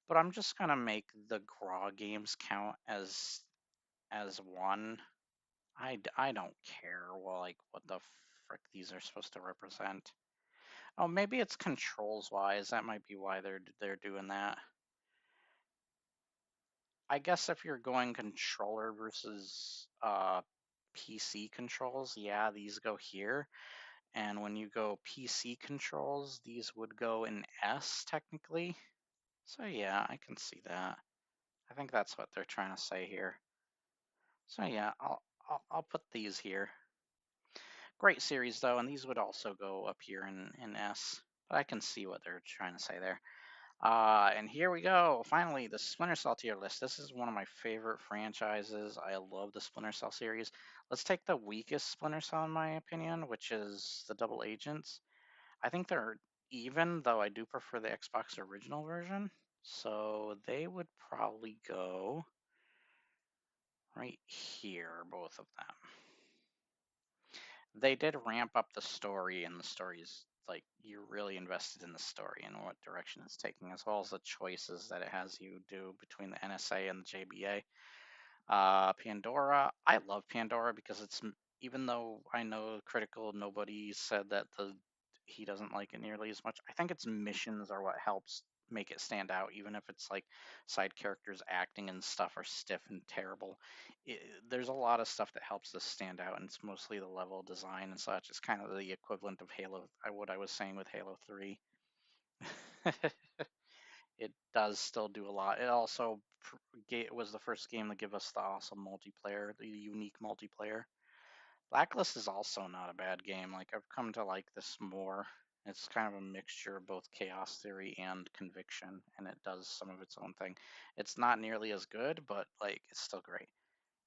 but I'm just gonna make the GRA games count as one. I don't care like what the frick these are supposed to represent. Oh, maybe it's controls wise. That might be why they're doing that. I guess if you're going controller versus PC controls, yeah, these go here. And when you go PC controls, these would go in S technically. So yeah, I can see that. I think that's what they're trying to say here. So yeah, I'll put these here. Great series though, and these would also go up here in S. But I can see what they're trying to say there. And here we go. Finally, the Splinter Cell tier list. This is one of my favorite franchises. I love the Splinter Cell series. Let's take the weakest Splinter Cell in my opinion, which is the Double Agents. I think they're even, though I do prefer the Xbox original version. So they would probably go right here, both of them. They did ramp up the story, and the story is like you're really invested in the story and what direction it's taking, as well as the choices that it has you do between the NSA and the JBA. Pandora, I love Pandora because it's, even though I know critical nobody said that he doesn't like it nearly as much. I think its missions are what helps make it stand out, even if it's like side characters acting and stuff are stiff and terrible. There's a lot of stuff that helps this stand out, and it's mostly the level design and such. It's kind of the equivalent of Halo, what I was saying with Halo 3. It does still do a lot. It also was the first game to give us the awesome multiplayer, the unique multiplayer. Blacklist is also not a bad game. Like, I've come to like this more. It's kind of a mixture of both Chaos Theory and Conviction, and it does some of its own thing. It's not nearly as good, but like it's still great.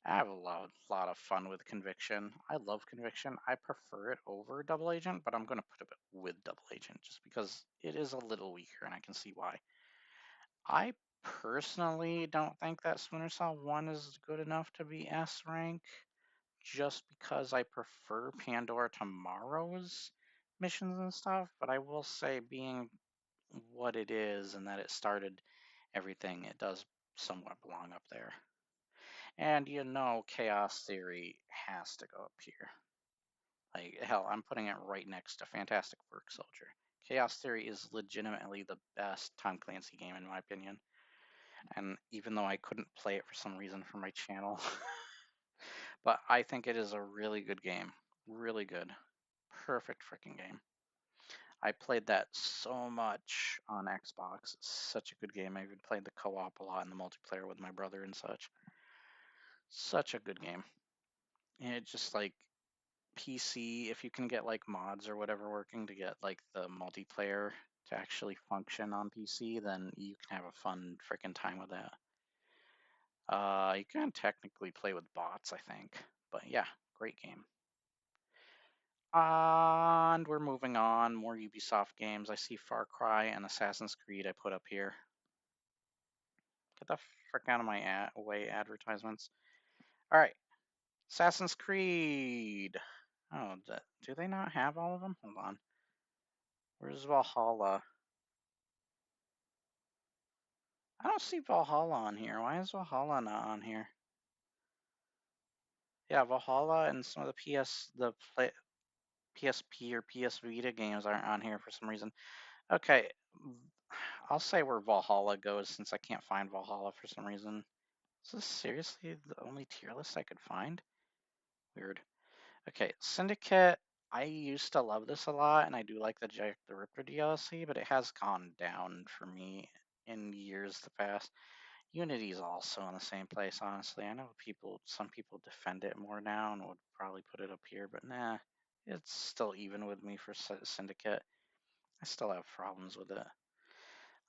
I have a lot of fun with Conviction. I love Conviction. I prefer it over Double Agent, but I'm going to put it with Double Agent just because it is a little weaker, and I can see why. I personally don't think that Splinter Cell 1 is good enough to be S rank, just because I prefer Pandora Tomorrow's missions and stuff, but I will say, being what it is and that it started everything, it does somewhat belong up there. And Chaos Theory has to go up here. Like, hell, I'm putting it right next to Fantastic Work Soldier. Chaos Theory is legitimately the best Tom Clancy game, in my opinion. And even though I couldn't play it for some reason for my channel, but I think it is a really good game. Really good. Perfect freaking game. I played that so much on Xbox. It's such a good game. I even played the co-op a lot in the multiplayer with my brother and such. Such a good game. And it just like PC, if you can get like mods or whatever working to get like the multiplayer to actually function on PC, then you can have a fun freaking time with that. You can technically play with bots, I think. But yeah, great game. And we're moving on. More Ubisoft games. I see Far Cry and Assassin's Creed I put up here. Get the frick out of my way, advertisements. All right, Assassin's Creed. Oh, do they not have all of them? Hold on. Where's Valhalla? I don't see Valhalla on here. Why is Valhalla not on here? Yeah, Valhalla and some of the PSP or PS Vita games aren't on here for some reason. Okay, I'll say where Valhalla goes since I can't find Valhalla for some reason. Is this seriously the only tier list I could find? Weird. Okay, Syndicate. I used to love this a lot, and I do like the Jack the Ripper DLC, but it has gone down for me in years the past. Unity's also in the same place, honestly. I know some people defend it more now and would probably put it up here, but nah, it's still even with me for Syndicate. I still have problems with it.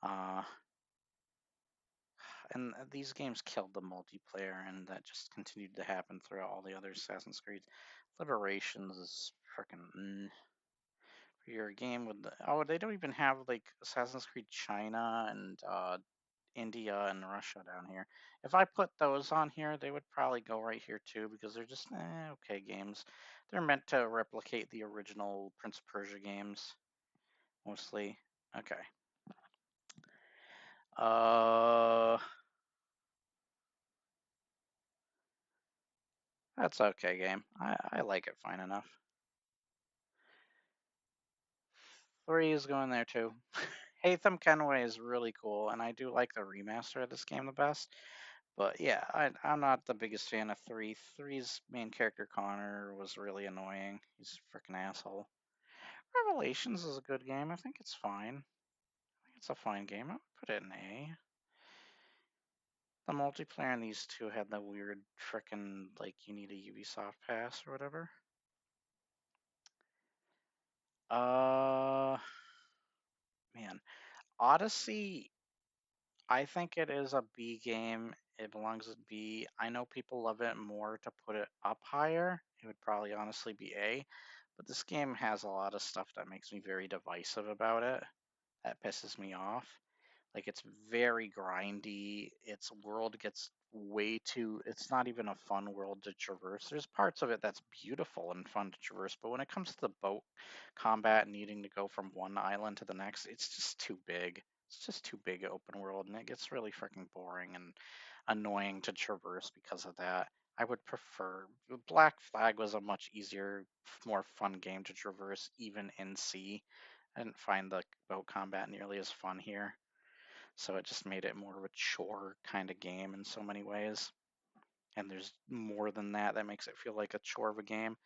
Uh, and these games killed the multiplayer, and that just continued to happen throughout all the other Assassin's Creed. Liberations is freaking for your game with they don't even have like Assassin's Creed China and India and Russia down here. If I put those on here, they would probably go right here too because they're just okay games. They're meant to replicate the original Prince of Persia games. mostly. Okay. Uh, that's okay game. I like it fine enough. 3 is going there too. Hatham Kenway is really cool, and I do like the remaster of this game the best. But yeah, I'm not the biggest fan of 3. 3's main character Connor was really annoying. He's a freaking asshole. Revelations is a good game. I think it's fine. I think it's a fine game. I would put it in A. The multiplayer in these two had the weird frickin' like you need a Ubisoft pass or whatever. Uh, man, Odyssey. I think it is a B game. It belongs at B. I know people love it more to put it up higher. It would probably honestly be A. But this game has a lot of stuff that makes me very divisive about it. That pisses me off. Like it's very grindy. Its world gets way too. It's not even a fun world to traverse. There's parts of it that's beautiful and fun to traverse, but when it comes to the boat combat and needing to go from one island to the next, it's just too big. It's just too big open world, and it gets really freaking boring and annoying to traverse because of that. I would prefer Black Flag was a much easier, more fun game to traverse even in sea. I didn't find the boat combat nearly as fun here. So it just made it more of a chore kind of game in so many ways. And there's more than that that makes it feel like a chore of a game.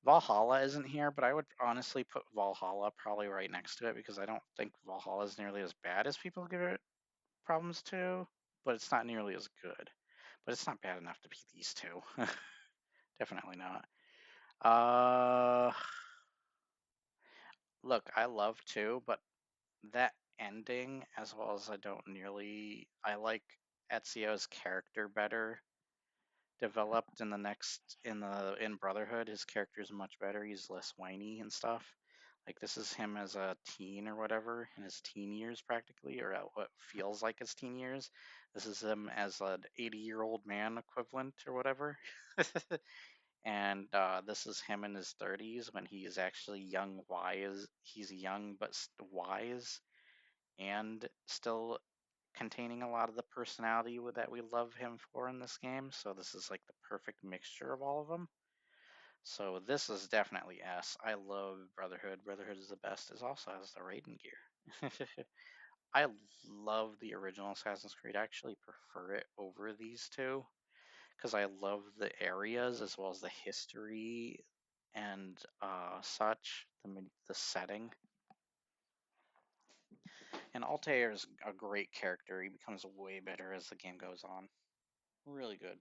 Valhalla isn't here, but I would honestly put Valhalla probably right next to it because I don't think Valhalla is nearly as bad as people give it problems to, but it's not nearly as good. But it's not bad enough to beat these two. Definitely not. Look, I love 2, but that ending, as well as I like Ezio's character better developed in the next in Brotherhood. His character is much better. He's less whiny and stuff. Like this is him as a teen or whatever in his teen years practically, or at what feels like his teen years. This is him as an 80-year-old man equivalent or whatever. And this is him in his 30s when he is actually young, wise. He's young but wise and still containing a lot of the personality that we love him for in this game. So this is like the perfect mixture of all of them. So this is definitely S. I love Brotherhood. Brotherhood is the best. It also has the Raiden gear. I love the original Assassin's Creed. I actually prefer it over these two because I love the areas as well as the history and such, the setting. And Altair is a great character. He becomes way better as the game goes on. Really good.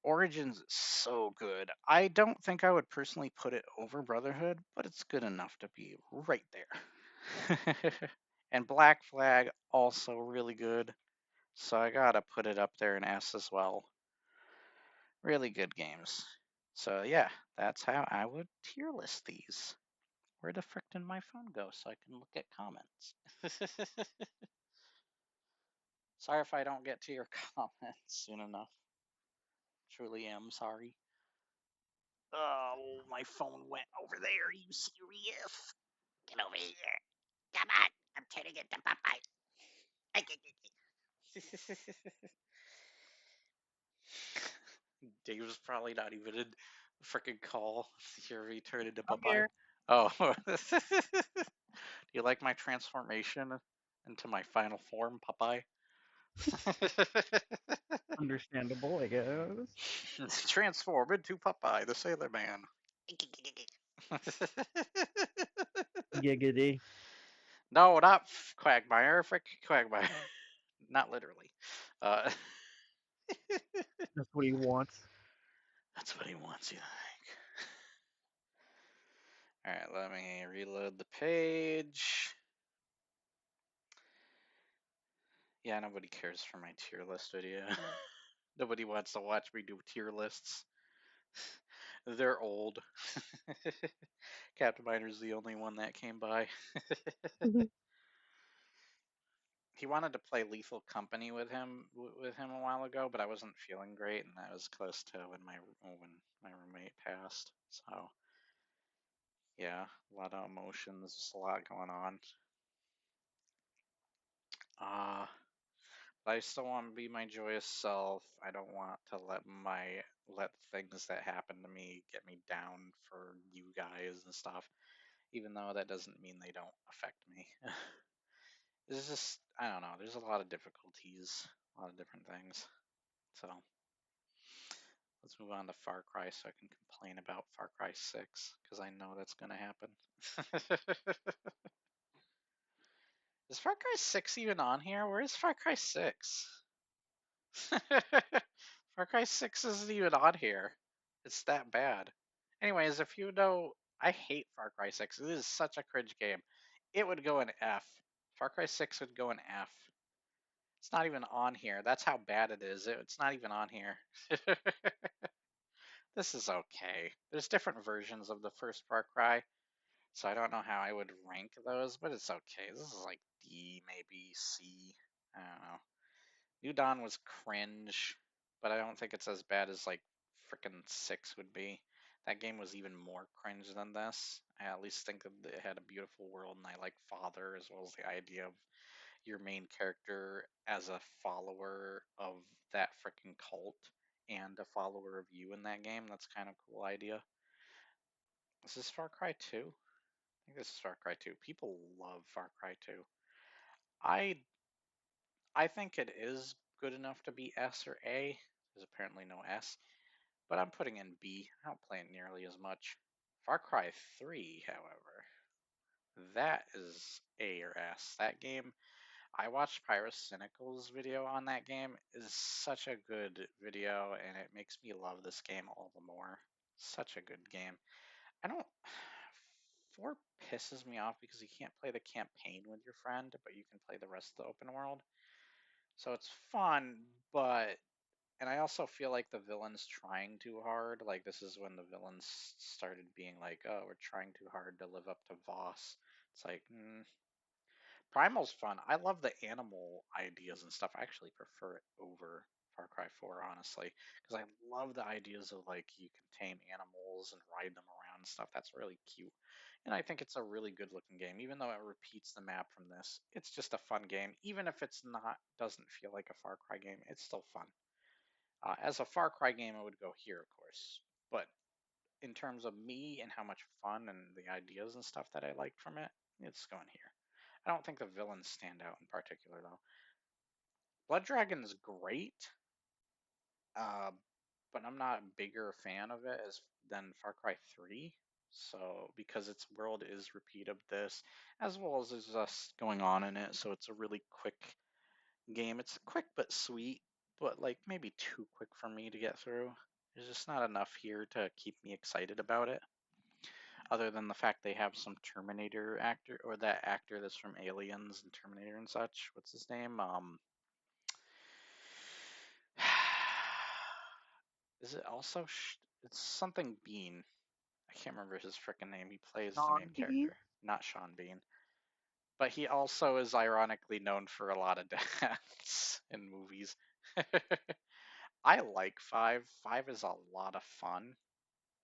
Origins is so good. I don't think I would personally put it over Brotherhood, but it's good enough to be right there. And Black Flag also really good. So I gotta put it up there in S as well. Really good games. So yeah, that's how I would tier list these. Where the frick did my phone go so I can look at comments? Sorry if I don't get to your comments soon enough. Truly am sorry. Oh, my phone went over there. Are you serious? Get over here. Come on. I'm turning into Popeye. Dave's probably not even in the freaking call. Here he turned into I'm Popeye. here. Oh. Do you like my transformation into my final form, Popeye? Understandable, I guess. Transform into Popeye, the Sailor Man. Giggity. No, not Quagmire. Frick Quagmire. Not literally. Uh, That's what he wants. that's what he wants you to think. Alright, let me reload the page. Yeah, nobody cares for my tier list video. Nobody wants to watch me do tier lists. They're old. Captain Miner's the only one that came by. He wanted to play Lethal Company with him a while ago, but I wasn't feeling great, and that was close to when my roommate passed. So Yeah, a lot of emotions, just a lot going on. Uh, but I still want to be my joyous self. I don't want to let things that happen to me get me down for you guys and stuff, even though that doesn't mean they don't affect me. It's just, I don't know, there's a lot of difficulties, a lot of different things. So let's move on to Far Cry so I can complain about Far Cry 6, because I know that's going to happen. Is Far Cry 6 even on here? Where is Far Cry 6? Far Cry 6 isn't even on here. It's that bad. Anyways, if you know, I hate Far Cry 6. It is such a cringe game. It would go in F. Far Cry 6 would go in F. It's not even on here. That's how bad it is. It's not even on here. This is okay. There's different versions of the first Far Cry, so I don't know how I would rank those, but it's okay. This is like D, maybe C. I don't know. New Dawn was cringe, but I don't think it's as bad as like frickin' 6 would be. That game was even more cringe than this. I at least think that it had a beautiful world, and I like Father as well as the idea of your main character as a follower of that freaking cult and a follower of you in that game. That's kind of cool idea. Is this Far Cry 2? I think this is Far Cry 2. People love Far Cry 2. I I think it is good enough to be S or A. There's apparently no S, but I'm putting in B. I don't play it nearly as much. Far Cry 3, however, that is A or S. That game, I watched Pyrocynical's video on that game. It is such a good video, and it makes me love this game all the more. Such a good game. I don't. 4 pisses me off because you can't play the campaign with your friend, but you can play the rest of the open world. So it's fun, but and I also feel like the villain's trying too hard. Like this is when the villains started being like, "Oh, we're trying too hard to live up to Voss." It's like, Primal's fun. I love the animal ideas and stuff. I actually prefer it over Far Cry 4, honestly, because I love the ideas of like you can tame animals and ride them around and stuff. That's really cute. And I think it's a really good looking game, even though it repeats the map from this. It's just a fun game, even if it's not doesn't feel like a Far Cry game. It's still fun. As a Far Cry game, it would go here, of course. But in terms of me and how much fun and the ideas and stuff that I liked from it, it's going here. I don't think the villains stand out in particular though. Blood Dragon's great, uh, but I'm not a bigger fan of it as than Far Cry 3. So because its world is repeat of this, as well as there's us going on in it, so it's a really quick game. It's quick but sweet, but like maybe too quick for me to get through. There's just not enough here to keep me excited about it, other than the fact they have some Terminator actor or that actor that's from Aliens and Terminator and such. What's his name? Is it also? It's something Bean. I can't remember his freaking name. He plays the main Sean Bean? character, not Sean Bean. But he also is ironically known for a lot of deaths in movies. I like 5. 5 is a lot of fun,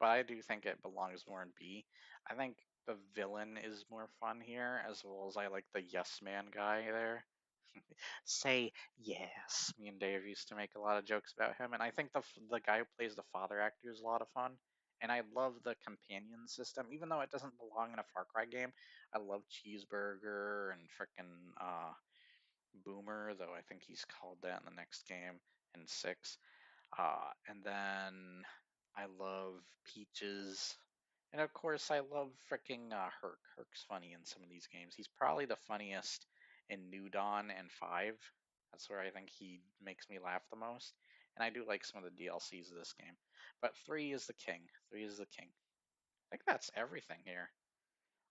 but I do think it belongs more in B. I think the villain is more fun here, as well as I like the yes man guy there. Say yes. Me and Dave used to make a lot of jokes about him, and I think the guy who plays the father actor is a lot of fun. And I love the companion system, even though it doesn't belong in a Far Cry game. I love Cheeseburger and frickin' Boomer, though I think he's called that in the next game in 6. And then I love Peaches. And of course, I love freaking Herc. Herc's funny in some of these games. He's probably the funniest in New Dawn and 5. That's where I think he makes me laugh the most. And I do like some of the DLCs of this game. But 3 is the king. 3 is the king. I think that's everything here.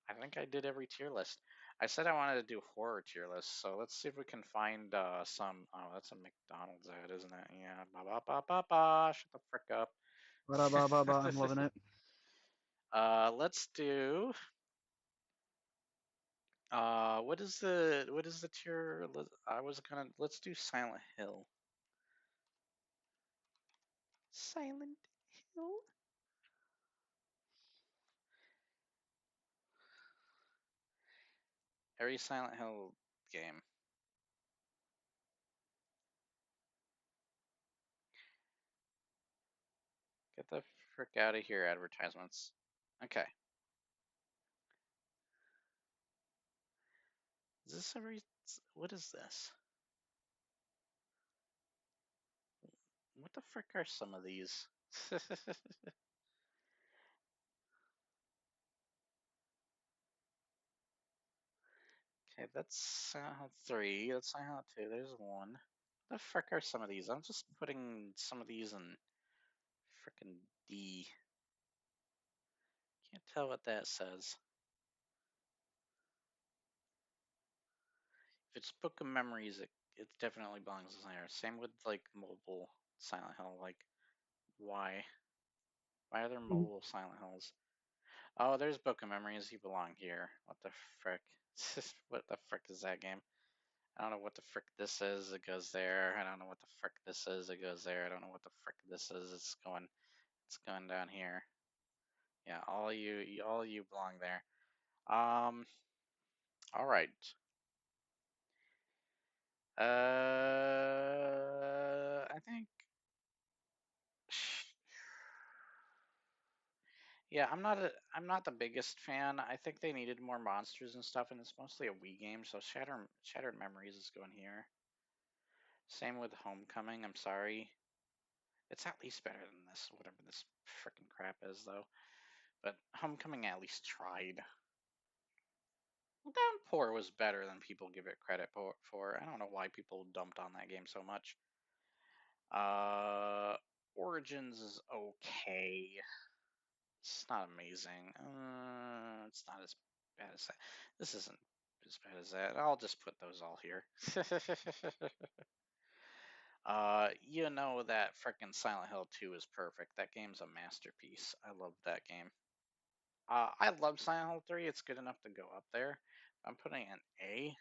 I think I did every tier list. I said I wanted to do horror tier lists, so let's see if we can find some. Oh, that's a McDonald's ad, isn't it? Yeah. Ba ba ba ba ba. Shut the frick up. Ba-da-ba-ba-ba, I'm loving it. Let's do. What is the tier? I was gonna. Let's do Silent Hill. Silent Hill. Every Silent Hill game. Get the frick out of here, advertisements. Okay. Is this every. What is this? What the frick are some of these? Okay, that's Silent Hill 3. That's Silent Hill 2. There's one. What the frick are some of these? I'm just putting some of these in frickin' D. Can't tell what that says. If it's Book of Memories, it definitely belongs in there. Same with like mobile Silent Hill. Like, why? Why are there Mhm. mobile Silent Hills? Oh, there's Book of Memories. You belong here. What the frick? What the frick is that game? I don't know what the frick this is. It goes there. I don't know what the frick this is. It goes there. I don't know what the frick this is. It's going down here. Yeah, all you belong there. All right. I think. Yeah, I'm not the biggest fan. I think they needed more monsters and stuff, and it's mostly a Wii game, so Shattered Memories is going here. Same with Homecoming. I'm sorry. It's at least better than this, whatever this freaking crap is, though. But Homecoming at least tried. Downpour was better than people give it credit for. I don't know why people dumped on that game so much. Uh, Origins is okay. It's not amazing. It's not as bad as that. This isn't as bad as that. I'll just put those all here. You know that frickin' Silent Hill 2 is perfect. That game's a masterpiece. I love that game. I love Silent Hill 3. It's good enough to go up there. I'm putting an A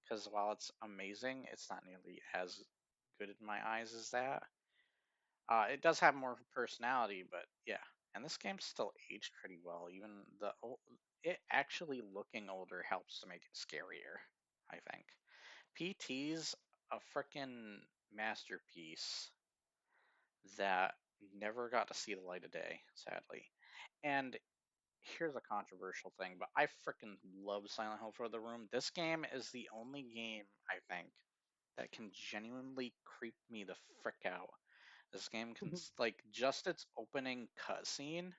because while it's amazing, it's not nearly as good in my eyes as that. It does have more personality, but yeah. And this game's still aged pretty well. Even it actually looking older helps to make it scarier, I think. PT's a freaking masterpiece that never got to see the light of day, sadly. And here's a controversial thing, but I freaking love Silent Hill for the Room. This game is the only game, I think, that can genuinely creep me the frick out. This game can, like, just its opening cutscene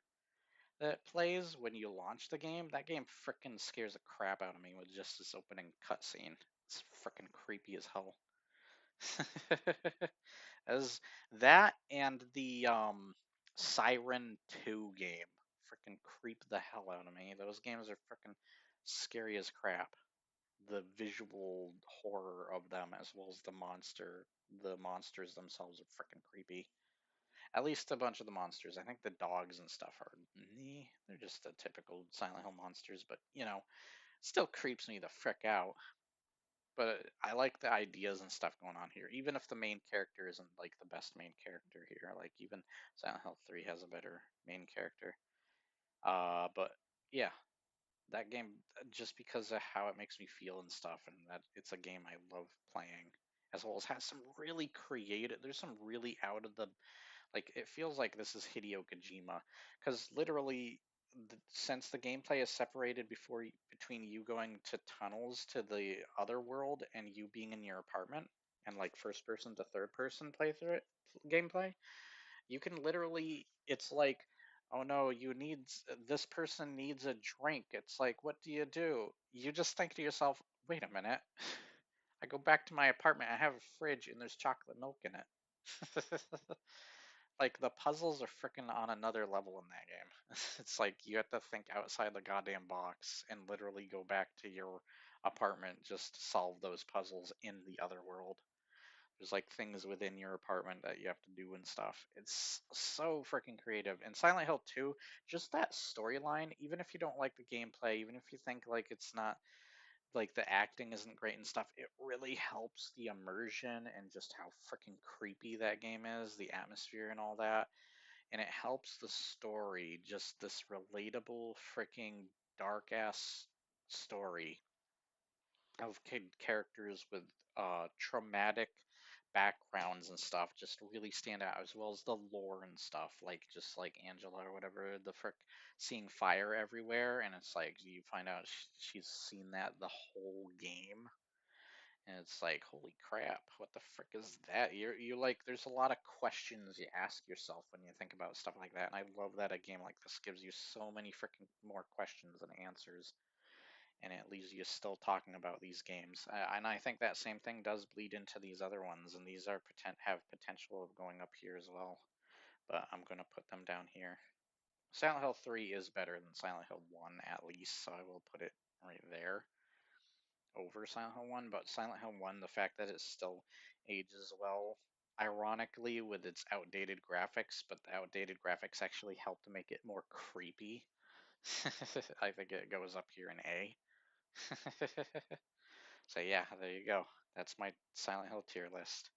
that plays when you launch the game, that game freaking scares the crap out of me with just its opening cutscene. It's freaking creepy as hell. As that and the Siren 2 game freaking creep the hell out of me. Those games are freaking scary as crap. The visual horror of them as well as the monsters themselves are freaking creepy. At least a bunch of the monsters. I think the dogs and stuff are they're just the typical Silent Hill monsters, but still creeps me the frick out. But I like the ideas and stuff going on here, even if the main character isn't like the best main character here. Like even Silent Hill 3 has a better main character. But yeah, that game just because of how it makes me feel and stuff, and that it's a game I love playing, as well as has some really creative. There's some really out of the like it feels like this is Hideo Kojima because literally since the gameplay is separated between you going to tunnels to the other world and you being in your apartment and like first person to third person play through it gameplay, you can literally it's like oh no, this person needs a drink. It's like what do? You just think to yourself, wait a minute. I go back to my apartment, I have a fridge and there's chocolate milk in it. Like the puzzles are freaking on another level in that game. It's like you have to think outside the goddamn box and literally go back to your apartment just to solve those puzzles in the other world. There's like things within your apartment that you have to do and stuff. It's so freaking creative. And Silent Hill 2, just that storyline, even if you don't like the gameplay, even if you think like it's not like the acting isn't great and stuff, it really helps the immersion and just how freaking creepy that game is, the atmosphere and all that. And it helps the story, just this relatable freaking dark ass story of characters with traumatic backgrounds and stuff just really stand out, as well as the lore and stuff, like just like Angela or whatever the frick, seeing fire everywhere, and it's like you find out she's seen that the whole game, and it's like, holy crap, what the frick is that? You like, there's a lot of questions you ask yourself when you think about stuff like that, and I love that a game like this gives you so many freaking more questions than answers, and it leaves you still talking about these games. And I think that same thing does bleed into these other ones, and these are have potential of going up here as well. But I'm gonna put them down here. Silent Hill 3 is better than Silent Hill 1 at least, so I will put it right there over Silent Hill 1. But Silent Hill 1, the fact that it still ages well, ironically with its outdated graphics, but the outdated graphics actually help to make it more creepy. I think it goes up here in A. So yeah, there you go. That's my Silent Hill tier list.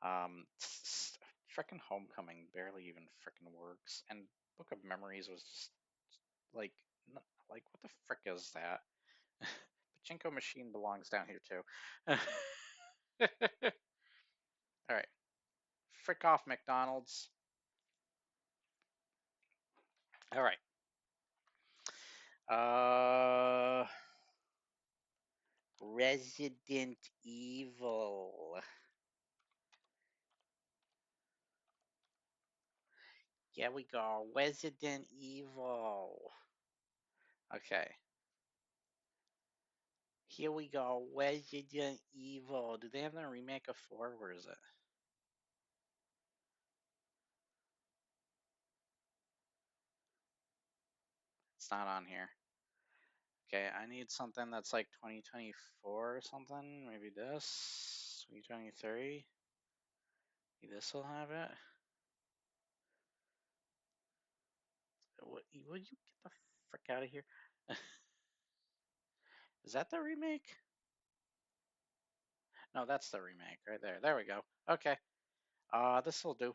Frickin' Homecoming barely even frickin' works, and Book of Memories was just like, like what the frick is that? Pachinko machine belongs down here too. All right, frick off McDonald's. All right. Uh, Resident Evil. Here we go. Resident Evil. Okay. Here we go. Resident Evil. Do they have the remake of 4? Where is it? It's not on here. Okay, I need something that's like 2024 or something. Maybe this. 2023. Maybe this will have it. Would you get the frick out of here? Is that the remake? No, that's the remake right there. There we go. Okay. This will do.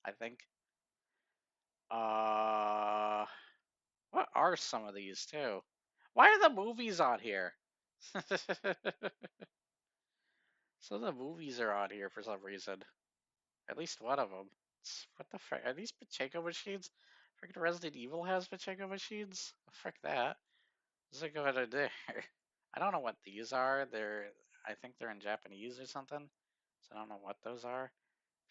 I think. Uh, what are some of these too? Why are the movies on here? So the movies are on here for some reason. At least one of them. What the frick? Are these pachinko machines? Freaking Resident Evil has pachinko machines? Frick that. What's it going to do? I don't know what these are. I think they're in Japanese or something. So I don't know what those are.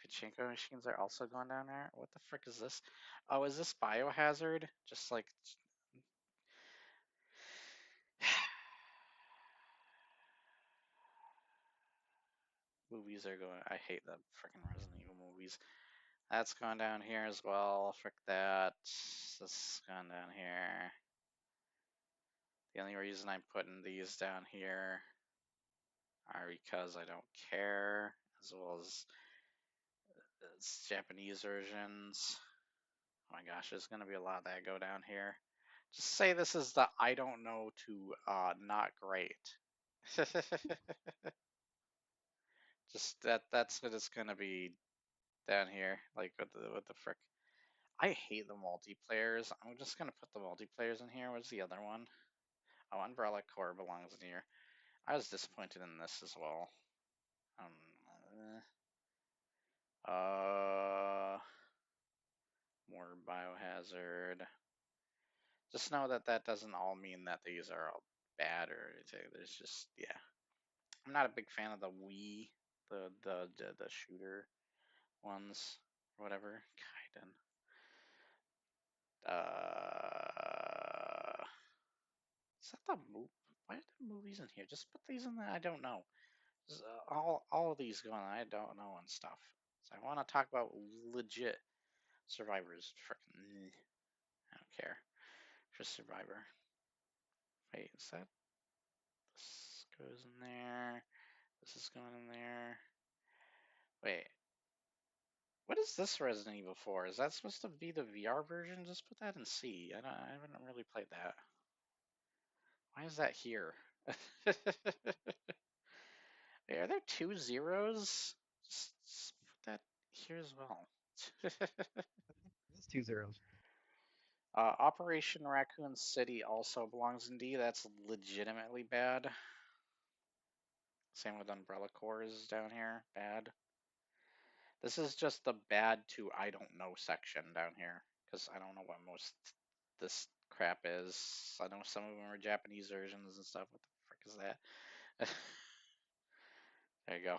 Pachinko machines are also going down there. What the frick is this? Oh, is this Biohazard? Just like movies are going. I hate the freaking Resident Evil movies. That's going down here as well. Frick that. This is going down here. The only reason I'm putting these down here are because I don't care, as well as Japanese versions. Oh my gosh, there's gonna be a lot that go down here. Just say this is the I don't know to not great. Just that's what it's gonna be down here. Like what the frick. I hate the multiplayers. I'm just gonna put the multiplayers in here. What's the other one? Oh, Umbrella Corps belongs in here. I was disappointed in this as well. Um, more Biohazard. Just know that that doesn't all mean that these are all bad or anything. There's just, yeah. I'm not a big fan of the Wii, the shooter ones, or whatever. Kaiden. Is that the movie? Why are the movies in here? Just put these in there. I don't know. All of these going. I don't know and stuff. So I want to talk about legit survivors. Freaking, I don't care. Just Survivor. Wait, is that this goes in there? This is going in there. Wait, what is this Resident Evil 4? Is that supposed to be the VR version? Just put that in C. I haven't really played that. Why is that here? Wait, are there 2 zeros? Just put that here as well. It's 2 zeros. Operation Raccoon City also belongs in D. That's legitimately bad. Same with Umbrella Corps down here. Bad. This is just the bad to I don't know section down here. Because I don't know what most this crap is. I know some of them are Japanese versions and stuff. What the frick is that? There you go.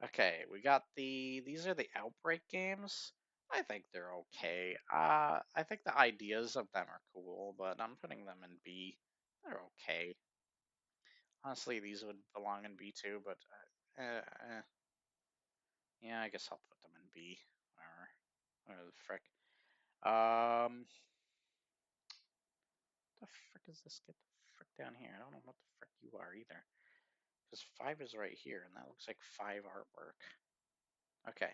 Okay, we got these are the Outbreak games. I think they're okay. I think the ideas of them are cool, but I'm putting them in B. They're okay. Honestly, these would belong in B too, but yeah, I guess I'll put them in B. Whatever the frick. The frick is this? Get the frick down here. I don't know what the frick you are either. Because 5 is right here, and that looks like 5 artwork. Okay.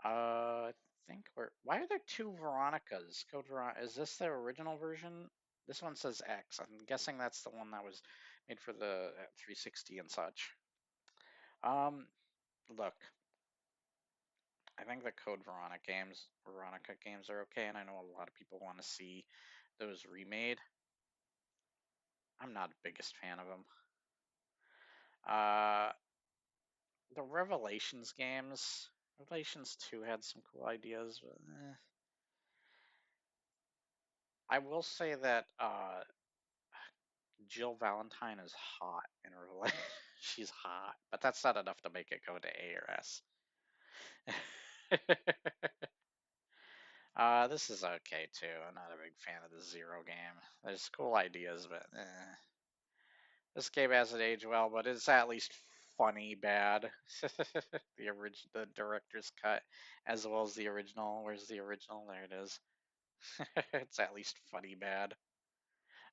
I think we're. Why are there two Veronicas? Code Veronica. Is this the original version? This one says X. I'm guessing that's the one that was made for the 360 and such. Look, I think the Code Veronica games are okay, and I know a lot of people want to see those remade. I'm not the biggest fan of them. The Revelations games. Revelations 2 had some cool ideas, but I will say that Jill Valentine is hot in Revelation. She's hot, but that's not enough to make it go to A or S. This is okay too. I'm not a big fan of the Zero game. There's cool ideas, but this game hasn't aged well, but it's at least funny bad. The director's cut, as well as the original. Where's the original? There it is. It's at least funny bad.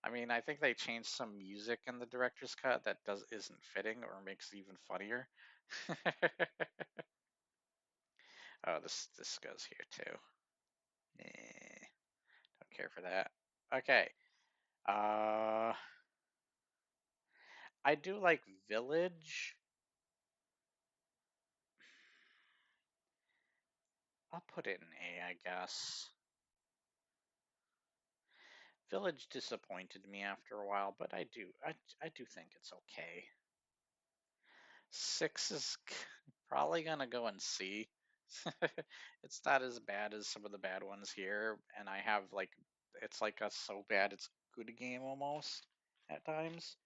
I mean, I think they changed some music in the director's cut that isn't fitting or makes it even funnier. Oh, this goes here too. Don't care for that. Okay. Uh, I do like Village. I'll put it in A, I guess. Village disappointed me after a while, but I do think it's okay. 6 is probably gonna go in C. It's not as bad as some of the bad ones here, and I have like it's like a so bad it's a good game almost at times.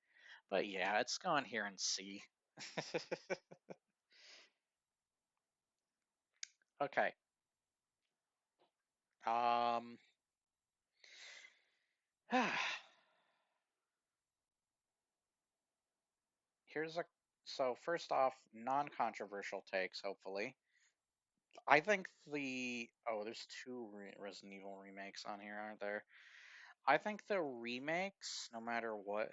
But yeah, it's going here in C. Okay. Um here's a so first off, non-controversial takes, hopefully. I think there's two Resident Evil remakes on here, aren't there? I think the remakes, no matter what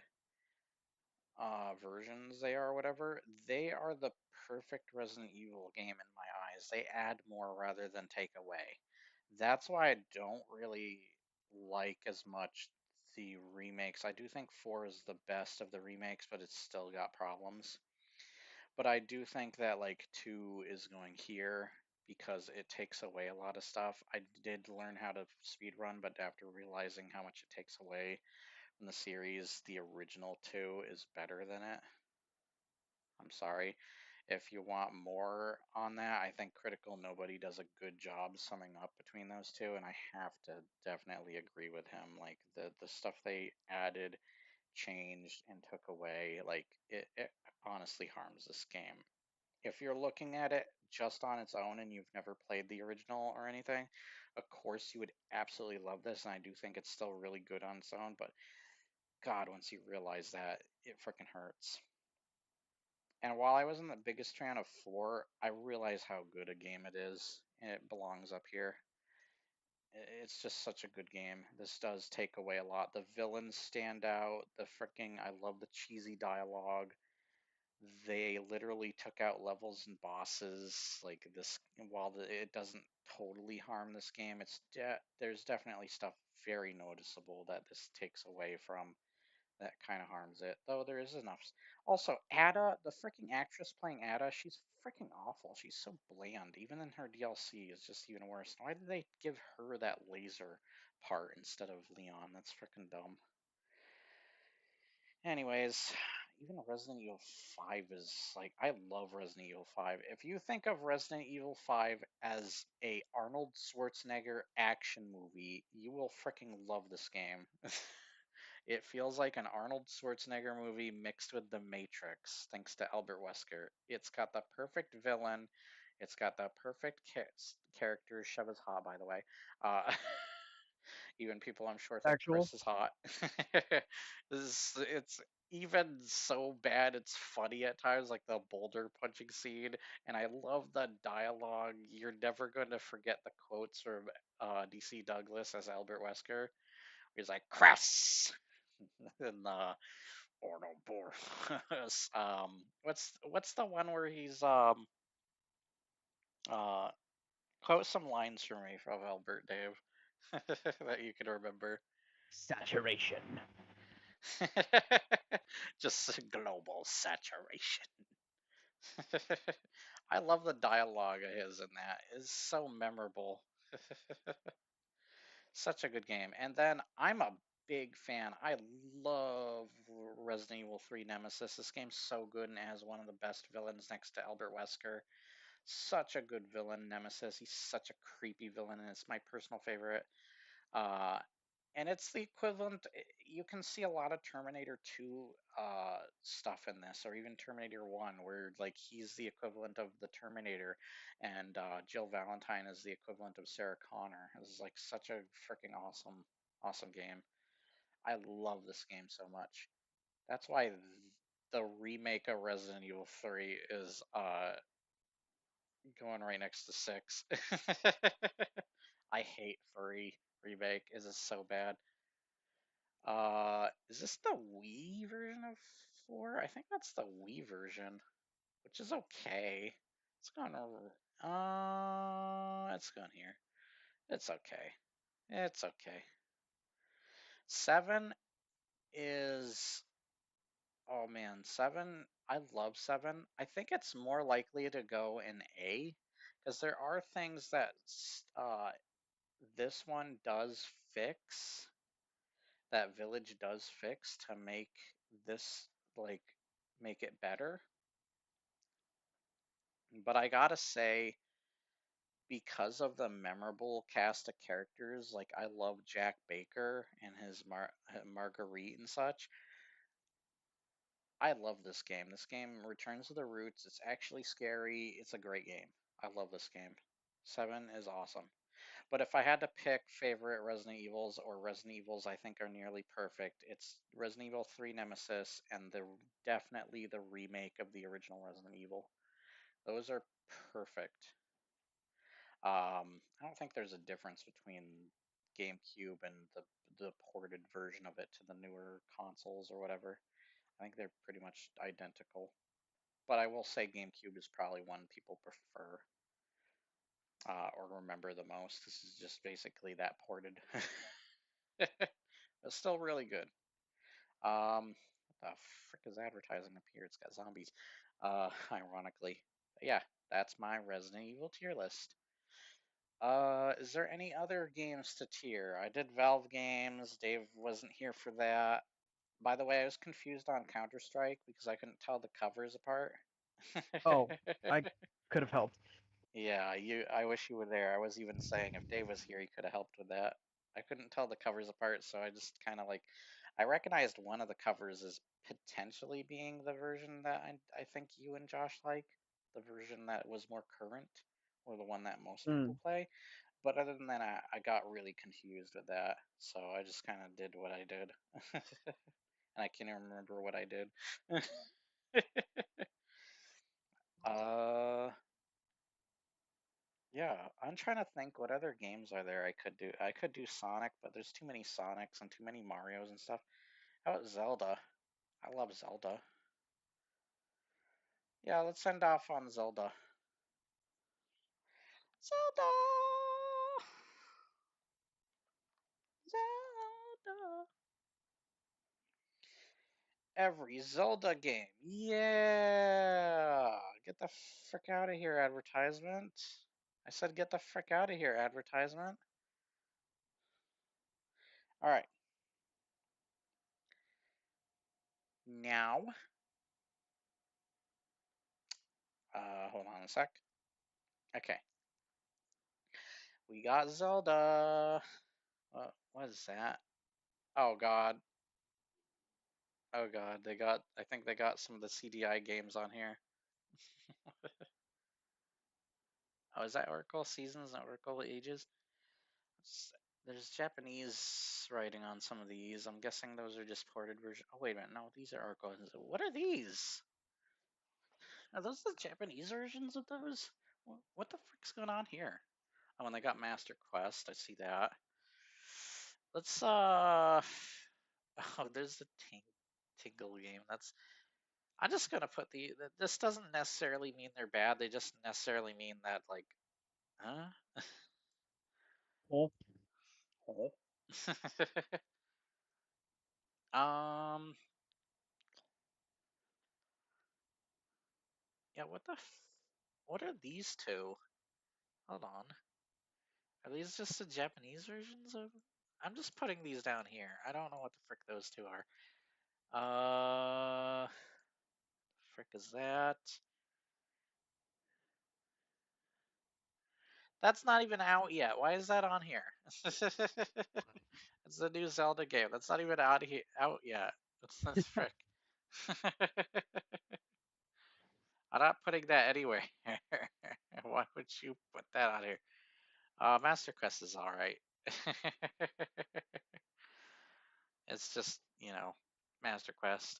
versions they are, or whatever, they are the perfect Resident Evil game in my eyes. They add more rather than take away. That's why I don't really like as much the remakes. I do think 4 is the best of the remakes, but it's still got problems. But I do think that like 2 is going here because it takes away a lot of stuff. I did learn how to speed run, but after realizing how much it takes away from the series, the original 2 is better than it. I'm sorry. If you want more on that, I think Critical Nobody does a good job summing up between those two, and I have to definitely agree with him. Like the stuff they added, changed, and took away, like it honestly harms this game. If you're looking at it just on its own and you've never played the original or anything, of course you would absolutely love this, and I do think it's still really good on its own, but God, once you realize that, it freaking hurts. And while I wasn't the biggest fan of 4, I realize how good a game it is, and it belongs up here. It's just such a good game. This does take away a lot. The villains stand out. I love the cheesy dialogue. They literally took out levels and bosses like this. While it doesn't totally harm this game, there's definitely stuff very noticeable that this takes away from that kind of harms it. Though there is enough. Also, Ada, the freaking actress playing Ada, she's freaking awful. She's so bland. Even in her DLC, it's just even worse. Why did they give her that laser part instead of Leon? That's freaking dumb. Anyways, even Resident Evil 5 is like I love Resident Evil 5. If you think of Resident Evil 5 as a Arnold Schwarzenegger action movie, you will freaking love this game. It feels like an Arnold Schwarzenegger movie mixed with The Matrix, thanks to Albert Wesker. It's got the perfect villain. It's got the perfect character. Chev is hot, by the way. Uh, even people I'm sure think Actual. Chris is hot. It's even so bad it's funny at times, like the boulder punching scene. And I love the dialogue. You're never going to forget the quotes from DC Douglas as Albert Wesker. He's like, Chris! and Ouroboros. What's the one where he's uh quote some lines for me from Albert, Dave, that you can remember. Saturation. Just global saturation. I love the dialogue of his in that. It's so memorable. Such a good game. And then I'm a big fan. I love Resident Evil 3 Nemesis. This game's so good and has one of the best villains next to Albert Wesker. Such a good villain, Nemesis. He's such a creepy villain, and it's my personal favorite. Uh, and it's the equivalent. You can see a lot of Terminator 2 stuff in this, or even Terminator 1, where like he's the equivalent of the Terminator, and Jill Valentine is the equivalent of Sarah Connor. This is like such a freaking awesome game. I love this game so much. That's why the remake of Resident Evil 3 is going right next to 6. I hate furry remake. Is this so bad? Is this the Wii version of 4? I think that's the Wii version, which is okay. It's gone over. It's gone here. It's okay. It's okay. 7 is. Oh man, 7. I love 7. I think it's more likely to go in A, because there are things that this one does fix, that Village does fix to make this like make it better. But I gotta say, because of the memorable cast of characters, like I love Jack Baker and his Marguerite and such. I love this game. This game returns to the roots. It's actually scary. It's a great game. I love this game. 7 is awesome. But if I had to pick favorite Resident Evils or Resident Evils I think are nearly perfect, it's Resident Evil 3 Nemesis and definitely the remake of the original Resident Evil. Those are perfect. I don't think there's a difference between GameCube and the ported version of it to the newer consoles or whatever. I think they're pretty much identical. But I will say GameCube is probably one people prefer or remember the most. This is just basically that ported. It's still really good. What the frick is advertising up here? It's got zombies. Ironically. But yeah, that's my Resident Evil tier list. Is there any other games to tier? I did Valve games. Dave wasn't here for that. By the way, I was confused on Counter Strike because I couldn't tell the covers apart. Oh, I could have helped. Yeah, I wish you were there. I was even saying if Dave was here, he could have helped with that. I couldn't tell the covers apart, so I just kind of like I recognized one of the covers as potentially being the version that I think you and Josh like, the version that was more current, or the one that most people Mm. play. But other than that, I got really confused with that, so I just kind of did what I did, and I can't even remember what I did. uh, Yeah, I'm trying to think what other games are there I could do. I could do Sonic, but there's too many Sonics and too many Marios and stuff. How about Zelda? I love Zelda. Yeah, let's send off on Zelda. Zelda! Zelda! every Zelda game. Yeah! Get the frick out of here, advertisement. I said get the frick out of here, advertisement. Alright. Now, hold on a sec. Okay. We got Zelda. What is that? Oh god. Oh god, I think they got some of the CDI games on here. Oh, is that Oracle Seasons and Oracle Ages? There's Japanese writing on some of these. I'm guessing those are just ported versions. Oh, wait a minute. No, these are Oracle. What are these? Are those the Japanese versions of those? What the frick's going on here? Oh, and they got Master Quest. I see that. Let's, oh, there's the Tingle game. I'm just gonna put this doesn't necessarily mean they're bad. They just necessarily mean that, like, huh? Oh. Oh. Um, yeah, what are these two? Hold on. Are these just the Japanese versions of? I'm just putting these down here. I don't know what the frick those two are. Frick is that? That's not even out yet. Why is that on here? It's a new Zelda game. That's not even out yet. That's frick. I'm not putting that anywhere. Why would you put that on here? Master Quest is all right. It's just, Master Quest.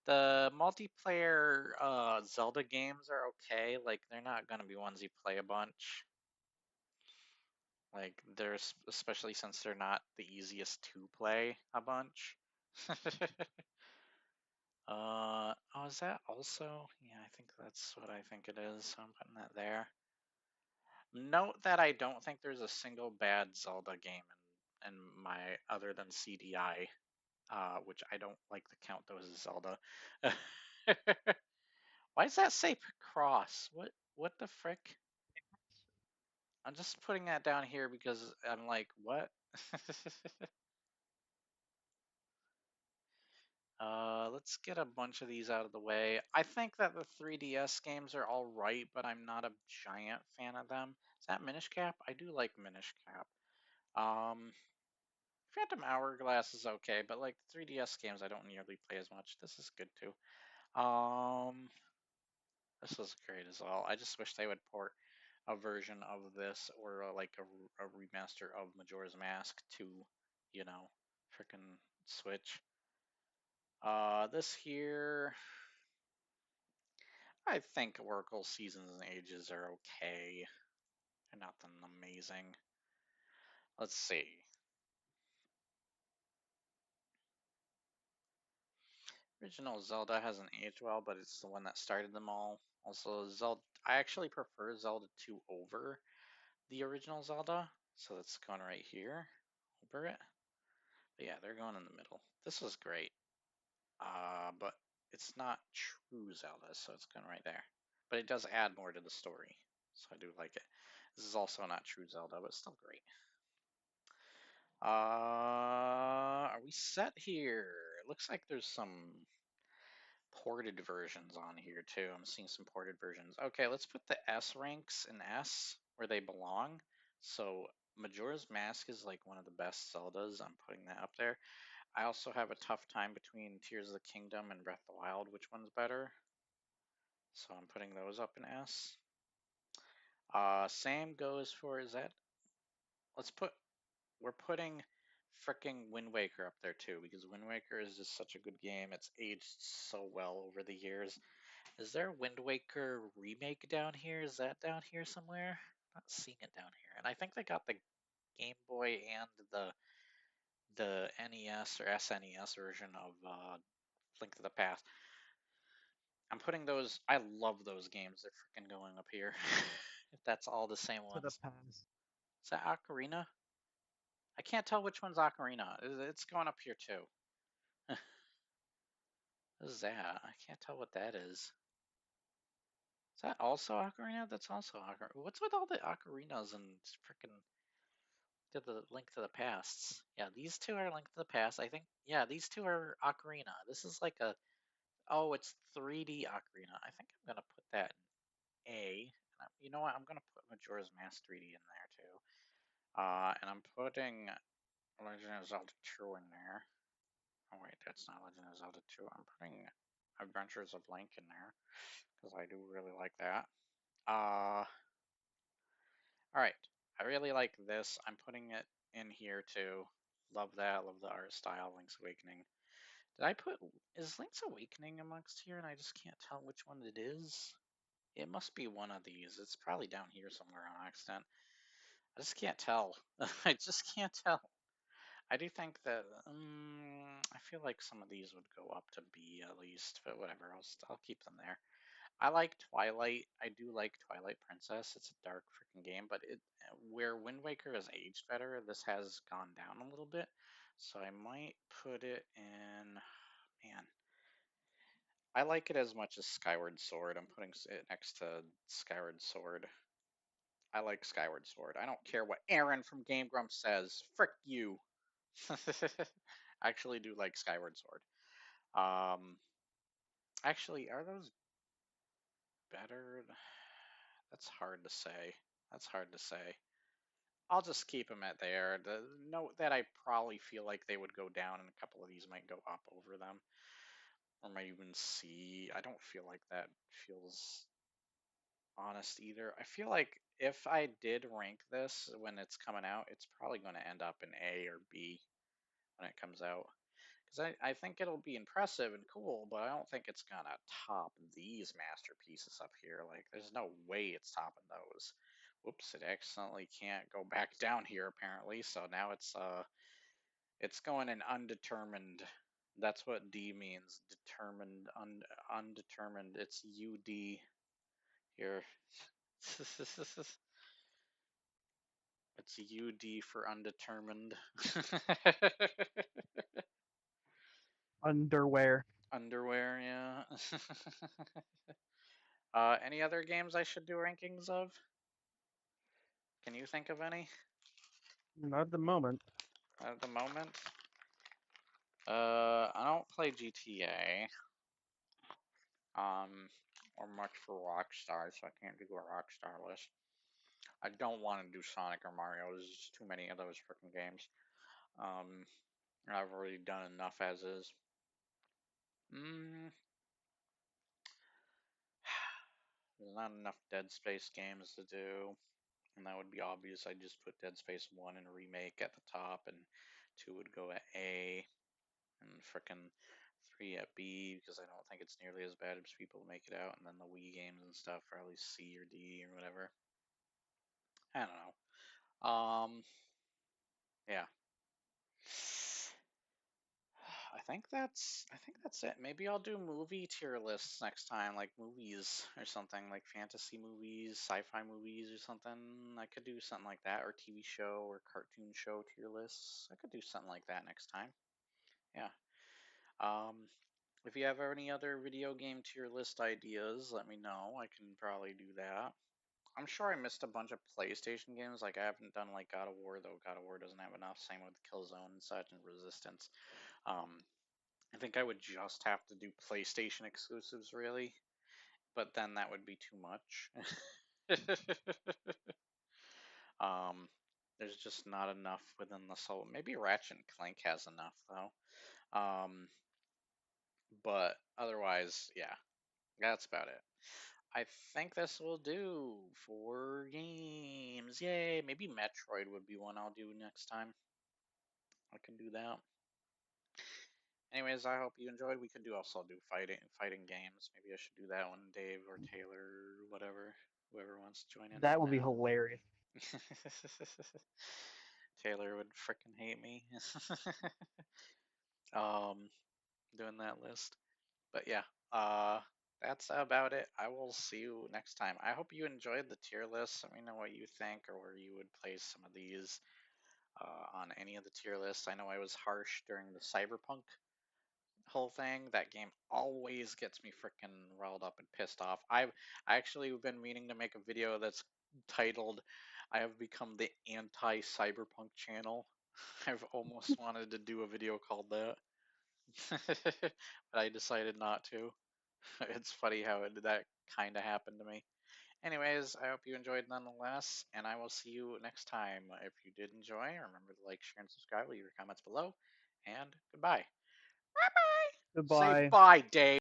The multiplayer Zelda games are okay. Like, they're not gonna be ones you play a bunch. Like, there's especially since they're not the easiest to play a bunch. Oh, is that also? Yeah, I think that's what I think it is. So I'm putting that there. Note that I don't think there's a single bad Zelda game in my other than CDI, which I don't like to count those as Zelda. Why does that say cross? What the frick? I'm just putting that down here because I'm like, what? Let's get a bunch of these out of the way. I think that the 3DS games are all right, but I'm not a giant fan of them. Is that Minish Cap? I do like Minish Cap. Phantom Hourglass is okay, but like the 3DS games, I don't nearly play as much. This is good too. This is great as well. I just wish they would port a version of this or like a remaster of Majora's Mask to, frickin' Switch. This here, I think Oracle Seasons and Ages are okay. They're nothing amazing. Let's see. Original Zelda hasn't aged well, but it's the one that started them all. Also, Zelda, I actually prefer Zelda 2 over the original Zelda, so that's going right here over it. But yeah, they're going in the middle. This was great, but it's not true Zelda, so it's going right there. But it does add more to the story, so I do like it. This is also not true Zelda, but still great. Are we set here? It looks like there's some ported versions on here too. I'm seeing some ported versions. Okay, let's put the S ranks in S where they belong. So Majora's Mask is like one of the best Zeldas. I'm putting that up there. I also have a tough time between Tears of the Kingdom and Breath of the Wild. Which one's better? So I'm putting those up in S. Same goes for, is that? Let's put, we're putting freaking Wind Waker up there too because Wind Waker is just such a good game. It's aged so well over the years. Is there a Wind Waker remake down here? Is that down here somewhere? Not seeing it down here. And I think they got the Game Boy and the NES or SNES version of Link to the Past. I'm putting those. I love those games. They're freaking going up here. If that's all the same To the ones. past. Is that Ocarina? I can't tell which one's Ocarina. It's going up here too. What is that? I can't tell what that is. Is that also Ocarina? That's also Ocarina. What's with all the Ocarinas and freaking to the Link to the Pasts? Yeah, these two are Link to the Past. I think, yeah, these two are Ocarina. This is like a, oh, it's 3D Ocarina. I think I'm gonna put that in A. And you know what? I'm gonna put Majora's Mask 3D in there too. And I'm putting Legend of Zelda 2 in there. Oh wait, that's not Legend of Zelda 2. I'm putting Adventures of Link in there because I do really like that. All right. I really like this. I'm putting it in here too. Love that. Love the art style. Link's Awakening. Did I put, is Link's Awakening amongst here and I just can't tell which one it is? It must be one of these. It's probably down here somewhere on accident. I just can't tell. I just can't tell. I do think that I feel like some of these would go up to B at least, but whatever. I'll keep them there. I like Twilight. I do like Twilight Princess. It's a dark freaking game, but it where Wind Waker has aged better, this has gone down a little bit. So I might put it in. Man, I like it as much as Skyward Sword. I'm putting it next to Skyward Sword. I like Skyward Sword. I don't care what Aaron from Game Grumps says. Frick you. I actually do like Skyward Sword. Um, actually, are those better? That's hard to say. That's hard to say. I'll just keep them at there. The note that I probably feel like they would go down, and a couple of these might go up over them, or might even C. I don't feel like that feels honest either. I feel like if I did rank this when it's coming out, it's probably going to end up in A or B when it comes out. Because I think it'll be impressive and cool, but I don't think it's gonna top these masterpieces up here. Like, there's no way it's topping those. Whoops, it accidentally can't go back down here apparently, so now it's going in undetermined. That's what D means. Determined, undetermined. It's UD here. It's UD for undetermined. Underwear. Underwear, yeah. Any other games I should do rankings of? Can you think of any Not at the moment. at the moment? I don't play GTA, or much for Rockstar, so I can't do a Rockstar list. I don't want to do Sonic or Mario. There's just too many of those freaking games. Um, I've already done enough as is. Mm, there's not enough Dead Space games to do. And that would be obvious. I'd just put Dead Space 1 and Remake at the top, and 2 would go at A, and frickin' 3 at B, because I don't think it's nearly as bad as people make it out, and then the Wii games and stuff are at least C or D or whatever. I don't know. Yeah. I think that's it. Maybe I'll do movie tier lists next time, like movies or something, like fantasy movies, sci-fi movies or something. I could do something like that, or TV show or cartoon show tier lists. I could do something like that next time. Yeah. Um, if you have any other video game tier list ideas, let me know. I can probably do that. I'm sure I missed a bunch of PlayStation games. Like I haven't done like God of War, though God of War doesn't have enough. Same with Killzone and such and Resistance. Um, I think I would just have to do PlayStation exclusives, really, but then that would be too much. um, there's just not enough within the soul. Maybe Ratchet and Clank has enough though. But otherwise, yeah, that's about it. I think this will do for games. Yay! Maybe Metroid would be one I'll do next time. I can do that. Anyways, I hope you enjoyed. We could also do fighting games. Maybe I should do that one, Dave or Taylor, or whatever, whoever wants to join in That on would be that. hilarious. Taylor would frickin' hate me. um, doing that list. But yeah, uh, that's about it. I will see you next time. I hope you enjoyed the tier list. Let me know what you think or where you would place some of these on any of the tier lists. I know I was harsh during the Cyberpunk whole thing. That game always gets me freaking riled up and pissed off. I've actually been meaning to make a video that's titled I have become the anti-cyberpunk channel. I've almost wanted to do a video called that. But I decided not to. It's funny how that kind of happened to me. Anyways, I hope you enjoyed nonetheless, and I will see you next time. If you did enjoy, remember to like, share, and subscribe. Leave your comments below, and goodbye. Bye bye. Say Goodbye. bye, Dave.